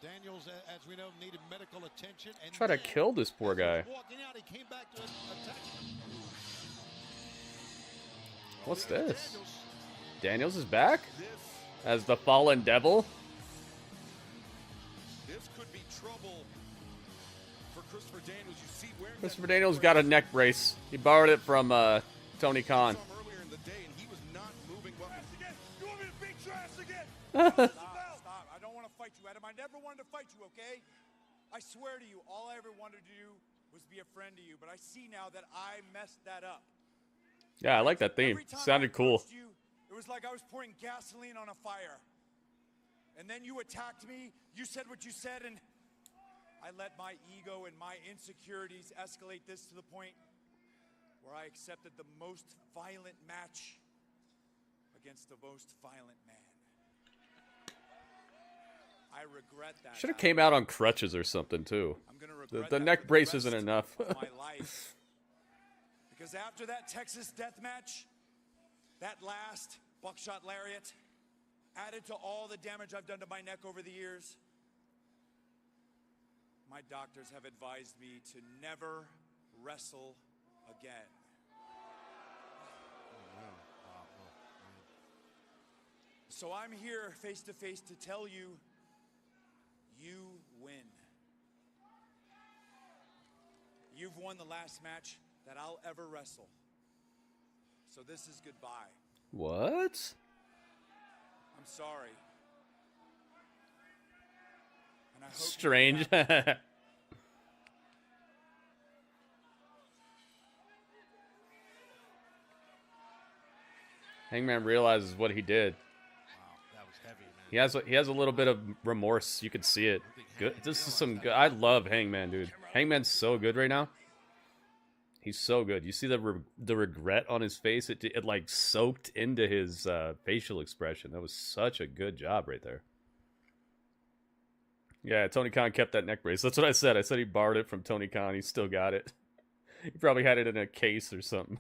Daniels, as we know, needed medical attention. And Try to kill this poor guy. walking out, he came back to attack. What's this? Daniels is back? As the fallen devil? This could be trouble for Christopher Daniels. You see where Christopher Daniels got a neck brace. He borrowed it from Tony Khan. earlier in the day, and he was not moving well. You want me to beat your ass again? Stop. I don't want to fight you, Adam. I never wanted to fight you, okay? I swear to you, all I ever wanted to do was be a friend to you, but I see now that I messed that up. Yeah, I like that theme. Every time Sounded I cool. approached you, it was like I was pouring gasoline on a fire. And then you attacked me, you said what you said, and I let my ego and my insecurities escalate this to the point where I accepted the most violent match against the most violent man. I regret that. Should have came out on crutches or something, too. The neck brace isn't enough. My life. Because after that Texas death match, that last buckshot lariat, added to all the damage I've done to my neck over the years, my doctors have advised me to never wrestle again. So I'm here face to face to tell you you win. You've won the last match that I'll ever wrestle. So this is goodbye. What? I'm sorry. And I hope Strange. Hangman realizes what he did. Wow, that was heavy, man. He has a little bit of remorse. You could see it. Good. This is some good. I love Hangman, dude. Hangman's so good right now. He's so good. You see the regret on his face. It like soaked into his facial expression. That was such a good job right there. Yeah, Tony Khan kept that neck brace. That's what I said. I said he borrowed it from Tony Khan. He still got it. He probably had it in a case or something.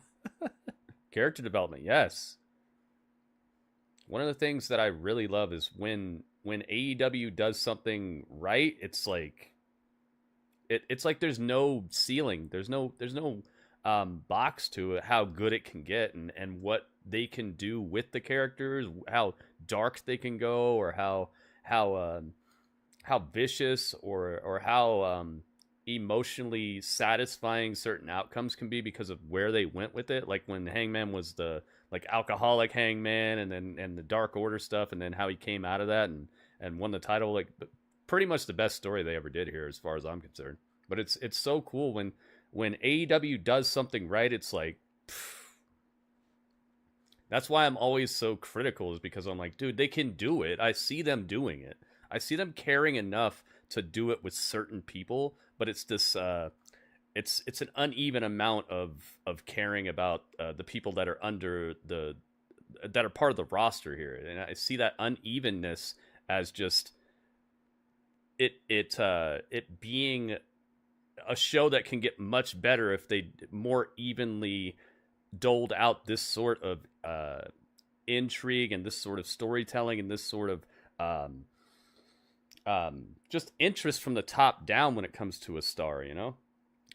Character development, yes. One of the things that I really love is when AEW does something right, it's like it's like there's no ceiling. There's no box to it, how good it can get and what they can do with the characters, how dark they can go, or how vicious or how emotionally satisfying certain outcomes can be because of where they went with it. Like when Hangman was the like alcoholic Hangman, and the Dark Order stuff, and then how he came out of that and won the title. Like pretty much the best story they ever did here, as far as I'm concerned. But it's so cool when AEW does something right. It's like, pff. That's why I'm always so critical, is because I'm like, dude, they can do it. I see them doing it. I see them caring enough to do it with certain people, but it's this it's an uneven amount of caring about the people that are that are part of the roster here, and I see that unevenness as just it being a show that can get much better if they more evenly doled out this sort of intrigue and this sort of storytelling and this sort of just interest from the top down when it comes to a star, you know?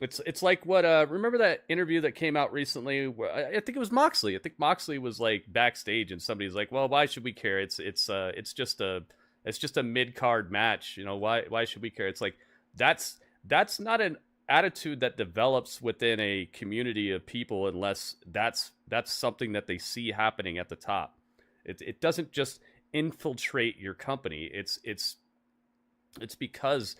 It's like what remember that interview that came out recently where I think it was Moxley. I think Moxley was like backstage and somebody's like, "Well, why should we care? It's just a mid-card match, you know, why should we care?" It's like that's not an attitude that develops within a community of people unless that's something that they see happening at the top. It doesn't just infiltrate your company. It's because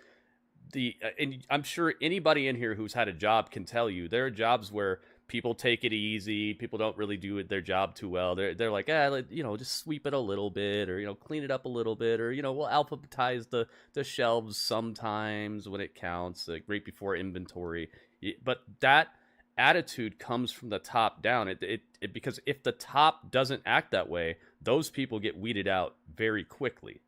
and I'm sure anybody in here who's had a job can tell you there are jobs where people take it easy. People don't really do their job too well. They're like, you know, just sweep it a little bit, or, you know, clean it up a little bit, or, you know, we'll alphabetize the shelves sometimes when it counts, like right before inventory. But that attitude comes from the top down. It because if the top doesn't act that way, those people get weeded out very quickly.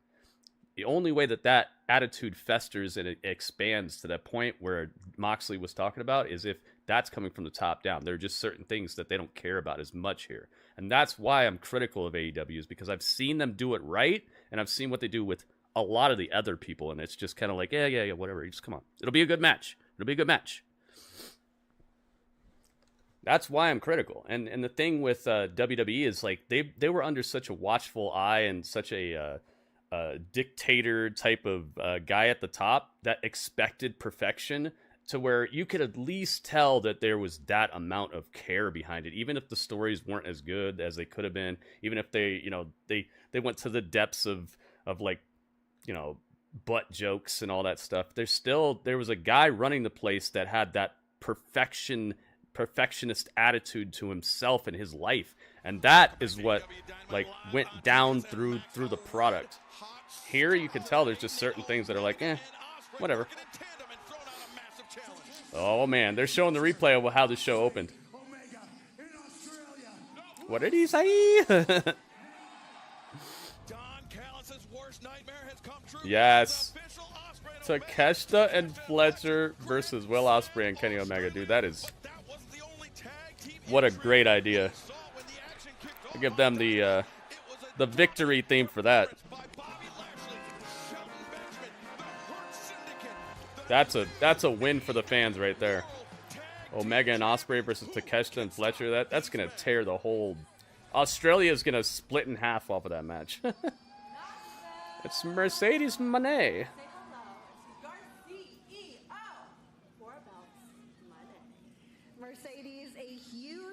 The only way that attitude festers and it expands to that point where Moxley was talking about is if that's coming from the top down. There are just certain things that they don't care about as much here. And that's why I'm critical of AEW, is because I've seen them do it right, and I've seen what they do with a lot of the other people, and it's just kind of like, yeah, whatever. You just come on. It'll be a good match. It'll be a good match. That's why I'm critical. And the thing with WWE is like they were under such a watchful eye and such a dictator type of guy at the top that expected perfection, to where you could at least tell that there was that amount of care behind it, even if the stories weren't as good as they could have been, even if they, you know, they went to the depths of like, you know, butt jokes and all that stuff. There was a guy running the place that had that perfectionist attitude to himself and his life, and that is what like went down through the product. Here you can tell there's just certain things that are like, whatever. Oh man, they're showing the replay of how the show opened. What did he say? Yes. Takeshita and Fletcher versus Will Ospreay and Kenny Omega. Dude, that is... what a great idea. I'll give them the victory theme for that. That's a win for the fans right there. Omega and Ospreay versus Takeshita and Fletcher. That's gonna tear the whole... Australia's gonna split in half off of that match. It's Mercedes Moné.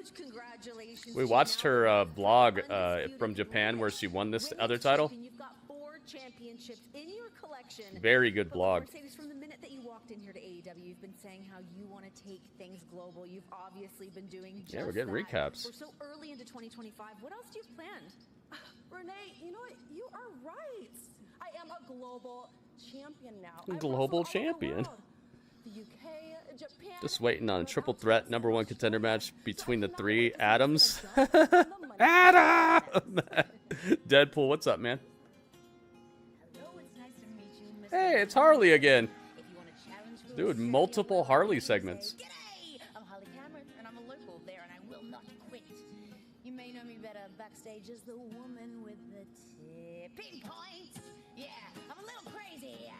huge congratulations. We watched her blog from Japan where she won this other title. You've got 4 championships in your collection. Very good blog. Mercedes, from the minute that you walked in here to AEW, you've been saying how you want to take things global. You've obviously been doing just Yeah, we're getting that. recaps. We're so early into 2025. What else do you have planned? Renee, you know what? You are right. I am a global champion now. Global champion. The UK, Japan. Just waiting on a triple threat #1 contender match between the 3 Adams. Adam! Deadpool, what's up, man? Hey, it's Harley again. Dude, multiple Harley segments. I'm Holly Cameron, and I'm a local there, and I will not quit. You may know me better backstage as the woman with the tipping points. Yeah, I'm a little crazy,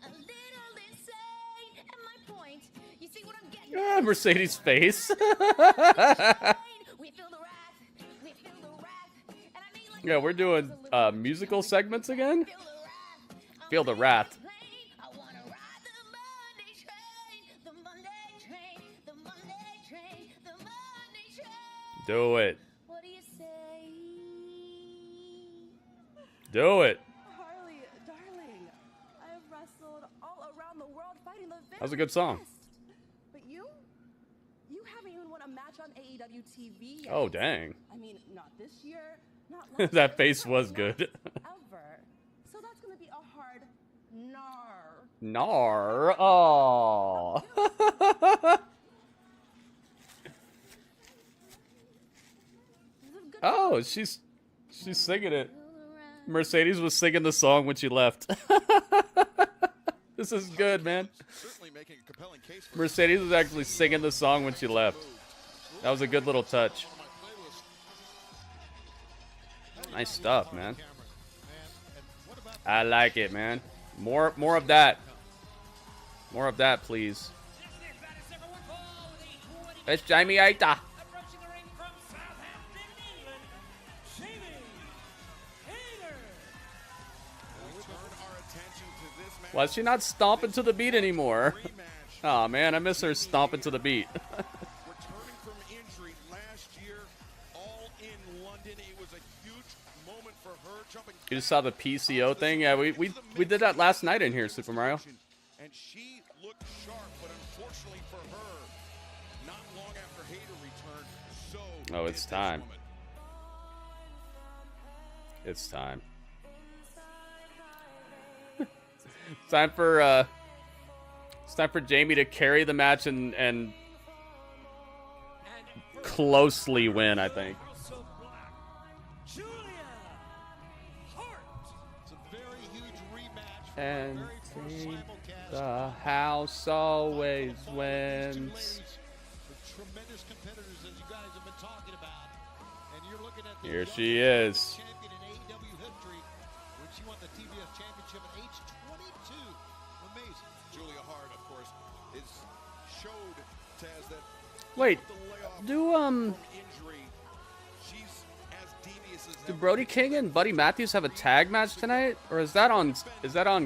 a little insane. And my point, you see what I'm getting? Ah, Mercedes' face. We feel the wrath, and I mean like Yeah, we're doing musical segments again. Feel the wrath. I wanna ride the Monday train, the Monday train, the Monday train, the Monday train. Do it. What do you say? Do it. Harley, darling, I have wrestled all around the world fighting the very That was a good song. best. But you haven't even won a match on AEW TV yet. Oh, dang. I mean, not this year, not last That year, face was not good. ever. So that's gonna be a hard nar. Nar. Oh. Oh, she's singing it. Mercedes was singing the song when she left. This is good, man. Mercedes was actually singing the song when she left. That was a good little touch. Nice stuff, man. I like it, man. More of that. More of that, please. It's Jamie Hayter. Why is she not stomping to the beat anymore? Oh man, I miss her stomping to the beat. Returning from injury last year, all in London, it was a huge moment for her. Jumping. You just saw the PCO thing? Yeah, we did that last night in here, Super Mario. And she looked sharp, but unfortunately for her, not long after Hayter returned, so. Oh, it's time. It's time. It's time for Jamie to carry the match and closely win, I think. And the house always wins. Tremendous competitors that you guys have been talking about. And you're looking at the Here she is. champion in AEW history when she won the TBS championship at age 22. Amazing. Julia Hart, of course, is showed Taz that. Wait, do Brody King and Buddy Matthews have a tag match tonight, or is that on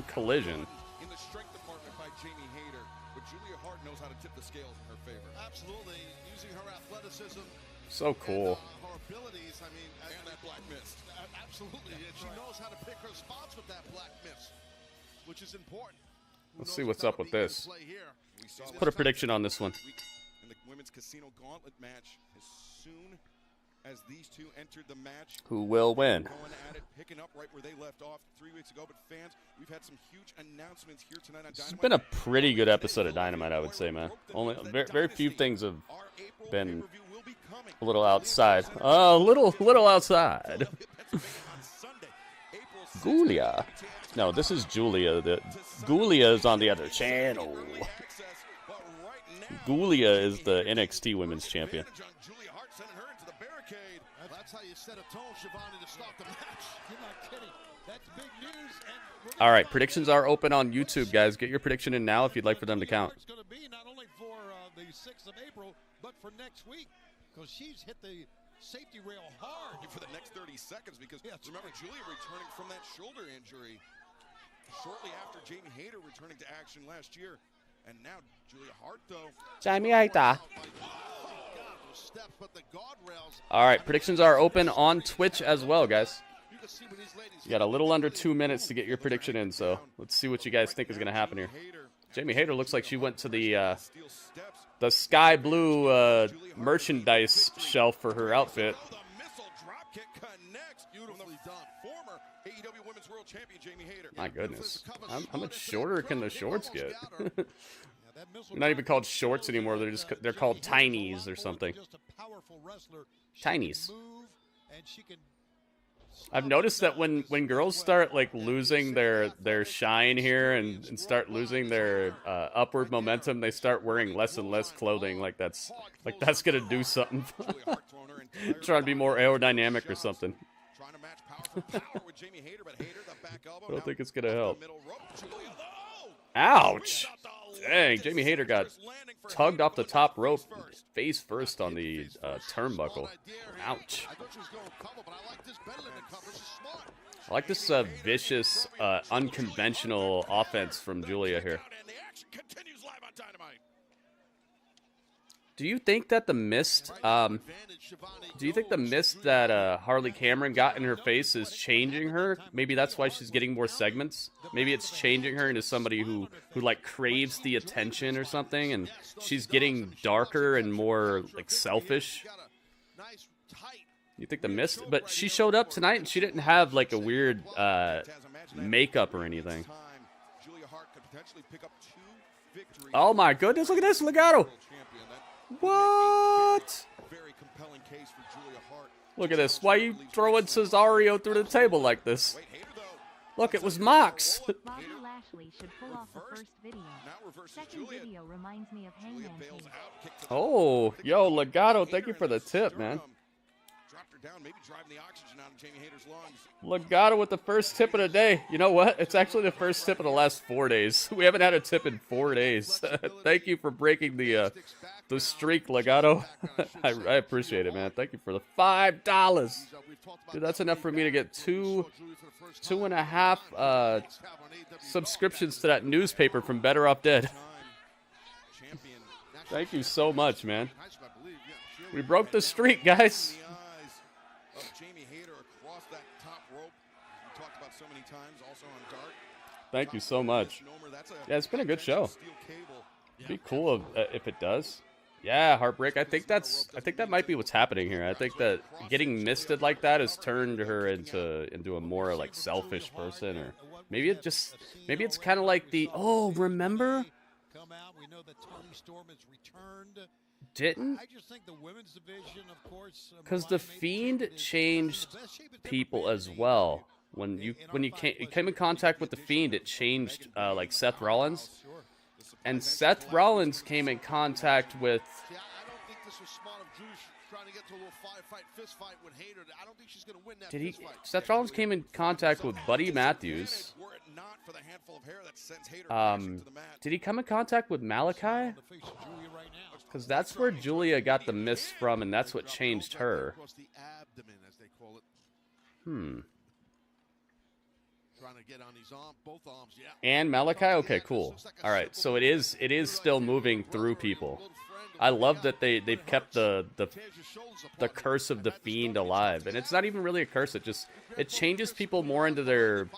Collision? In the strength department by Jamie Hayter, but Julia Hart knows how to tip the scales in her favor. Absolutely, using her athleticism. So cool. Her abilities, I mean, and that black mist. Absolutely, and she knows how to pick her spots with that black mist, which is important. Let's see what's up with this. Let's put a prediction on this one. In the women's casino gauntlet match, as soon as these two entered the match, Who will win? going at it, picking up right where they left off 3 weeks ago. But fans, we've had some huge announcements here tonight on Dynamite. It's been a pretty good episode of Dynamite, I would say, man. Only very few things have been a little outside. A little outside. Julia. No, this is Julia. Julia is on the other channel. Julia is the NXT Women's Champion. That's how you set a tone, Shivani, to start the match. You're not kidding. That's big news. And All right, predictions are open on YouTube, guys. Get your prediction in now if you'd like for them to count. It's going to be not only for the 6th of April, but for next week, because she's hit the safety rail hard. For the next 30 seconds, because remember, Julia returning from that shoulder injury shortly after Jamie Hayter returning to action last year. And now Julia Hart, though. Jamie Hayter. All right, predictions are open on Twitch as well, guys. You got a little under 2 minutes to get your prediction in, so let's see what you guys think is going to happen here. Jamie Hayter looks like she went to the sky blue merchandise shelf for her outfit. My goodness. How much shorter can the shorts get? They're not even called shorts anymore. They're called tinies or something. Tinies. I've noticed that when girls start like losing their shine here and start losing their upward momentum, they start wearing less and less clothing. Like that's gonna do something. Trying to be more aerodynamic or something. I don't think it's gonna help. Ouch! Dang, Jamie Hayter got tugged off the top rope face first on the turnbuckle. Ouch. I like this vicious, unconventional offense from Julia here. Do you think that the mist, that Harley Cameron got in her face is changing her? Maybe that's why she's getting more segments. Maybe it's changing her into somebody who like craves the attention or something, and she's getting darker and more like selfish. You think the mist? But she showed up tonight and she didn't have like a weird makeup or anything. Oh my goodness! Look at this legato. What? Look at this. Why are you throwing Cesario through the table like this? Look, it was Mox. Bobby Lashley should pull off the first video. Second video reminds me of Hangman Page. Oh, yo, legato, thank you for the tip, man. Legato with the first tip of the day. You know what? It's actually the first tip of the last 4 days. We haven't had a tip in 4 days. Thank you for breaking the streak, legato. I appreciate it, man. Thank you for the $5. Dude, that's enough for me to get two and a half subscriptions to that newspaper from Better Off Dead. Thank you so much, man. We broke the streak, guys. Thank you so much. Yeah, it's been a good show. It'd be cool if it does. Yeah, Heartbreak. I think that might be what's happening here. I think that getting misted like that has turned her into a more like selfish person, or maybe it's kind of like the remember? Didn't? Because the Fiend changed people as well. When you came in contact with the Fiend, it changed like Seth Rollins, and Seth Rollins came in contact with. Did he? Seth Rollins came in contact with Buddy Matthews. Did he come in contact with Malachi? Because that's where Julia got the miss from, and that's what changed her. And Malachi? Okay, cool. All right, so it is still moving through people. I love that they've kept the curse of the Fiend alive, and it's not even really a curse. It changes people more into their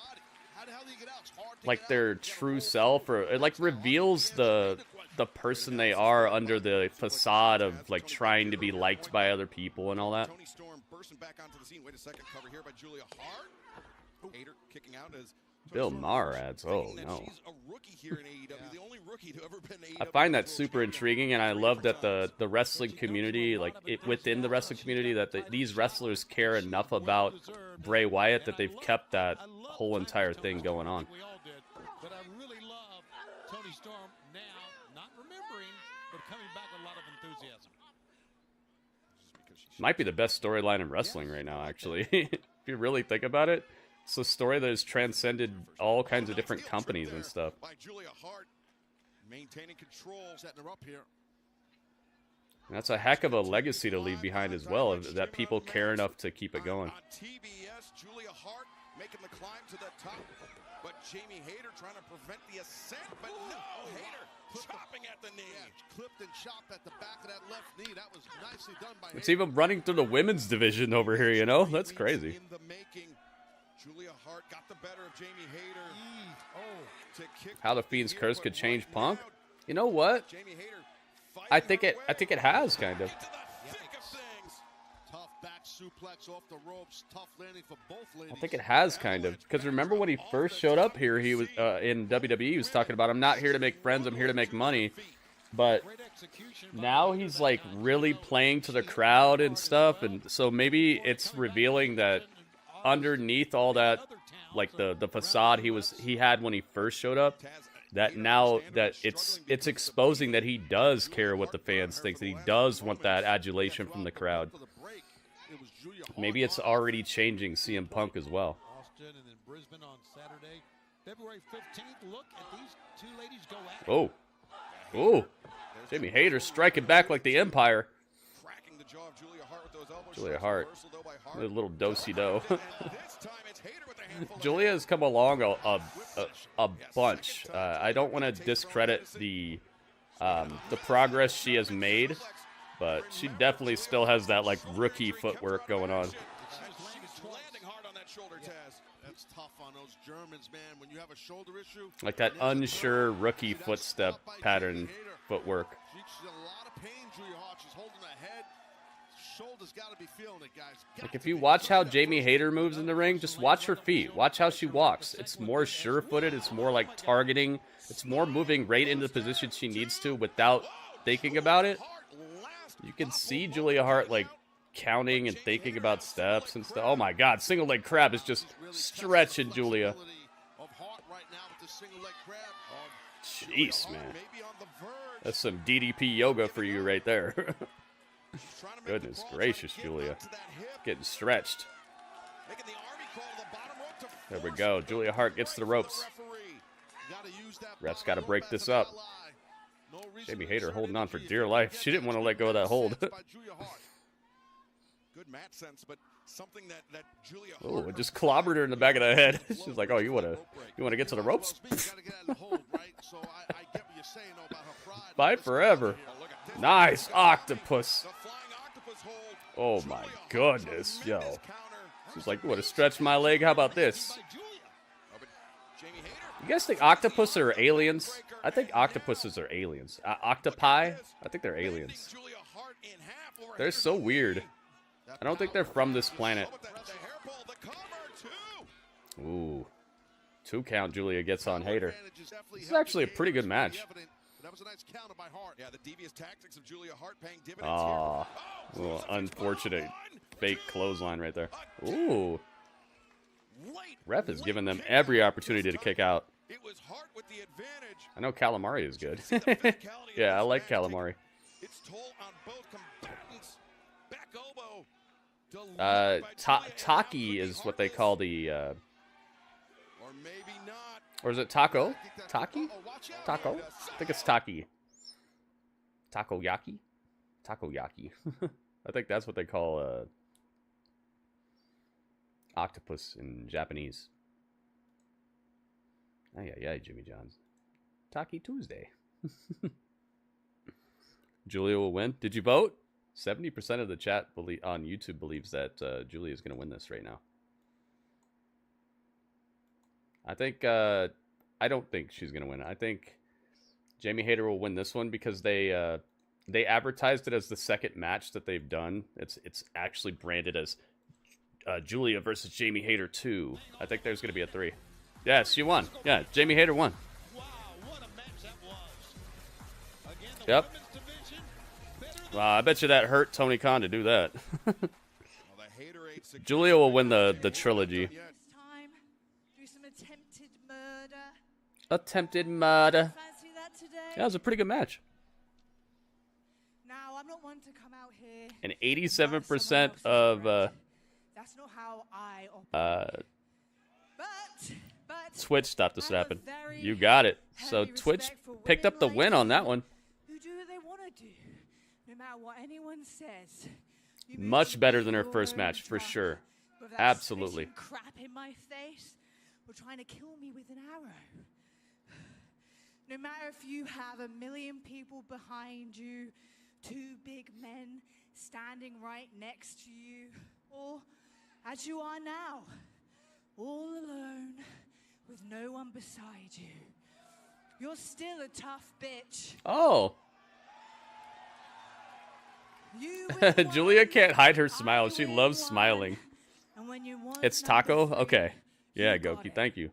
true self, or it like reveals the person they are under the facade of like trying to be liked by other people and all that. Bill Maher adds, oh no. I find that super intriguing, and I love that the wrestling community, within the wrestling community, that these wrestlers care enough about Bray Wyatt that they've kept that whole entire thing going on. But I really love Toni Storm now, not remembering, but coming back with a lot of enthusiasm. Might be the best storyline in wrestling right now, actually. If you really think about it. It's a story that has transcended all kinds of different companies and stuff. And that's a heck of a legacy to leave behind as well, that people care enough to keep it going. On TBS, Julia Hart making the climb to the top. But Jamie Hayter trying to prevent the ascent, but no, Hayter chopping at the knee. Yeah, clipped and chopped at the back of that left knee. That was nicely done by It's even running through the women's division over here, you know? That's crazy. In the making, Julia Hart got the better of Jamie Hayter. To kick How the Fiend's curse could change Punk? You know what? I think it has kind of. Tough back suplex off the ropes. Tough landing for both ladies. I think it has kind of, because remember when he first showed up here, he was in WWE. He was talking about, I'm not here to make friends, I'm here to make money. But now he's like really playing to the crowd and stuff, and so maybe it's revealing that underneath all that, like the facade he had when he first showed up, that now that it's exposing that he does care what the fans think, that he does want that adulation from the crowd. Maybe it's already changing CM Punk as well. Austin and then Brisbane on Saturday, February 15th. Look at these two ladies go at it. Oh. Oh. Jamie Hayter striking back like the Empire. Cracking the jaw of Julia Hart with those elbows. Julia Hart. A little do-si-do. Julia has come along a bunch. I don't want to discredit the progress she has made, but she definitely still has that like rookie footwork going on. Landing hard on that shoulder, Taz. That's tough on those Germans, man. When you have a shoulder issue, Like that unsure rookie footstep pattern footwork. she's in a lot of pain, Julia Hart. She's holding her head. Shoulder's got to be feeling it, guys. Like if you watch how Jamie Hayter moves in the ring, just watch her feet. Watch how she walks. It's more sure-footed. It's more like targeting. It's more moving right into the position she needs to without thinking about it. You can see Julia Hart like counting and thinking about steps and stuff. Oh my God, single leg crab is just stretching Julia. Jeez, man. That's some DDP yoga for you right there. Goodness gracious, Julia. Getting stretched. There we go. Julia Hart gets to the ropes. Ref's got to break this up. Jamie Hayter holding on for dear life. She didn't want to let go of that hold. Good match sense, but something that Julia Oh, it just clobbered her in the back of the head. She's like, "Oh, you want to get to the ropes? Fight forever." Nice octopus. Oh my goodness, yo. She's like, "You want to stretch my leg? How about this?" You guys think octopus are aliens? I think octopuses are aliens. Octopi? I think they're aliens. They're so weird. I don't think they're from this planet. Ooh. 2 count Julia gets on Hayter. This is actually a pretty good match. That was a nice counter by Hart. Yeah, the devious tactics of Julia Hart paying dividends Aw. here. Little unfortunate fake clothesline right there. Ooh. Ref is giving them every opportunity to kick out. It was Hart with the advantage. I know Calamari is good. Yeah, I like Calamari. It's toll on both combatants. Back elbow. Taki is what they call the, Or maybe not. or is it taco? Taki? Taco? I think it's Taki. Takoyaki? Takoyaki. I think that's what they call, octopus in Japanese. Yeah, Jimmy John's. Taki Tuesday. Julia will win. Did you vote? 70% of the chat on YouTube believes that Julia is going to win this right now. I think, I don't think she's going to win. I think Jamie Hayter will win this one because they advertised it as the second match that they've done. It's actually branded as Julia versus Jamie Hayter 2. I think there's going to be a 3. Yes, she won. Yeah, Jamie Hayter won. Yep. Wow, I bet you that hurt Tony Khan to do that. Julia will win the trilogy. Do some attempted murder. Attempted murder. Fancy that today? Yeah, it was a pretty good match. Now, I'm not one to come out here. And 87% of That's not how I operate. But Twitch stopped this happening. You got it. So Twitch picked up the win on that one. who do what they want to do, no matter what anyone says. You may Much better be than her your first own match, for tough, sure. But of that Absolutely. spitting crap in my face or trying to kill me with an arrow. No matter if you have 1 million people behind you, 2 big men standing right next to you, or as you are now, all alone with no one beside you, you're still a tough bitch. Oh. Julia can't hide her smile. She loves smiling. And when you want It's Taco? Okay. Yeah, Goki, thank you.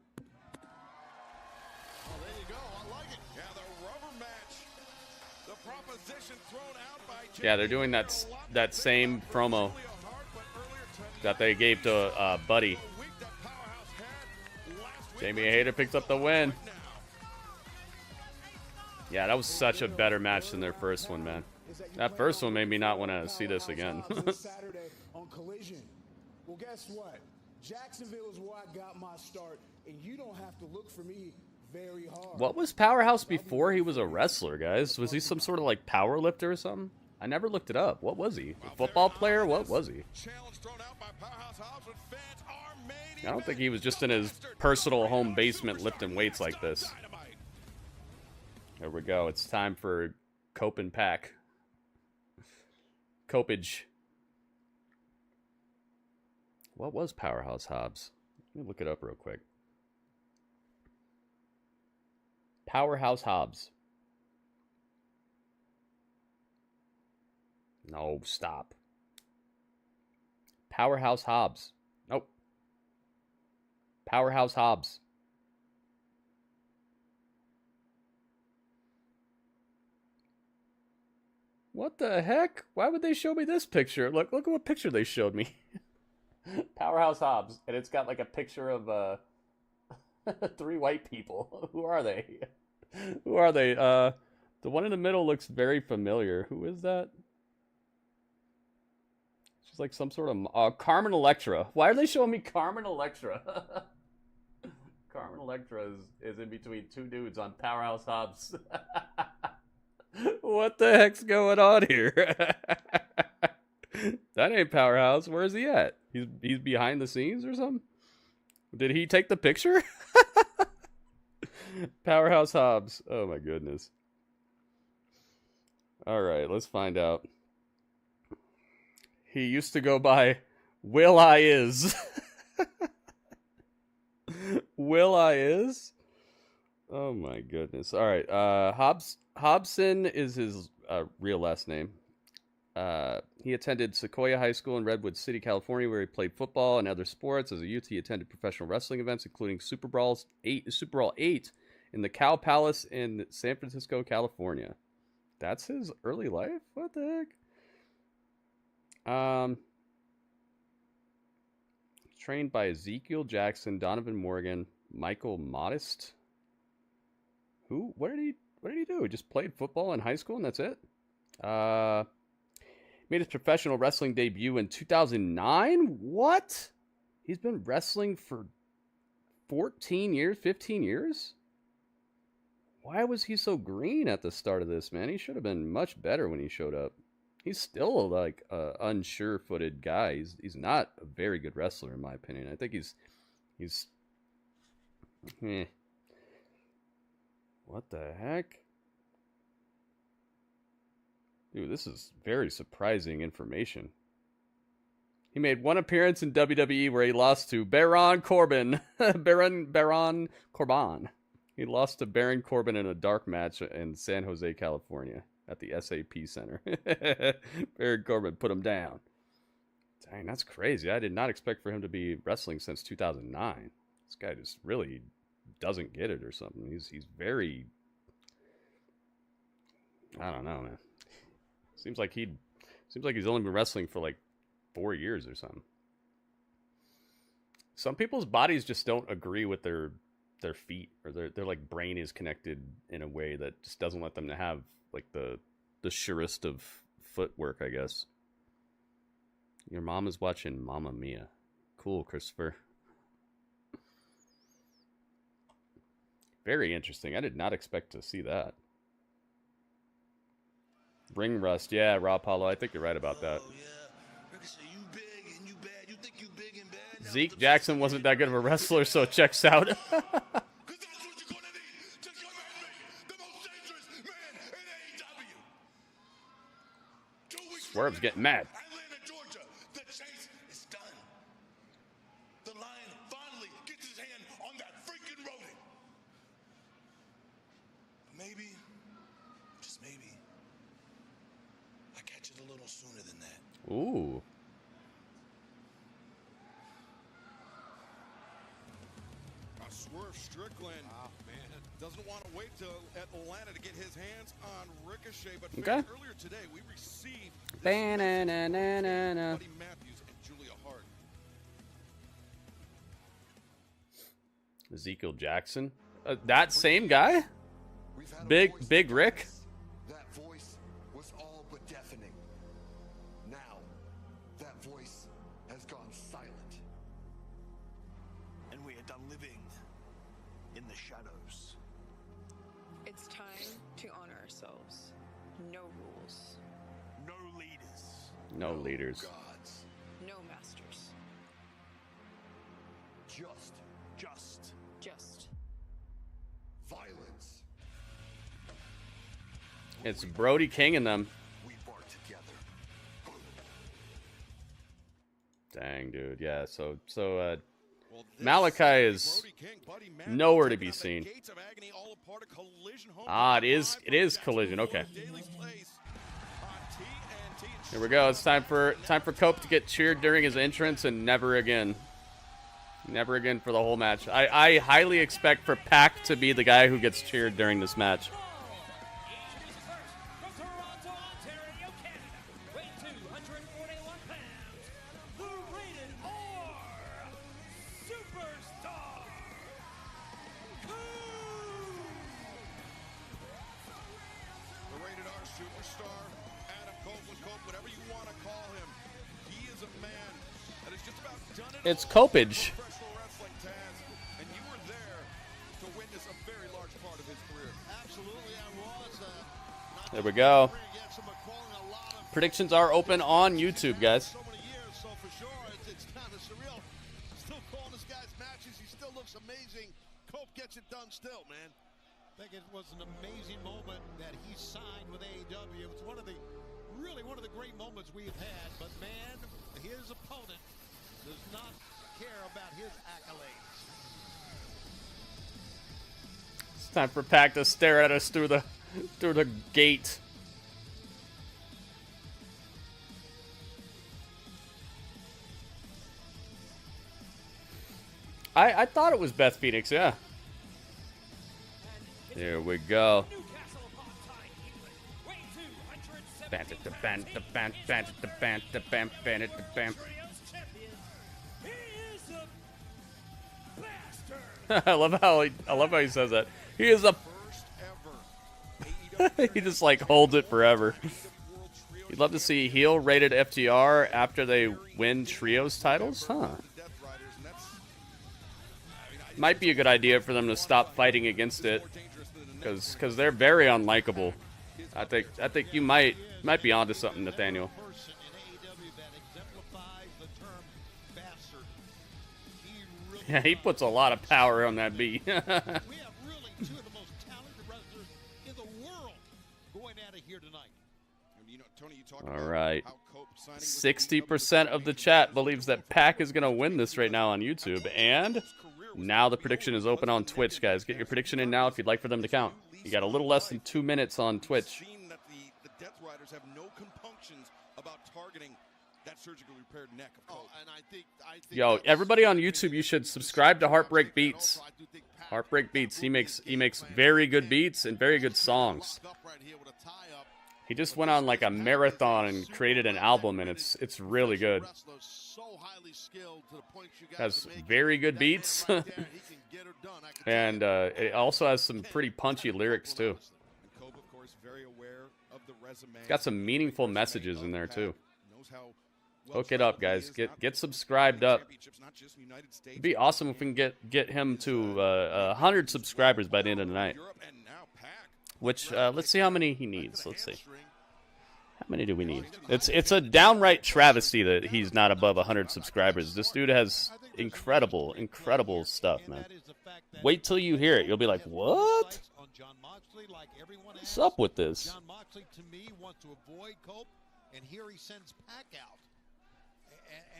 Yeah, they're doing that same promo that they gave to Buddy. Jamie Hayter picks up the win. Yeah, that was such a better match than their first one, man. That first one made me not want to see this again. Saturday on Collision. Well, guess what? Jacksonville is where I got my start, and you don't have to look for me very hard. What was Powerhouse before he was a wrestler, guys? Was he some sort of like power lifter or something? I never looked it up. What was he? A football player? What was he? I don't think he was just in his personal home basement lifting weights like this. There we go. It's time for Cope and Pack. Copage. What was Powerhouse Hobbs? Let me look it up real quick. Powerhouse Hobbs. No, stop. Powerhouse Hobbs. Nope. Powerhouse Hobbs. What the heck? Why would they show me this picture? Look at what picture they showed me. Powerhouse Hobbs. And it's got like a picture of 3 white people. Who are they? Who are they? The one in the middle looks very familiar. Who is that? She's like some sort of Carmen Electra. Why are they showing me Carmen Electra? Carmen Electra is in between 2 dudes on Powerhouse Hobbs. What the heck's going on here? That ain't Powerhouse. Where is he at? He's behind the scenes or something? Did he take the picture? Powerhouse Hobbs. Oh my goodness. All right, let's find out. He used to go by Will I Is. Will I Is? Oh my goodness. All right. Hobson is his real last name. He attended Sequoia High School in Redwood City, California, where he played football and other sports. As a youth, he attended professional wrestling events, including Super Brawl 8 in the Cow Palace in San Francisco, California. That's his early life? What the heck? Trained by Ezekiel Jackson, Donovan Morgan, Michael Modest. Who? What did he do? He just played football in high school and that's it? Made his professional wrestling debut in 2009? What? He's been wrestling for 14 years, 15 years? Why was he so green at the start of this, man? He should have been much better when he showed up. He's still like an unsure-footed guy. He's not a very good wrestler, in my opinion. I think he's What the heck? Dude, this is very surprising information. He made one appearance in WWE where he lost to Baron Corbin. Baron Corbin. He lost to Baron Corbin in a dark match in San Jose, California at the SAP Center. Baron Corbin put him down. Dang, that's crazy. I did not expect for him to be wrestling since 2009. This guy just really doesn't get it or something. He's very... I don't know, man. Seems like he's only been wrestling for like 4 years or something. Some people's bodies just don't agree with their feet, or their like brain is connected in a way that just doesn't let them to have like the surest of footwork, I guess. Your mom is watching Mamma Mia. Cool, Christopher. Very interesting. I did not expect to see that. Ring rust. Yeah, Rob Paulo. I think you're right about that. Yeah. Ricochet, you big and you bad. You think you big and bad? Zeke Jackson wasn't that good of a wrestler, so it checks out. Swerve's getting mad. Atlanta, Georgia. The chase is done. The lion finally gets his hand on that freaking rodent. Maybe, just maybe, I catch it a little sooner than that. Ooh. Swerve Strickland doesn't want to wait till Atlanta to get his hands on Ricochet, but Okay. earlier today we received Ba-na-na-na-na-na. Buddy Matthews and Julia Hart. Ezekiel Jackson. That same guy? Big Rick? That voice was all but deafening. Now, that voice has gone silent. And we are done living in the shadows. It's time to honor ourselves. No rules. No leaders. No leaders. Gods. No masters. Just violence. It's Brody King and them. We bark together. Dang, dude. Yeah, so Malachi is nowhere to be seen. Ah, it is Collision. Okay. Here we go. It's time for Cope to get cheered during his entrance and never again. Never again for the whole match. I highly expect for Pac to be the guy who gets cheered during this match. It's Copage. And you were there to witness a very large part of his career. Absolutely, I was. There we go. Predictions are open on YouTube, guys. So many years, so for sure, it's kind of surreal. Still calling this guy's matches. He still looks amazing. Cope gets it done still, man. I think it was an amazing moment that he signed with AEW. It was one of the great moments we've had. But man, his opponent does not care about his accolades. It's time for Pac to stare at us through the gate. I thought it was Beth Phoenix, yeah. Here we go. I love how he says that. He is a. He just like holds it forever. You'd love to see heel rated FTR after they win trios titles, huh? Might be a good idea for them to stop fighting against it, because they're very unlikable. I think you might be onto something, Nathaniel. Yeah, he puts a lot of power on that beat. We have really two of the most talented wrestlers in the world going at it here tonight. All right. 60% of the chat believes that Pac is going to win this right now on YouTube. And now the prediction is open on Twitch, guys. Get your prediction in now if you'd like for them to count. You got a little less than 2 minutes on Twitch. The Death Riders have no compunctions about targeting that surgically repaired neck of Cope. And I think Yo, everybody on YouTube, you should subscribe to Heartbreak Beats. Heartbreak Beats. He makes very good beats and very good songs. He just went on like a marathon and created an album, and it's really good. Has very good beats, and it also has some pretty punchy lyrics too. It's got some meaningful messages in there too. Hook it up, guys. Get subscribed up. It'd be awesome if we can get him to 100 subscribers by the end of the night. Which let's see how many he needs. Let's see. many do we need? It's a downright travesty that he's not above 100 subscribers. This dude has incredible stuff, man. Wait till you hear it. You'll be like, what? What's up with this? John Moxley, to me, wants to avoid Cope, and here he sends Pac out.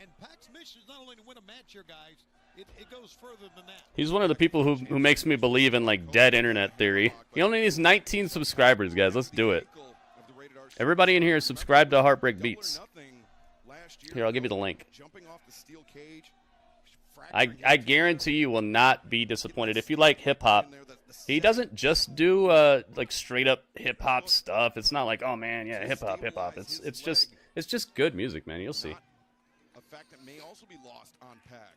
And Pac's mission is not only to win a match here, guys. It goes further than that. He's one of the people who makes me believe in, like, dead internet theory. He only needs 19 subscribers, guys. Let's do it. Everybody in here subscribe to Heartbreak Beats. Here, I'll give you the link. I guarantee you will not be disappointed. If you like hip-hop, he doesn't just do, like, straight-up hip-hop stuff. It's not like, oh, man, yeah, hip-hop. It's just good music, man. You'll see.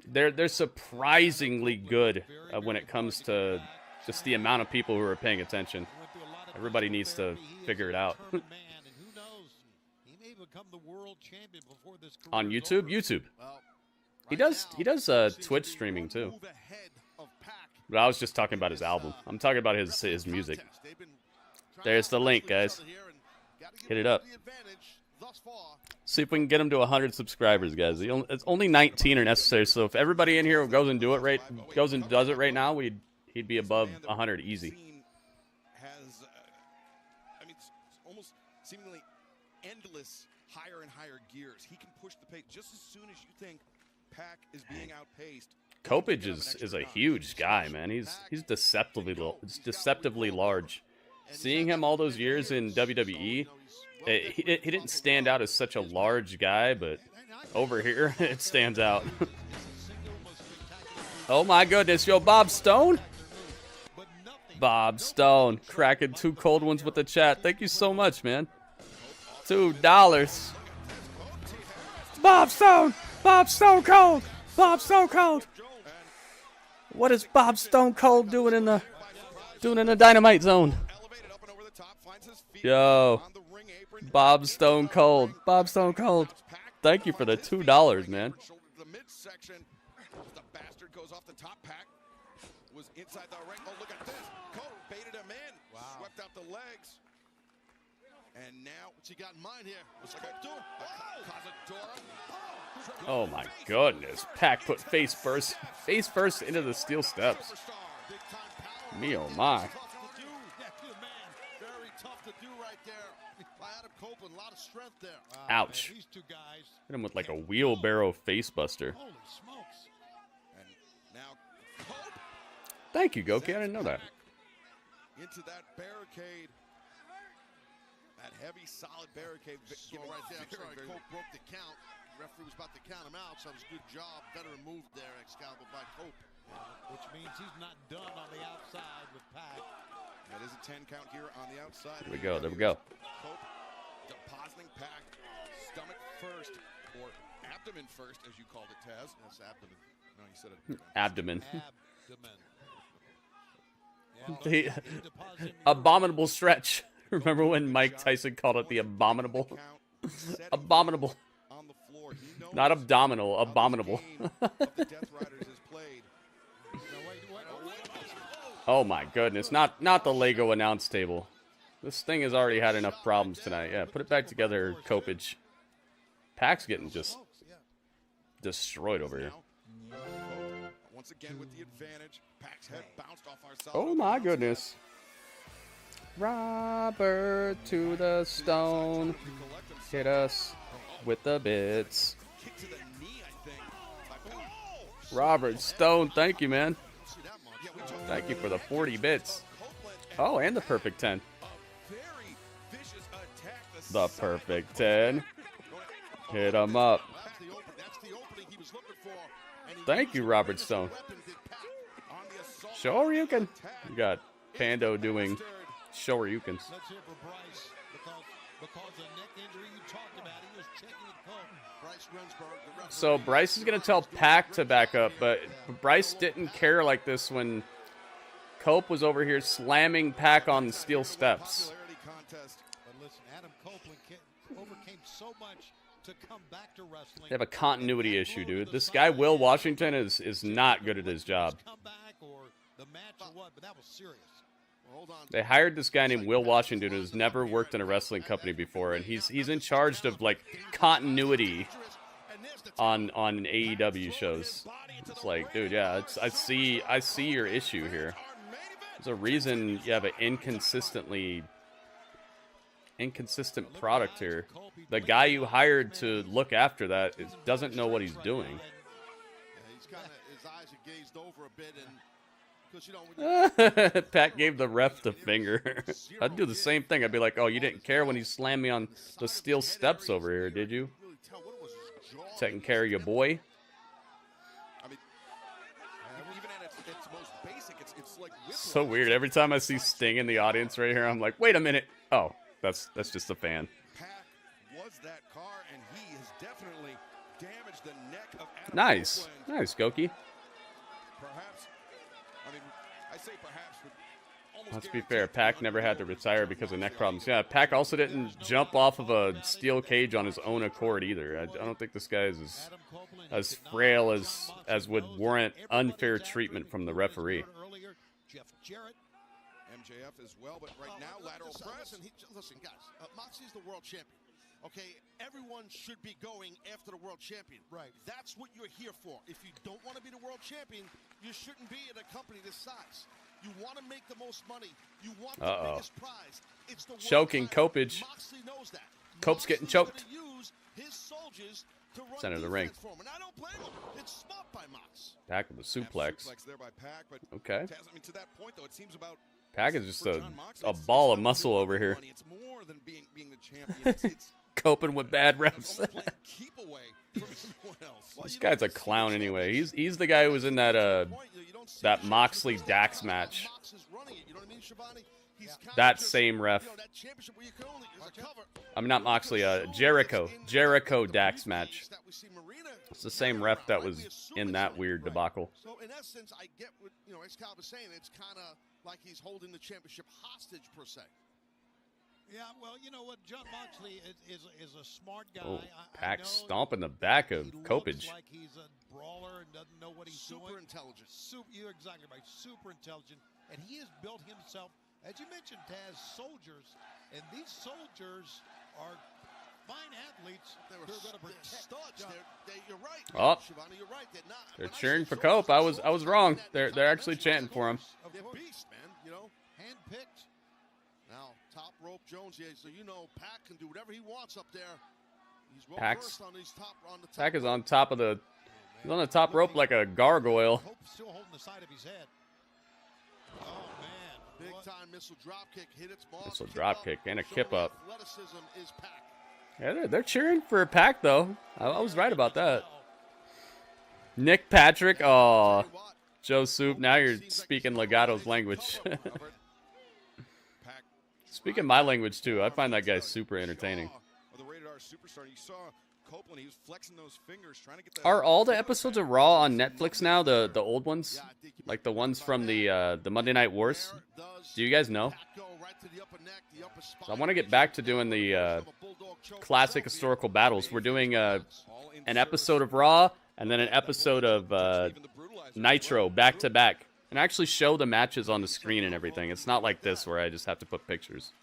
They're surprisingly good when it comes to just the amount of people who are paying attention. Everybody needs to figure it out. On YouTube? YouTube. He does Twitch streaming too. But I was just talking about his album. I'm talking about his music. There's the link, guys. Hit it up. See if we can get him to 100 subscribers, guys. It's only 19 are necessary, so if everybody in here goes and does it right now, he'd be above 100 easy. I mean, it's almost seemingly endless higher and higher gears. He can push the pace just as soon as you think Pac is being outpaced. Kopage is a huge guy, man. He's deceptively large. Seeing him all those years in WWE, he didn't stand out as such a large guy, but over here it stands out. Oh my goodness, yo, Bob Stone? Bob Stone, cracking 2 cold ones with the chat. Thank you so much, man. $2. Bob Stone! Bob Stone Cold! Bob Stone Cold! What is Bob Stone Cold doing in the Dynamite Zone? Yo, Bob Stone Cold. Bob Stone Cold. Thank you for the $2, man. The midsection. The bastard goes off the top. Pac was inside the ring. Oh, look at this. Cole baited him in. Wow. Swept out the legs. And now, what's he got in mind here? What's Cole doing? Oh my goodness. Pac put face first into the steel steps. Me oh my. Copeland, a lot of strength there. Ouch. Hit him with like a wheelbarrow face buster. Holy smokes. And now Cope. Thank you, Goki. I didn't know that. Into that barricade. That heavy, solid barricade. Right there. I'm sorry, Cope broke the count. The referee was about to count him out, so it was a good job. Better move there, Excalibur, by Cope. Which means he's not done on the outside with Pac. That is a 10 count here on the outside. There we go. There we go. Cope depositing Pac, stomach first, or abdomen first, as you called it, Taz. That's abdomen. No, you said it. Abdomen. Abdomen. The abominable stretch. Remember when Mike Tyson called it the abominable? Abominable. Not abdominal, abominable. Oh my goodness, not the Lego announce table. This thing has already had enough problems tonight. Yeah, put it back together, Kopage. Pac's getting just destroyed over here. Once again with the advantage. Pac's head bounced off our side. Oh my goodness. Robert to the stone. Hit us with the bits. Robert Stone, thank you, man. Thank you for the 40 bits. Oh, and the perfect 10. The perfect 10. Hit him up. Thank you, Robert Stone. Shoryuken. We got Pando doing Shoryukens. So Bryce is going to tell Pac to back up, but Bryce didn't care like this when Cope was over here slamming Pac on the steel steps. They have a continuity issue, dude. This guy, Will Washington, is not good at his job. They hired this guy named Will Washington who's never worked in a wrestling company before, and he's in charge of like continuity on AEW shows. It's like, dude, yeah, I see your issue here. There's a reason you have an inconsistent product here. The guy you hired to look after that doesn't know what he's doing. His eyes are gazed over a bit, and because Pat gave the ref the finger. I'd do the same thing. I'd be like, oh, you didn't care when he slammed me on the steel steps over here, did you? Taking care of your boy. I mean, even at its most basic, it's like So weird. Every time I see Sting in the audience right here, I'm like, wait a minute. Oh, that's just a fan. Pac was that car, and he has definitely damaged the neck of Adam Nice. Copeland. Nice, Goki. Perhaps, I mean, I say perhaps, but almost Let's be fair, Pac never had to retire because of neck problems. Yeah, Pac also didn't jump off of a steel cage on his own accord either. I don't think this guy is as frail as would warrant unfair treatment from the referee. Jeff Jarrett, MJF as well, but right now lateral press. Listen, guys, Moxley's the world champion. Okay, everyone should be going after the world champion. Right. That's what you're here for. If you don't want to be the world champion, you shouldn't be in a company this size. You want to make the most money. You want the biggest prize. It's the Choking Copage. Moxley knows that. Cope's getting choked. Use his soldiers to run Center of the ring. and I don't blame him. It's smart by Mox. Pac with a suplex. There by Pac, but Okay. I mean, to that point, though, it seems about Pac is just a ball of muscle over here. it's more than being the champion. It's Coping with bad reps. keep away from everyone else. This guy's a clown anyway. He's the guy who was in that Moxley Dax match. That same ref. I'm not Moxley. Jericho Dax match. It's the same ref that was in that weird debacle. So in essence, I get what Excalibur's saying. It's kind of like he's holding the championship hostage per se. Yeah, well, you know what? John Moxley is a smart guy. Oh, Pac stomping the back of Copage. Like he's a brawler and doesn't know what he's doing. Super intelligent. You're exactly right. Super intelligent. And he has built himself, as you mentioned, Taz, soldiers. And these soldiers are fine athletes who are going to protect studs. You're right. Oh, Shivani, you're right. They're not. They're cheering for Cope. I was wrong. They're actually chanting for him. They're beasts, man. Handpicked. Now, top rope Jones here, so Pac can do whatever he wants up there. He's well versed on these on the top. Pac is on top of he's on the top rope like a gargoyle. Hope's still holding the side of his head. Oh, man. Big time missile drop kick hit its mark. Missile drop kick and a kip up. Athleticism is Pac. Yeah, they're cheering for Pac though. I was right about that. Nick Patrick. Oh, Joe Soup. Now you're speaking Legato's language. Speaking my language too, I find that guy super entertaining. Are all the episodes of Raw on Netflix now? The old ones, like the ones from the Monday Night Wars. Do you guys know? So I want to get back to doing the classic historical battles. We're doing an episode of Raw and then an episode of Nitro back to back. And actually show the matches on the screen and everything. It's not like this where I just have to put pictures.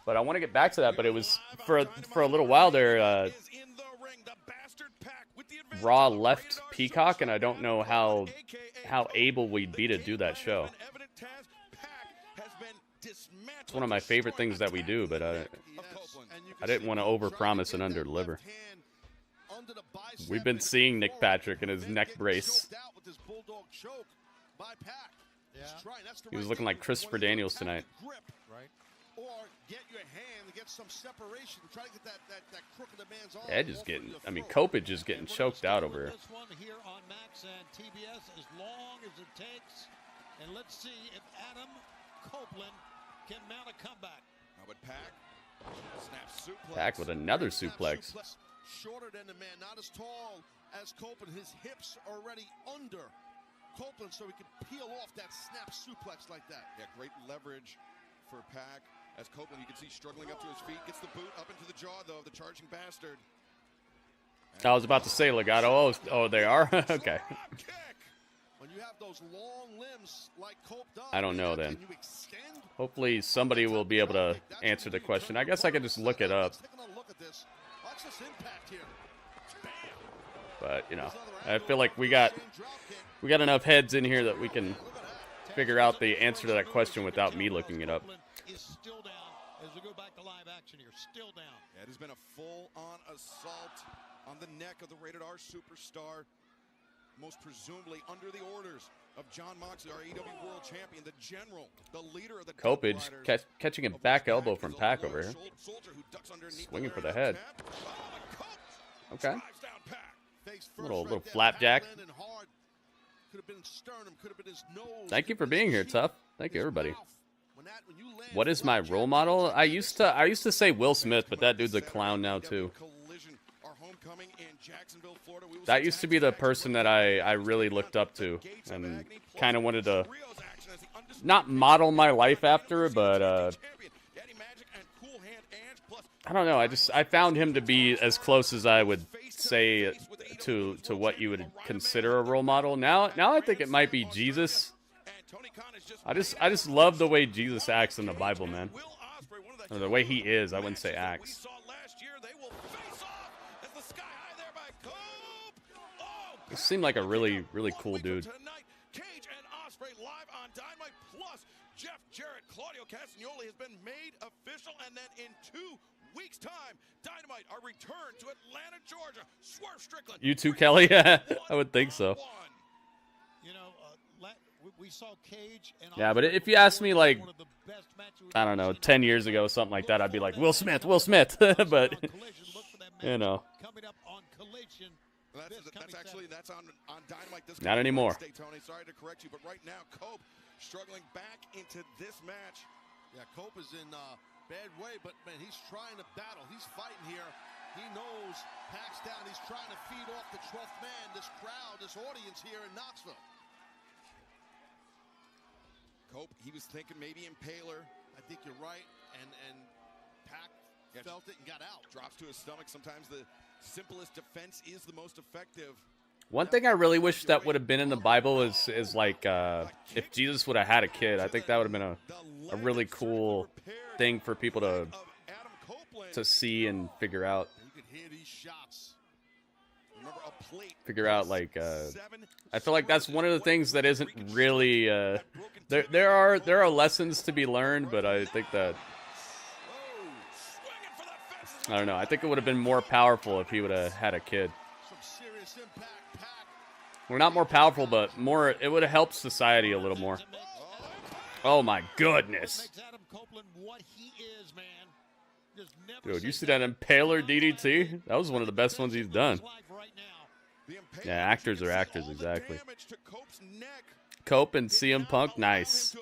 But I want to get back to that. But it was for a little while there. Raw left Peacock, and I don't know how able we'd be to do that show. It's one of my favorite things that we do, but I didn't want to overpromise and underdeliver. We've been seeing Nick Patrick in his neck brace. He was looking like Christopher Daniels tonight. Or get your hand, get some separation, try to get that crook of the man's arm. Edge is getting, Copage is getting choked out over here. This one here on Max and TBS as long as it takes. And let's see if Adam Copeland can mount a comeback. Now but Pac, snap suplex. Pac with another suplex. Shorter than the man, not as tall as Copeland. His hips are already under Copeland, so he can peel off that snap suplex like that. Yeah, great leverage for Pac. As Copeland, you can see, struggling up to his feet. Gets the boot up into the jaw, though, the charging bastard. I was about to say, Legato. Oh, they are? Okay. I don't know then. Hopefully somebody will be able to answer the question. I guess I could just look it up. But, you know, I feel like we got enough heads in here that we can figure out the answer to that question without me looking it up. Yeah, it has been a full-on assault on the neck of the Rated R superstar, most presumably under the orders of John Moxley, our AEW World Champion, the general, the leader of the Copeland catching a back elbow from Pac over here. Swinging for the head. Okay. Little flapjack. Thank you for being here, Tough. Thank you, everybody. What is my role model? I used to say Will Smith, but that dude's a clown now too. That used to be the person that I really looked up to and kind of wanted to not model my life after, but I don't know. I found him to be as close as I would say to what you would consider a role model. Now I think it might be Jesus. I just love the way Jesus acts in the Bible, man. Or the way he is. I wouldn't say acts. He seemed like a really cool dude. Cage and Ospreay live on Dynamite Plus. Jeff Jarrett, Claudio has been made official, and then in 2 weeks' time, Dynamite are returned to Atlanta, Georgia. Swerve Strickland. You too, Kelly? I would think so. You know, we saw Cage and yeah, but if you ask me, like, I don't know, 10 years ago, something like that, I'd be like, Will Smith. But, you know. That's on Dynamite this not anymore. Wednesday, Tony. Sorry to correct you, but right now, Cope struggling back into this match. Yeah, Cope is in bad way, but man, he's trying to battle. He's fighting here. He knows Pac's down. He's trying to feed off the 12th man, this crowd, this audience here in Knoxville. Cope, he was thinking maybe Impaler. I think you're right, and Pac felt it and got out. Drops to his stomach. Sometimes the simplest defense is the most effective. One thing I really wish that would have been in the Bible is like if Jesus would have had a kid. I think that would have been a really cool thing for people to see and figure out. Figure out, like, I feel like that's one of the things that isn't really there are lessons to be learned, but I think that I don't know. I think it would have been more powerful if he would have had a kid. We're not more powerful, but more. It would have helped society a little more. Oh my goodness, dude! You see that Impaler DDT? That was one of the best ones he's done. Yeah, actors are actors, exactly. Cope and CM Punk, nice.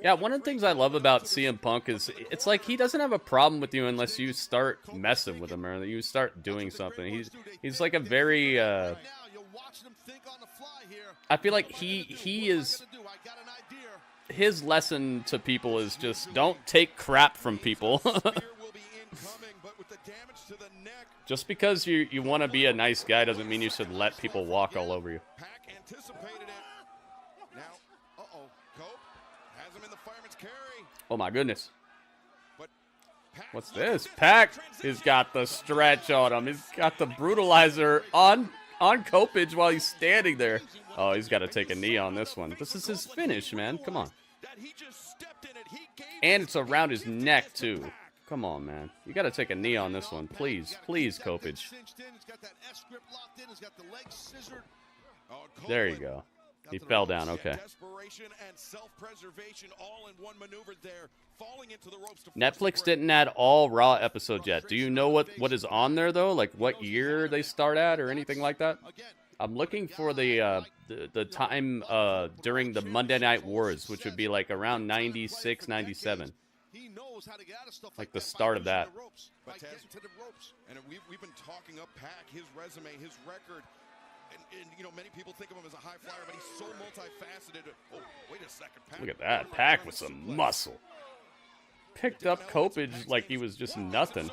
Yeah, one of the things I love about CM Punk is it's like he doesn't have a problem with you unless you start messing with him or you start doing something. He's like a very I feel like he is his lesson to people is just don't take crap from people. Just because you want to be a nice guy doesn't mean you should let people walk all over you. Oh my goodness. What's this? Pac has got the stretch on him. He's got the brutalizer on Copeland while he's standing there. Oh, he's got to take a knee on this one. This is his finish, man. Come on. And it's around his neck, too. Come on, man. You got to take a knee on this one. Please, please, Copeland. There you go. He fell down, okay. Netflix didn't add all Raw episodes yet. Do you know what is on there, though? Like, what year they start at or anything like that? I'm looking for the time during the Monday Night Wars, which would be like around 96, 97. Like the start of that. And we've been talking up Pac, his resume, his record. And you know, many people think of him as a high flyer, but he's so multifaceted. Oh, wait a second. Pac. Look at that. Pac with some muscle. Picked up Copeland like he was just nothing.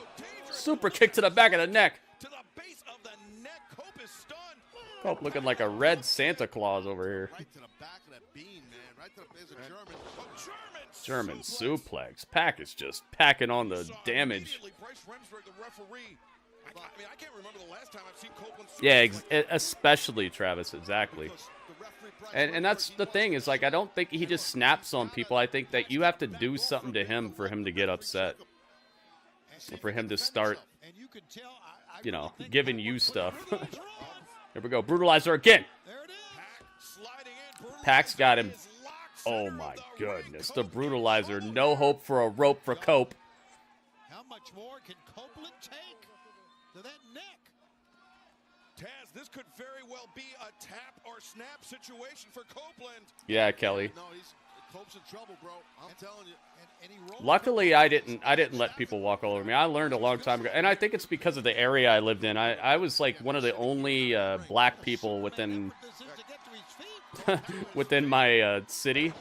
Super kick to the back of the neck. To the base of the neck. Cope is stunned. Cope looking like a red Santa Claus over here. Right to the back of that beam, man. Right to the, there's a German suplex. Pac is just packing on the damage. Bryce Remsburg, the referee. I mean, I can't remember the last time I've seen Copeland. Yeah, especially Travis, exactly. And that's the thing, is like, I don't think he just snaps on people. I think that you have to do something to him for him to get upset. Or for him to start, you know, giving you stuff. Here we go, Brutalizer again. Pac's got him. Oh my goodness, the Brutalizer. No hope for a rope for Cope. How much more can Copeland take to that neck? Taz, this could very well be a tap or snap situation for Copeland. Yeah, Kelly. No, Cope's in trouble, bro. I'm telling you. Luckily, I didn't let people walk all over me. I learned a long time ago, and I think it's because of the area I lived in. I was like one of the only black people within within my city.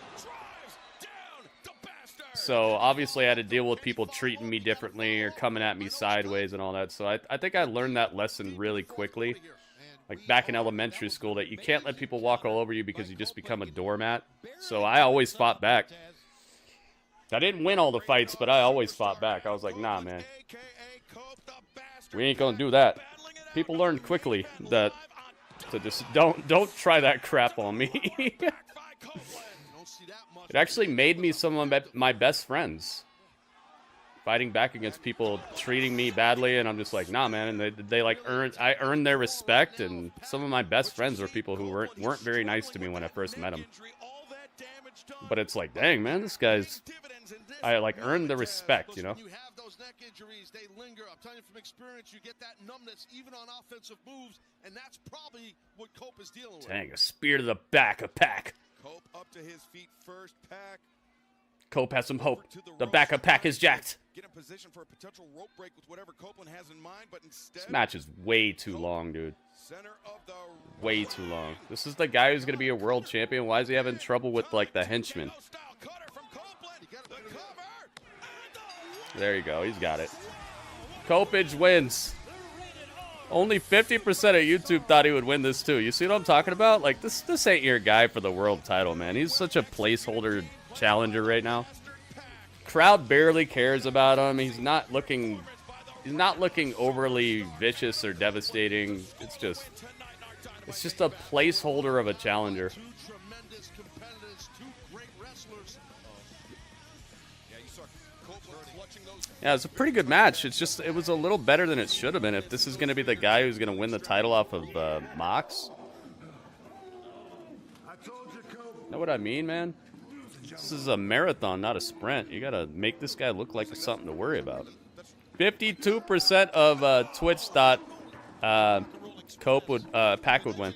So obviously I had to deal with people treating me differently or coming at me sideways and all that. So I think I learned that lesson really quickly. Like back in elementary school, that you can't let people walk all over you because you just become a doormat. So I always fought back. I didn't win all the fights, but I always fought back. I was like, nah, man. We ain't gonna do that. People learned quickly that to just don't try that crap on me. It actually made me some of my best friends. Fighting back against people treating me badly, and I'm just like, nah, man. And they like I earned their respect, and some of my best friends were people who weren't very nice to me when I first met them. But it's like, dang, man, this guy's, I like earned the respect, you know. You have those neck injuries, they linger. I'm telling you from experience, you get that numbness even on offensive moves, and that's probably what Cope is dealing with. Dang, a spear to the back of Pac. Cope up to his feet first, Pac. Cope has some hope. The back of Pac is jacked. Get in position for a potential rope break with whatever Copeland has in mind, but instead, this match is way too long, dude. Center of the way too long. This is the guy who's gonna be a world champion. Why is he having trouble with like the henchman? There you go. He's got it. Copage wins. Only 50% of YouTube thought he would win this too. You see what I'm talking about? Like this ain't your guy for the world title, man. He's such a placeholder challenger right now. Crowd barely cares about him. He's not looking overly vicious or devastating. It's just a placeholder of a challenger. Yeah, it's a pretty good match. It's just, it was a little better than it should have been. If this is going to be the guy who's going to win the title off of Mox. Know what I mean, man? This is a marathon, not a sprint. You got to make this guy look like something to worry about. 52% of Twitch thought Pac would win.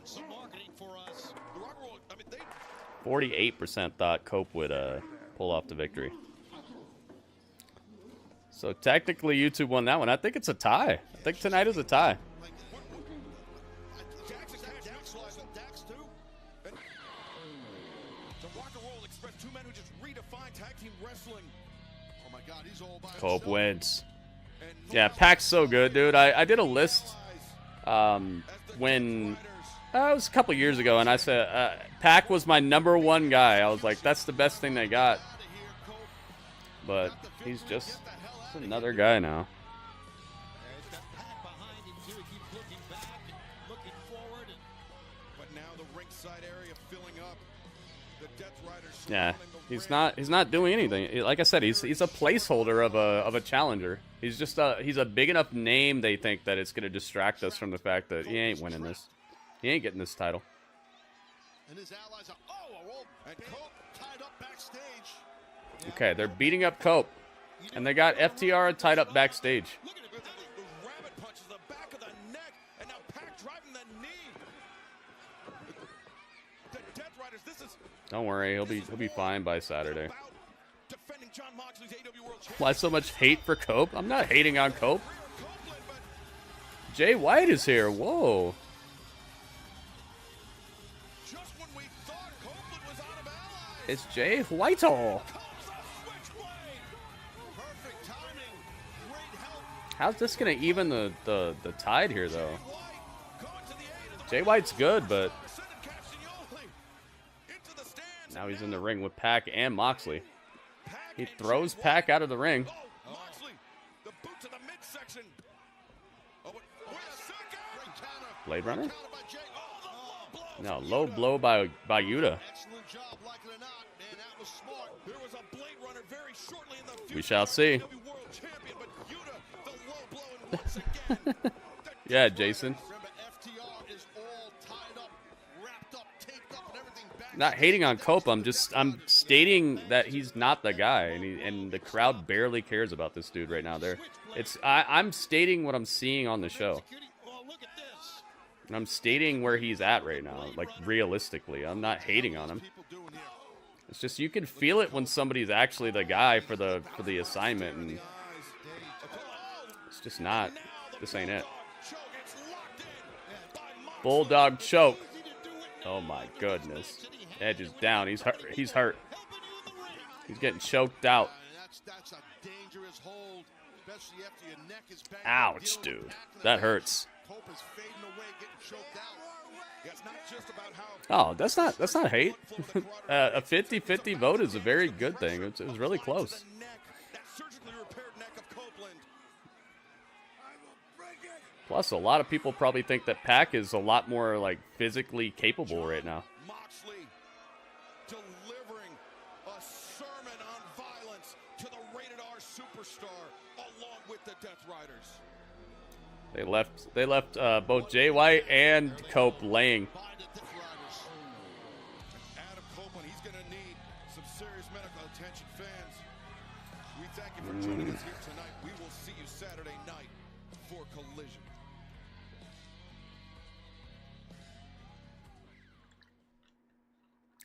48% thought Cope would pull off the victory. So technically, YouTube won that one. I think it's a tie. I think tonight is a tie. Cope wins. Yeah, Pac's so good, dude. I did a list when it was a couple years ago, and I said Pac was my #1 guy. I was like, that's the best thing they got. But he's just another guy now. Yeah, he's not doing anything. Like I said, he's a placeholder of a challenger. He's just he's a big enough name, they think, that it's gonna distract us from the fact that he ain't winning this. He ain't getting this title. And his allies are and Cope tied up backstage. Okay, they're beating up Cope, and they got FTR tied up backstage. Look at it, those rabbit punches, the back of the neck, and now Pac driving the knee. The Death Riders, this is. Don't worry, he'll be fine by Saturday. Defending John Moxley's AEW World Championship. Why so much hate for Cope? I'm not hating on Cope. Jay White is here. Whoa. Just when we thought Copeland was out of allies. It's Jay Whitehall. How's this gonna even the tide here, though? Jay White's good, but now he's in the ring with Pac and Moxley. He throws Pac out of the ring. Blade Runner? No, low blow by Yuta. We shall see. Yeah, Jason. Not hating on Cope. I'm stating that he's not the guy, and the crowd barely cares about this dude right now. I'm stating what I'm seeing on the show. And I'm stating where he's at right now, like realistically. I'm not hating on him. It's just you can feel it when somebody's actually the guy for the assignment, and it's just not. This ain't it. Bulldog choke. Oh my goodness. Edge is down. He's hurt. He's hurt. He's getting choked out. Ouch, dude. That hurts. Oh, that's not hate. A 50-50 vote is a very good thing. It was really close. Plus, a lot of people probably think that Pac is a lot more like physically capable right now. Moxley delivering a sermon on violence to the rated R superstar along with the Death Riders. They left both Jay White and Cope laying. Adam Copeland, he's going to need some serious medical attention, fans. We thank you for joining us here tonight. We will see you Saturday night for Collision.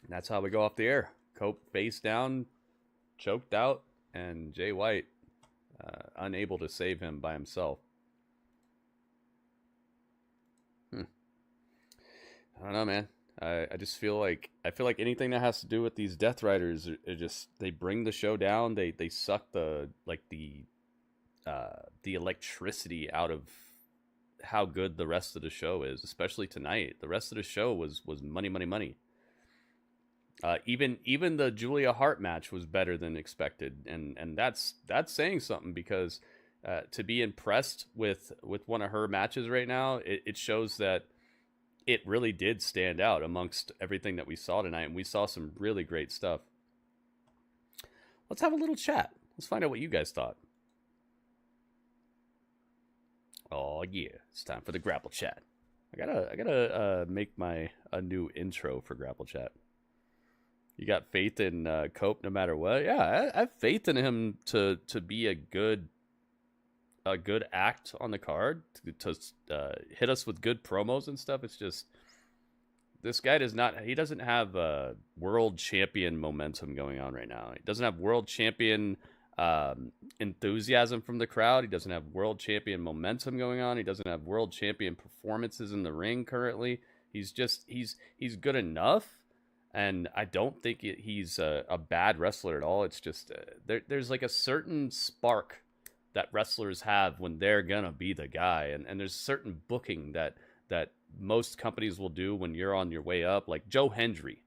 And that's how we go off the air. Cope face down, choked out, and Jay White unable to save him by himself. I don't know, man. I just feel like anything that has to do with these Death Riders, they bring the show down. They suck the electricity out of how good the rest of the show is, especially tonight. The rest of the show was money. Even the Julia Hart match was better than expected, and that's saying something, because to be impressed with one of her matches right now, it shows that it really did stand out amongst everything that we saw tonight, and we saw some really great stuff. Let's have a little chat. Let's find out what you guys thought. Oh yeah, it's time for the Grapple Chat. I gotta make a new intro for Grapple Chat. You got faith in Cope no matter what? Yeah, I have faith in him to be a good act on the card, to hit us with good promos and stuff. It's just, this guy doesn't have world champion momentum going on right now. He doesn't have world champion enthusiasm from the crowd. He doesn't have world champion momentum going on. He doesn't have world champion performances in the ring currently. He's good enough. And I don't think he's a bad wrestler at all. It's just there's like a certain spark that wrestlers have when they're gonna be the guy, and there's certain booking that most companies will do when you're on your way up. Like Joe Hendry,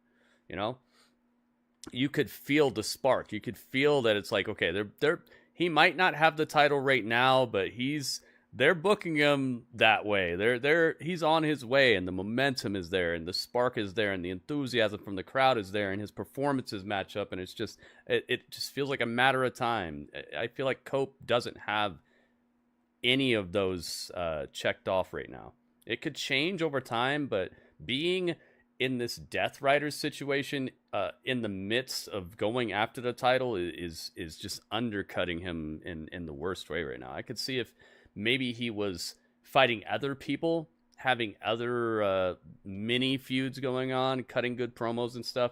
you could feel the spark. You could feel that it's like, okay, he might not have the title right now, but they're booking him that way. He's on his way, and the momentum is there, and the spark is there, and the enthusiasm from the crowd is there, and his performances match up, and it just feels like a matter of time. I feel like Cope doesn't have any of those checked off right now. It could change over time, but being in this Death Riders situation in the midst of going after the title is just undercutting him in the worst way right now. I could see if maybe he was fighting other people, having other mini feuds going on, cutting good promos and stuff,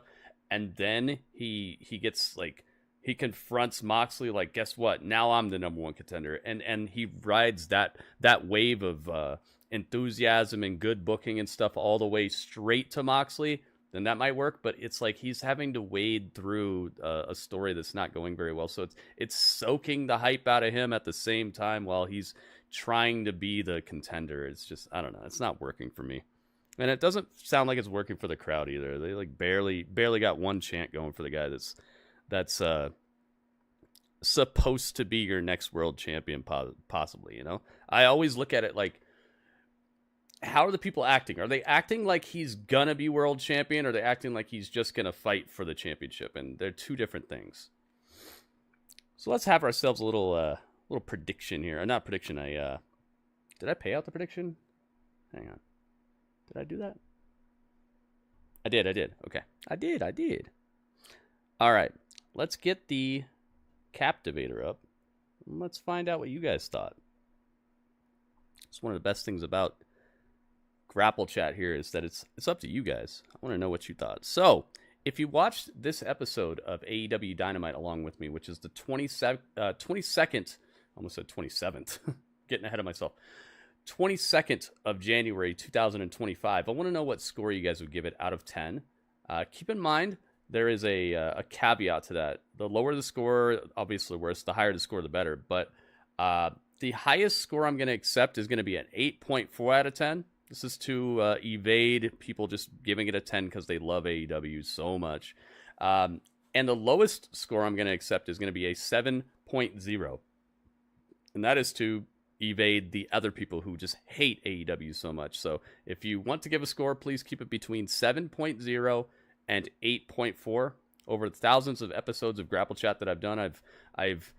and then he gets like, he confronts Moxley like, guess what? Now I'm the number one contender, and he rides that wave of enthusiasm and good booking and stuff all the way straight to Moxley. Then that might work, but it's like he's having to wade through a story that's not going very well. So it's soaking the hype out of him at the same time while he's trying to be the contender. It's just, I don't know. It's not working for me. And it doesn't sound like it's working for the crowd either. They like barely got one chant going for the guy that's supposed to be your next world champion, possibly. You know, I always look at it like, how are the people acting? Are they acting like he's gonna be world champion, or are they acting like he's just gonna fight for the championship? And they're two different things. So let's have ourselves a little prediction here. Not prediction. Did I pay out the prediction? Hang on. Did I do that? I did. Okay. I did. All right. Let's get the Captivator up. And let's find out what you guys thought. It's one of the best things about Grapple Chat here is that it's up to you guys. I want to know what you thought. So, if you watched this episode of AEW Dynamite along with me, which is the 22nd, almost said 27th, getting ahead of myself, 22nd of January 2025, I want to know what score you guys would give it out of 10. Keep in mind, there is a caveat to that. The lower the score, obviously worse. The higher the score, the better. But the highest score I'm going to accept is going to be an 8.4 out of 10. This is to evade people just giving it a 10 because they love AEW so much. And the lowest score I'm going to accept is going to be a 7.0. And that is to evade the other people who just hate AEW so much. So if you want to give a score, please keep it between 7.0 and 8.4. Over thousands of episodes of Grapple Chat that I've done, I've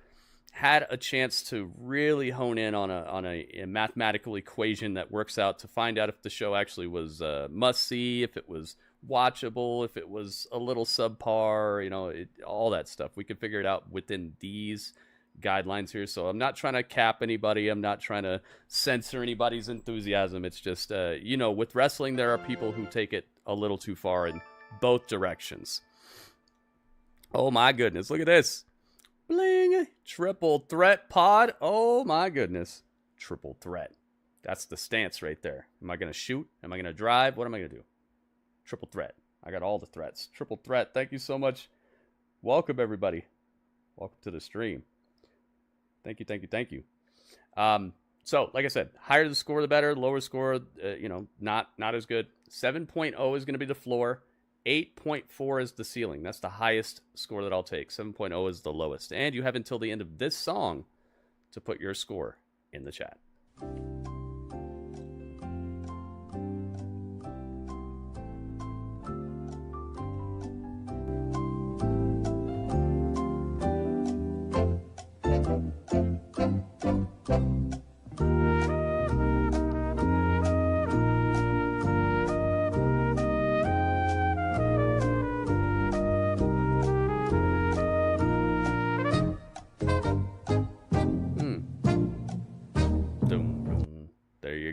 had a chance to really hone in on a mathematical equation that works out to find out if the show actually was must-see, if it was watchable, if it was a little subpar, you know, all that stuff. We can figure it out within these guidelines here. So I'm not trying to cap anybody. I'm not trying to censor anybody's enthusiasm. It's just, you know, with wrestling, there are people who take it a little too far in both directions. Oh my goodness. Look at this. Bling! Triple threat pod. Oh my goodness. Triple threat. That's the stance right there. Am I going to shoot? Am I going to drive? What am I going to do? Triple threat. I got all the threats. Triple threat. Thank you so much. Welcome, everybody. Welcome to the stream. Thank you. So, like I said, higher the score, the better. Lower score, you know, not as good. 7.0 is going to be the floor. 8.4 is the ceiling. That's the highest score that I'll take. 7.0 is the lowest. And you have until the end of this song to put your score in the chat.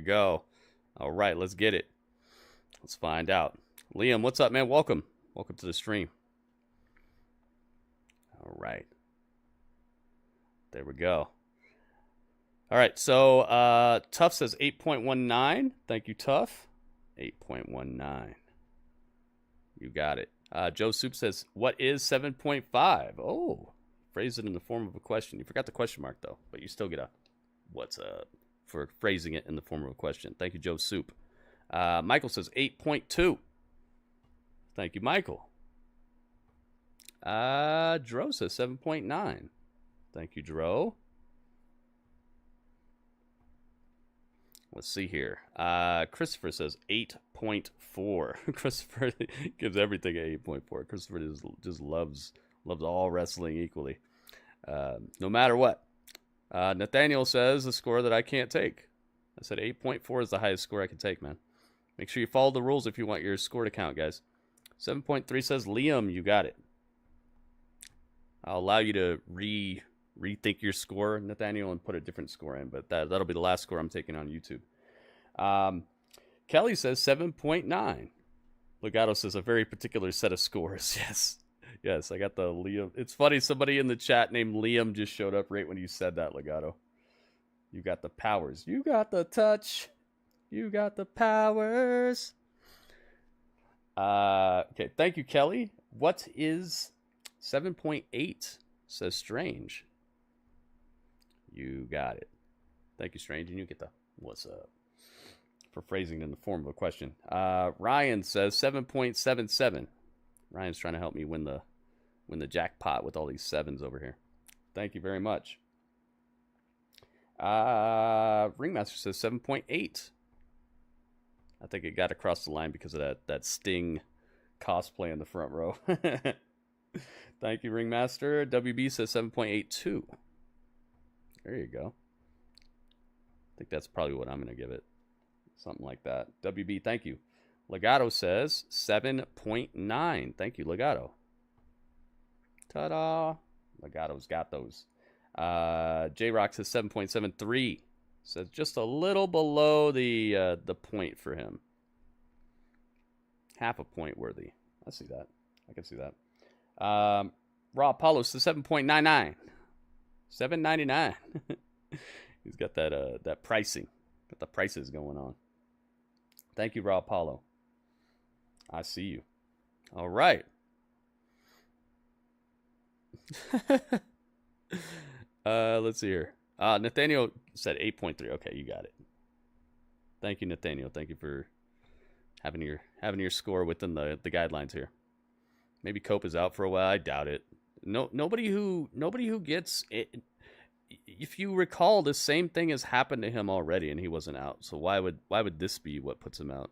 Go. All right, let's get it. Let's find out. Liam, what's up, man? Welcome to the stream. All right, there we go. All right, so Tuff says 8.19. Thank you, Tuff. 8.19. You got it. Joe Soup says, what is 7.5? Oh, phrase it in the form of a question. You forgot the question mark though, but you still get a what's up for phrasing it in the form of a question. Thank you, Joe Soup. Michael says 8.2. Thank you, Michael. Dro says 7.9. Thank you, Dro. Let's see here. Christopher says 8.4. Christopher gives everything an 8.4. Christopher just loves all wrestling equally. No matter what. Nathaniel says the score that I can't take. I said 8.4 is the highest score I can take, man. Make sure you follow the rules if you want your score to count, guys. 7.3 says Liam, you got it. I'll allow you to rethink your score, Nathaniel, and put a different score in, but that'll be the last score I'm taking on YouTube. Kelly says 7.9. Legato says a very particular set of scores. Yes, I got the Liam. It's funny, somebody in the chat named Liam just showed up right when you said that, Legato. You got the powers. You got the touch. You got the powers. Okay, thank you, Kelly. What is 7.8? Says Strange. You got it. Thank you, Strange, and you get the what's up. for phrasing in the form of a question. Ryan says 7.77. Ryan's trying to help me win the jackpot with all these sevens over here. Thank you very much. Ringmaster says 7.8. I think it got across the line because of that Sting cosplay in the front row. Thank you, Ringmaster. WB says 7.82. There you go. I think that's probably what I'm going to give it. Something like that. WB, thank you. Legato says 7.9. Thank you, Legato. Ta-da. Legato's got those. J-Rock says 7.73. Says just a little below the point for him. Half a point worthy. I see that. I can see that. Raw Apollo says 7.99. 7.99. He's got that pricing. Got the prices going on. Thank you, Raw Apollo. I see you. All right. Let's see here. Nathaniel said 8.3. Okay, you got it. Thank you, Nathaniel. Thank you for having your score within the guidelines here. Maybe Cope is out for a while. I doubt it. Nobody who gets it. If you recall, the same thing has happened to him already, and he wasn't out. So why would this be what puts him out?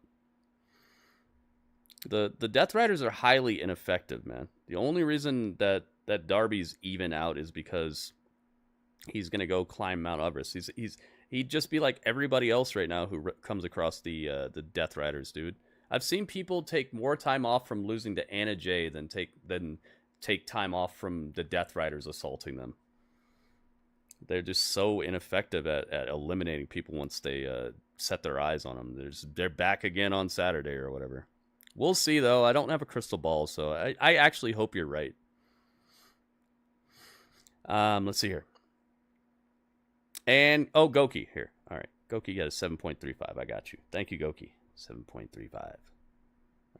The Death Riders are highly ineffective, man. The only reason that Darby's even out is because he's gonna go climb Mount Everest. He'd just be like everybody else right now who comes across the Death Riders, dude. I've seen people take more time off from losing to Anna Jay than take time off from the Death Riders assaulting them. They're just so ineffective at eliminating people once they set their eyes on them. They're back again on Saturday or whatever. We'll see, though. I don't have a crystal ball, so I actually hope you're right. Let's see here. And, Goki here. All right. Goki got a 7.35. I got you. Thank you, Goki. 7.35. All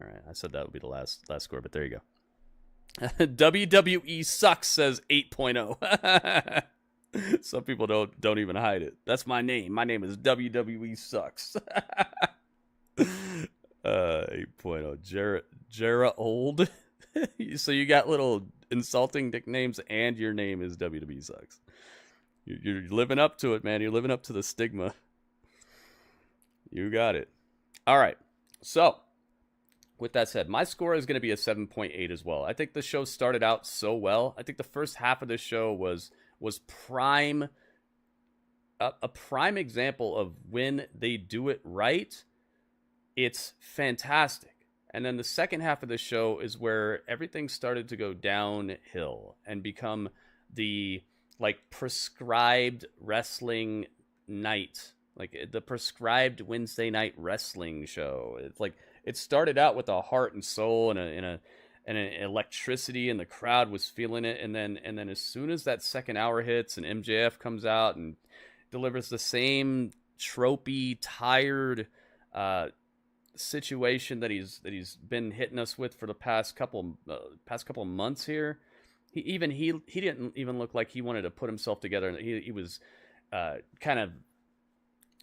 right. I said that would be the last score, but there you go. WWE sucks, says 8.0. Some people don't even hide it. That's my name. My name is WWE sucks. 8.0. Jarrett Old. So you got little insulting nicknames and your name is WWE sucks. You're living up to it, man. You're living up to the stigma. You got it. All right. So, with that said, my score is going to be a 7.8 as well. I think the show started out so well. I think the first half of the show was prime, a prime example of when they do it right. It's fantastic. And then the second half of the show is where everything started to go downhill and become the prescribed wrestling night, like the prescribed Wednesday night wrestling show. It's like it started out with a heart and soul and an electricity, and the crowd was feeling it. And then as soon as that second hour hits and MJF comes out and delivers the same tropey, tired situation that he's been hitting us with for the past couple months here. He didn't even look like he wanted to put himself together. He was kind of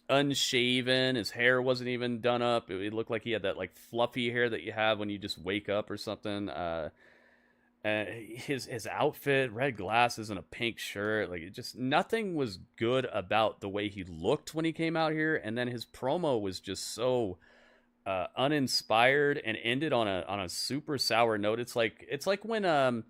unshaven. His hair wasn't even done up. It looked like he had that fluffy hair that you have when you just wake up or something. His outfit, red glasses and a pink shirt, nothing was good about the way he looked when he came out here. And then his promo was just so uninspired and ended on a super sour note. It's like when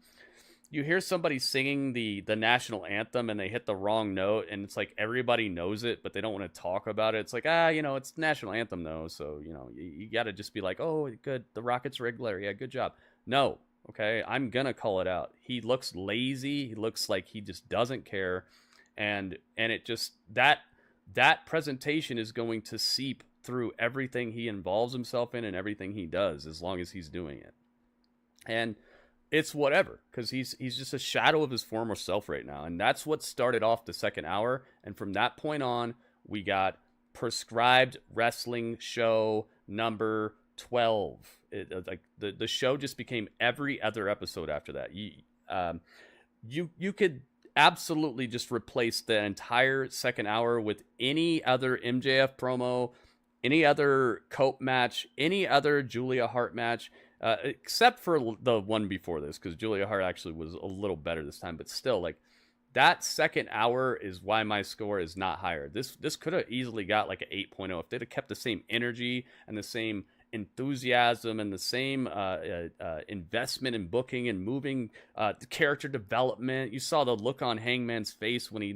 you hear somebody singing the national anthem and they hit the wrong note, and it's like everybody knows it, but they don't want to talk about it. It's like, it's national anthem though, so you got to just be like, oh, good, the Rockets regular, yeah, good job. No, okay, I'm gonna call it out. He looks lazy. He looks like he just doesn't care, and it just that presentation is going to seep through everything he involves himself in and everything he does, as long as he's doing it. And it's whatever, because he's just a shadow of his former self right now. And that's what started off the second hour. And from that point on, we got prescribed wrestling show number 12. The show just became every other episode after that. You could absolutely just replace the entire second hour with any other MJF promo, any other Cope match, any other Julia Hart match, except for the one before this, because Julia Hart actually was a little better this time, but still, like, that second hour is why my score is not higher. This could have easily got like an 8.0 if they'd have kept the same energy and the same enthusiasm and the same investment in booking and moving, character development. You saw the look on Hangman's face when he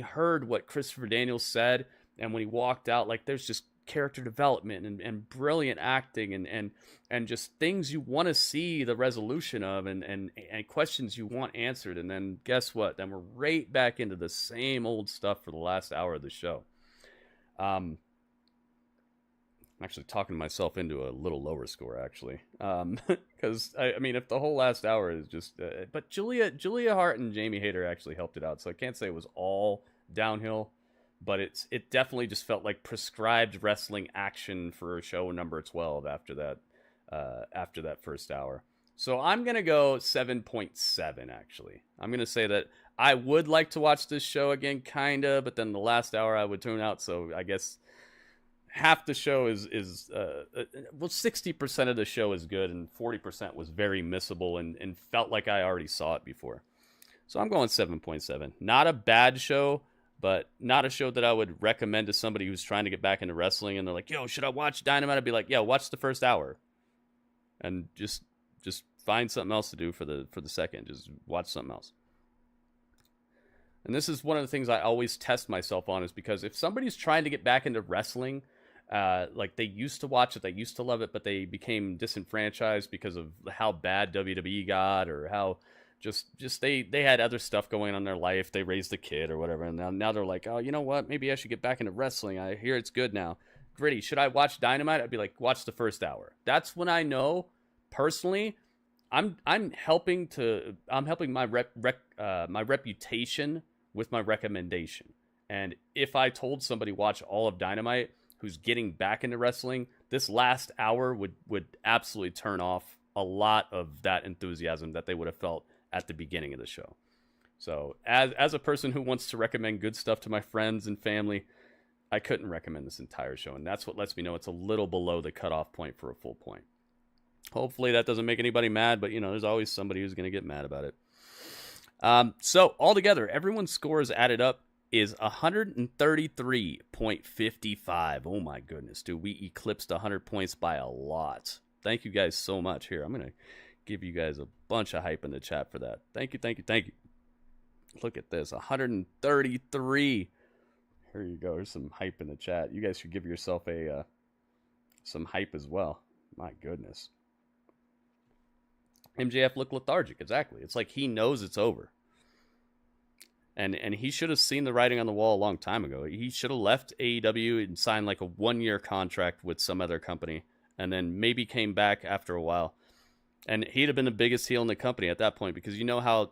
heard what Christopher Daniels said, and when he walked out, like, there's just character development and brilliant acting and just things you want to see the resolution of and questions you want answered. And then guess what? Then we're right back into the same old stuff for the last hour of the show. I'm actually talking myself into a little lower score, actually, because I mean, if the whole last hour is just but Julia Hart and Jamie Hayter actually helped it out, so I can't say it was all downhill. But it definitely just felt like prescribed wrestling action for show number 12 after that first hour. So I'm going to go 7.7, actually. I'm going to say that I would like to watch this show again, kind of, but then the last hour I would tune out. So I guess half the show is 60% of the show is good, and 40% was very missable and felt like I already saw it before. So I'm going 7.7. Not a bad show, but not a show that I would recommend to somebody who's trying to get back into wrestling and they're like, yo, should I watch Dynamite? I'd be like, yeah, watch the first hour and just find something else to do for the second. Just watch something else. And this is one of the things I always test myself on, is because if somebody's trying to get back into wrestling, like they used to watch it, they used to love it, but they became disenfranchised because of how bad WWE got, or how just they had other stuff going on in their life. They raised a kid or whatever, and now they're like, oh, you know what? Maybe I should get back into wrestling. I hear it's good now. Gritty, should I watch Dynamite? I'd be like, watch the first hour. That's when I know personally I'm helping my my reputation with my recommendation. And if I told somebody watch all of Dynamite who's getting back into wrestling, this last hour would absolutely turn off a lot of that enthusiasm that they would have felt at the beginning of the show. So as a person who wants to recommend good stuff to my friends and family, I couldn't recommend this entire show. And that's what lets me know it's a little below the cutoff point for a full point. Hopefully that doesn't make anybody mad, but there's always somebody who's going to get mad about it. So altogether, everyone's scores added up is 133.55. Oh my goodness, dude. We eclipsed 100 points by a lot. Thank you guys so much. Here, I'm going to give you guys a bunch of hype in the chat for that. Thank you. Look at this, 133. Here you go. There's some hype in the chat. You guys should give yourself some hype as well. My goodness. MJF looked lethargic. Exactly. It's like he knows it's over. And he should have seen the writing on the wall a long time ago. He should have left AEW and signed like a 1-year contract with some other company, and then maybe came back after a while. And he'd have been the biggest heel in the company at that point, because you know how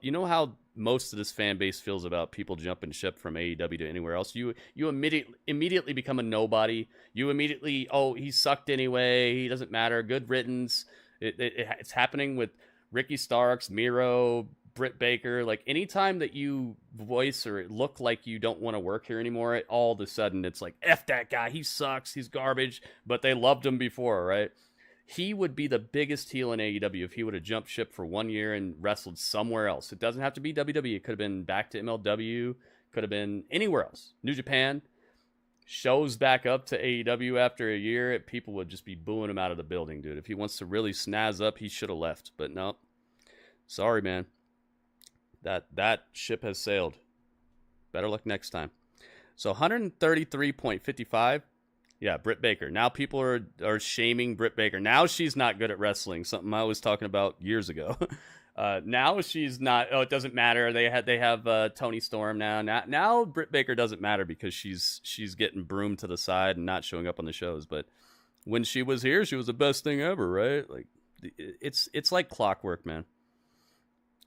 most of this fan base feels about people jumping ship from AEW to anywhere else. You immediately become a nobody. You immediately, he sucked anyway. He doesn't matter. Good riddance. It's happening with Ricky Starks, Miro, Britt Baker. Like, anytime that you voice or look like you don't want to work here anymore, all of a sudden it's like, F that guy. He sucks. He's garbage. But they loved him before, right? He would be the biggest heel in AEW if he would have jumped ship for 1 year and wrestled somewhere else. It doesn't have to be WWE. It could have been back to MLW. Could have been anywhere else. New Japan. Shows back up to AEW after a year. People would just be booing him out of the building, dude. If he wants to really snazz up, he should have left. But no. Sorry, man. That ship has sailed. Better luck next time. So 133.55. Yeah, Britt Baker. Now people are shaming Britt Baker. Now she's not good at wrestling. Something I was talking about years ago. Now she's not. Oh, it doesn't matter. They have Toni Storm now. Now Britt Baker doesn't matter because she's getting broomed to the side and not showing up on the shows. But when she was here, she was the best thing ever, right? Like, it's like clockwork, man.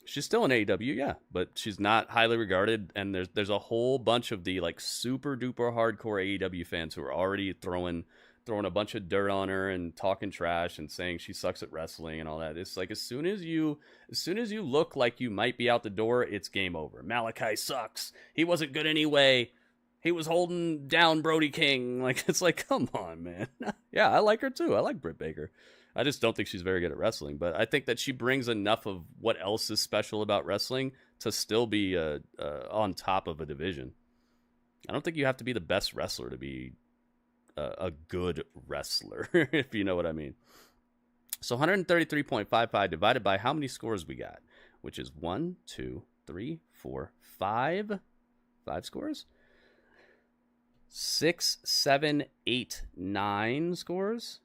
She's still in AEW, yeah, but she's not highly regarded, and there's a whole bunch of the like super duper hardcore AEW fans who are already throwing a bunch of dirt on her and talking trash and saying she sucks at wrestling and all that. It's like as soon as you look like you might be out the door, it's game over. Malachi sucks. He wasn't good anyway. he was holding down Brody King. Like, it's like, come on, man. Yeah, I like her too. I like Britt Baker. I just don't think she's very good at wrestling, but I think that she brings enough of what else is special about wrestling to still be on top of a division. I don't think you have to be the best wrestler to be a good wrestler, if you know what I mean. So 133.55 divided by how many scores we got, which is 1, 2, 3, 4, 5. 5 scores? 6, 7, 8, 9 scores?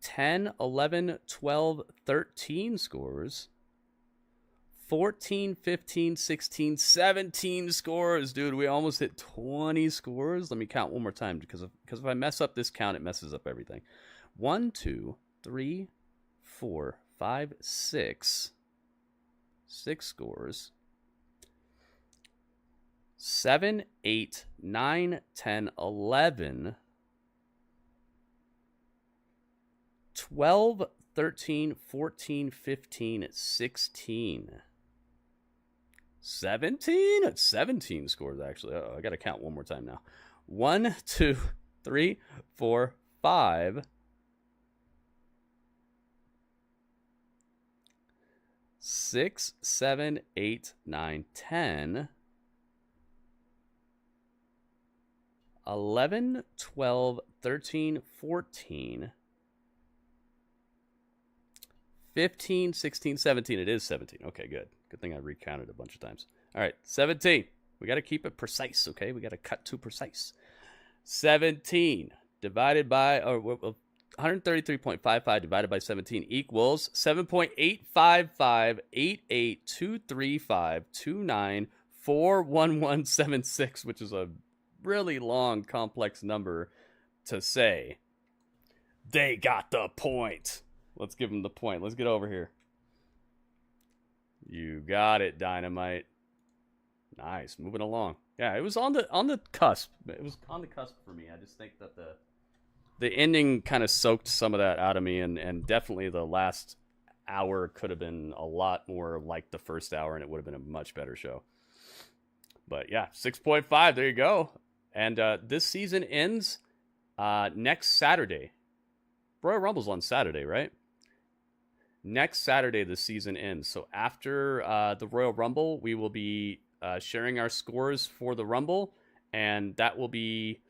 10, 11, 12, 13 scores. 14, 15, 16, 17 scores. Dude, we almost hit 20 scores. Let me count one more time because if I mess up this count, it messes up everything. 1, 2, 3, 4, 5, 6. 6 scores. 7, 8, 9, 10, 11, 12, 13, 14, 15, 16. 17? It's 17 scores, actually. Oh, I got to count one more time now. 1, 2, 3, 4, 5. 6, 7, 8, 9, 10. 11, 12, 13, 14. 15, 16, 17. It is 17. Okay, good. Good thing I recounted a bunch of times. All right, 17. We got to keep it precise, okay? We got to cut to precise. 17 divided by, or 133.55 divided by 17 equals 7.855882352941176, which is a really long, complex number to say. They got the point. Let's give them the point. Let's get over here. You got it, Dynamite. Nice. Moving along. Yeah, it was on the cusp. It was on the cusp for me. I just think that the ending kind of soaked some of that out of me, and definitely the last hour could have been a lot more like the first hour, and it would have been a much better show. But yeah, 6.5. There you go. And this season ends next Saturday. Royal Rumble's on Saturday, right? Next Saturday, the season ends. So after the Royal Rumble, we will be sharing our scores for the Rumble, and that will be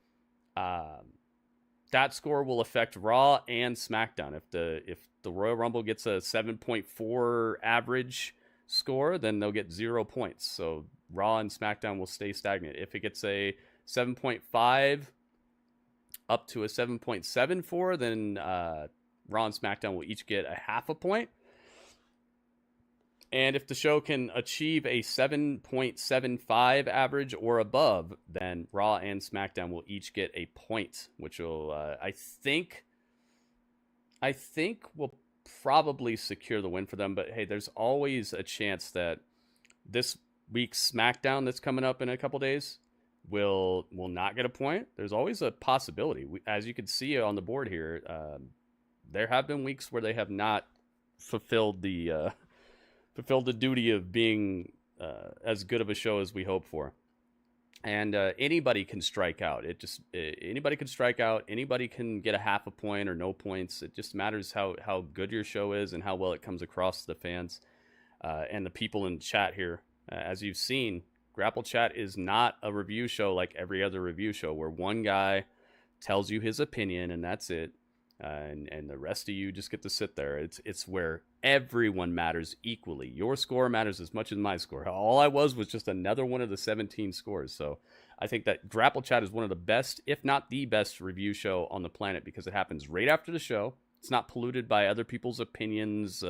that score will affect Raw and SmackDown. If the Royal Rumble gets a 7.4 average score, then they'll get 0 points. So Raw and SmackDown will stay stagnant. If it gets a 7.5 up to a 7.74, then Raw and SmackDown will each get a half a point. And if the show can achieve a 7.75 average or above, then Raw and SmackDown will each get a point, which will, I think will probably secure the win for them. But hey, there's always a chance that this week's SmackDown that's coming up in a couple days will not get a point. There's always a possibility. As you can see on the board here, there have been weeks where they have not fulfilled the duty of being as good of a show as we hope for. And anybody can strike out. Anybody can strike out. Anybody can get a half a point or no points. It just matters how good your show is and how well it comes across to the fans and the people in chat here. As you've seen, Grapple Chat is not a review show like every other review show where one guy tells you his opinion and that's it. And the rest of you just get to sit there. It's where everyone matters equally. Your score matters as much as my score. All I was just another one of the 17 scores. So I think that Grapple Chat is one of the best, if not the best, review show on the planet because it happens right after the show. It's not polluted by other people's opinions,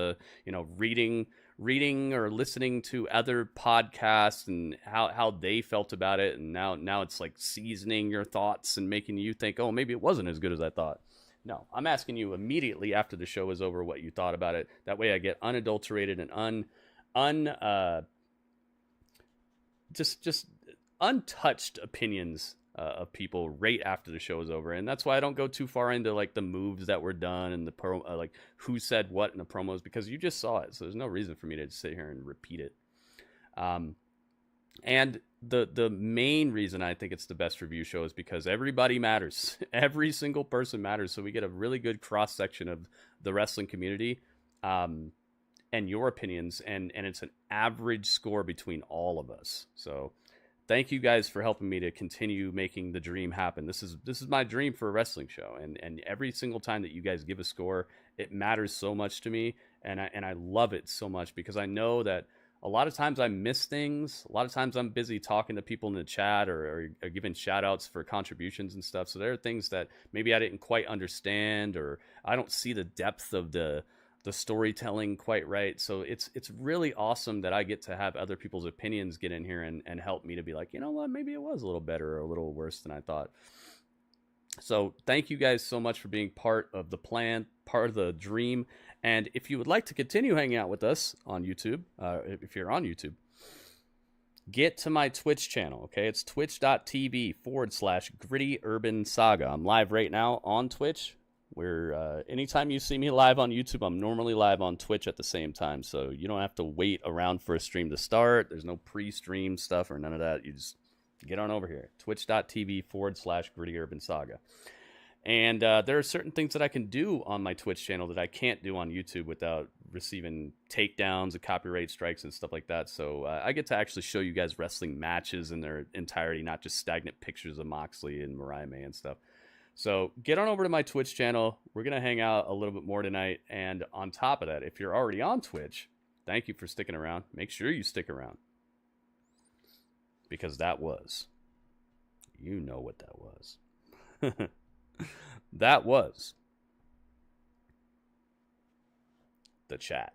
reading or listening to other podcasts and how they felt about it. And now it's like seasoning your thoughts and making you think, oh, maybe it wasn't as good as I thought. No, I'm asking you immediately after the show is over what you thought about it. That way I get unadulterated and just untouched opinions of people right after the show is over. And that's why I don't go too far into like the moves that were done and the like who said what in the promos because you just saw it. So there's no reason for me to sit here and repeat it. And the main reason I think it's the best review show is because everybody matters. Every single person matters. So we get a really good cross section of the wrestling community, and your opinions, and it's an average score between all of us. So thank you guys for helping me to continue making the dream happen. This is my dream for a wrestling show, and every single time that you guys give a score, it matters so much to me, and I love it so much, because I know that a lot of times I miss things. A lot of times I'm busy talking to people in the chat or giving shout outs for contributions and stuff. So there are things that maybe I didn't quite understand, or I don't see the depth of the storytelling quite right. So it's really awesome that I get to have other people's opinions get in here and help me to be like, you know what, maybe it was a little better or a little worse than I thought. So thank you guys so much for being part of the plan, part of the dream. And if you would like to continue hanging out with us on YouTube, if you're on YouTube, get to my Twitch channel, okay? It's twitch.tv/Gritty Urban Saga. I'm live right now on Twitch. Where anytime you see me live on YouTube, I'm normally live on Twitch at the same time. So you don't have to wait around for a stream to start. There's no pre-stream stuff or none of that. You just get on over here. Twitch.tv/Gritty Urban Saga. And there are certain things that I can do on my Twitch channel that I can't do on YouTube without receiving takedowns and copyright strikes and stuff like that. So I get to actually show you guys wrestling matches in their entirety, not just stagnant pictures of Moxley and Mariah May and stuff. So get on over to my Twitch channel. We're going to hang out a little bit more tonight. And on top of that, if you're already on Twitch, thank you for sticking around. Make sure you stick around. Because that was, you know what that was. That was the chat.